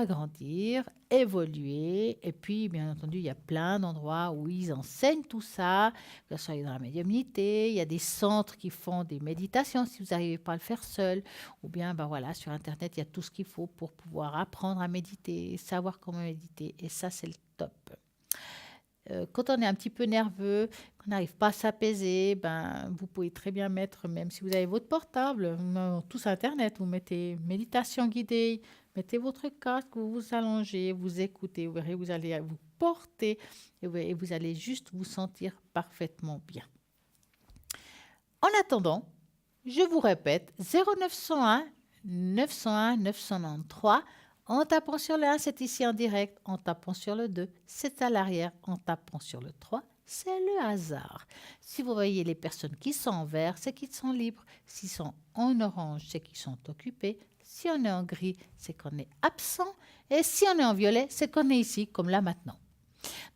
grandir, évoluer. Et puis, bien entendu, il y a plein d'endroits où ils enseignent tout ça, que ce soit dans la médiumnité. Il y a des centres qui font des méditations si vous n'arrivez pas à le faire seul. Ou bien, voilà, sur Internet, il y a tout ce qu'il faut pour pouvoir apprendre à méditer, savoir comment méditer. Et ça, c'est le top. Quand on est un petit peu nerveux, qu'on n'arrive pas à s'apaiser, vous pouvez très bien mettre, même si vous avez votre portable, tout sur Internet, vous mettez méditation guidée, mettez votre casque, vous vous allongez, vous écoutez, vous verrez, vous allez vous porter et vous allez juste vous sentir parfaitement bien. En attendant, je vous répète, 0901 901 993. En tapant sur le 1, c'est ici en direct. En tapant sur le 2, c'est à l'arrière. En tapant sur le 3, c'est le hasard. Si vous voyez les personnes qui sont en vert, c'est qu'ils sont libres. S'ils sont en orange, c'est qu'ils sont occupés. Si on est en gris, c'est qu'on est absent. Et si on est en violet, c'est qu'on est ici, comme là maintenant.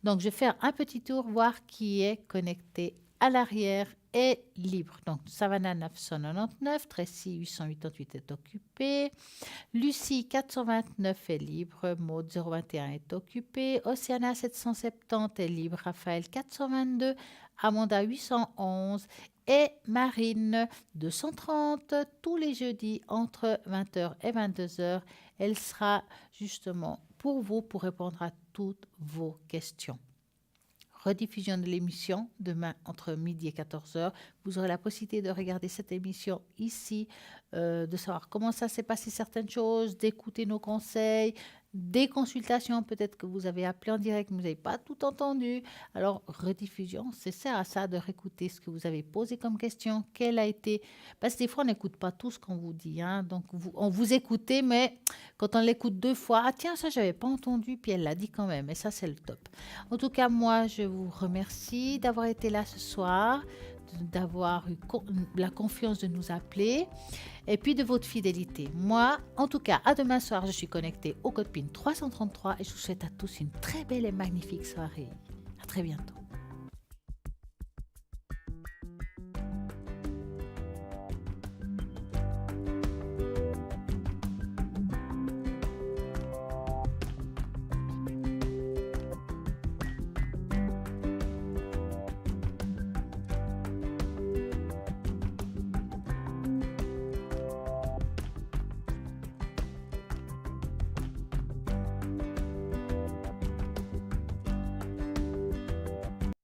Donc, je vais faire un petit tour, voir qui est connecté à l'arrière et libre. Donc, Savannah 999, Tracy 888 est occupée, Lucie 429 est libre, Maud 021 est occupée, Océana 770 est libre, Raphaël 422, Amanda 811 et Marine 230. Tous les jeudis entre 20h et 22h, elle sera justement pour vous pour répondre à toutes vos questions. Rediffusion de l'émission demain entre midi et 14h. Vous aurez la possibilité de regarder cette émission ici, de savoir comment ça s'est passé certaines choses, d'écouter nos conseils, des consultations, peut-être que vous avez appelé en direct, mais vous n'avez pas tout entendu. Alors, rediffusion, c'est ça, à ça de réécouter ce que vous avez posé comme question, quelle a été... Parce que des fois, on n'écoute pas tout ce qu'on vous dit, donc on vous écoutez, mais quand on l'écoute 2 fois, ah tiens, ça, je n'avais pas entendu, puis elle l'a dit quand même, et ça, c'est le top. En tout cas, moi, je vous remercie d'avoir été là ce soir, d'avoir eu la confiance de nous appeler et puis de votre fidélité. Moi, en tout cas, à demain soir, je suis connectée au code PIN 333 et je vous souhaite à tous une très belle et magnifique soirée. À très bientôt.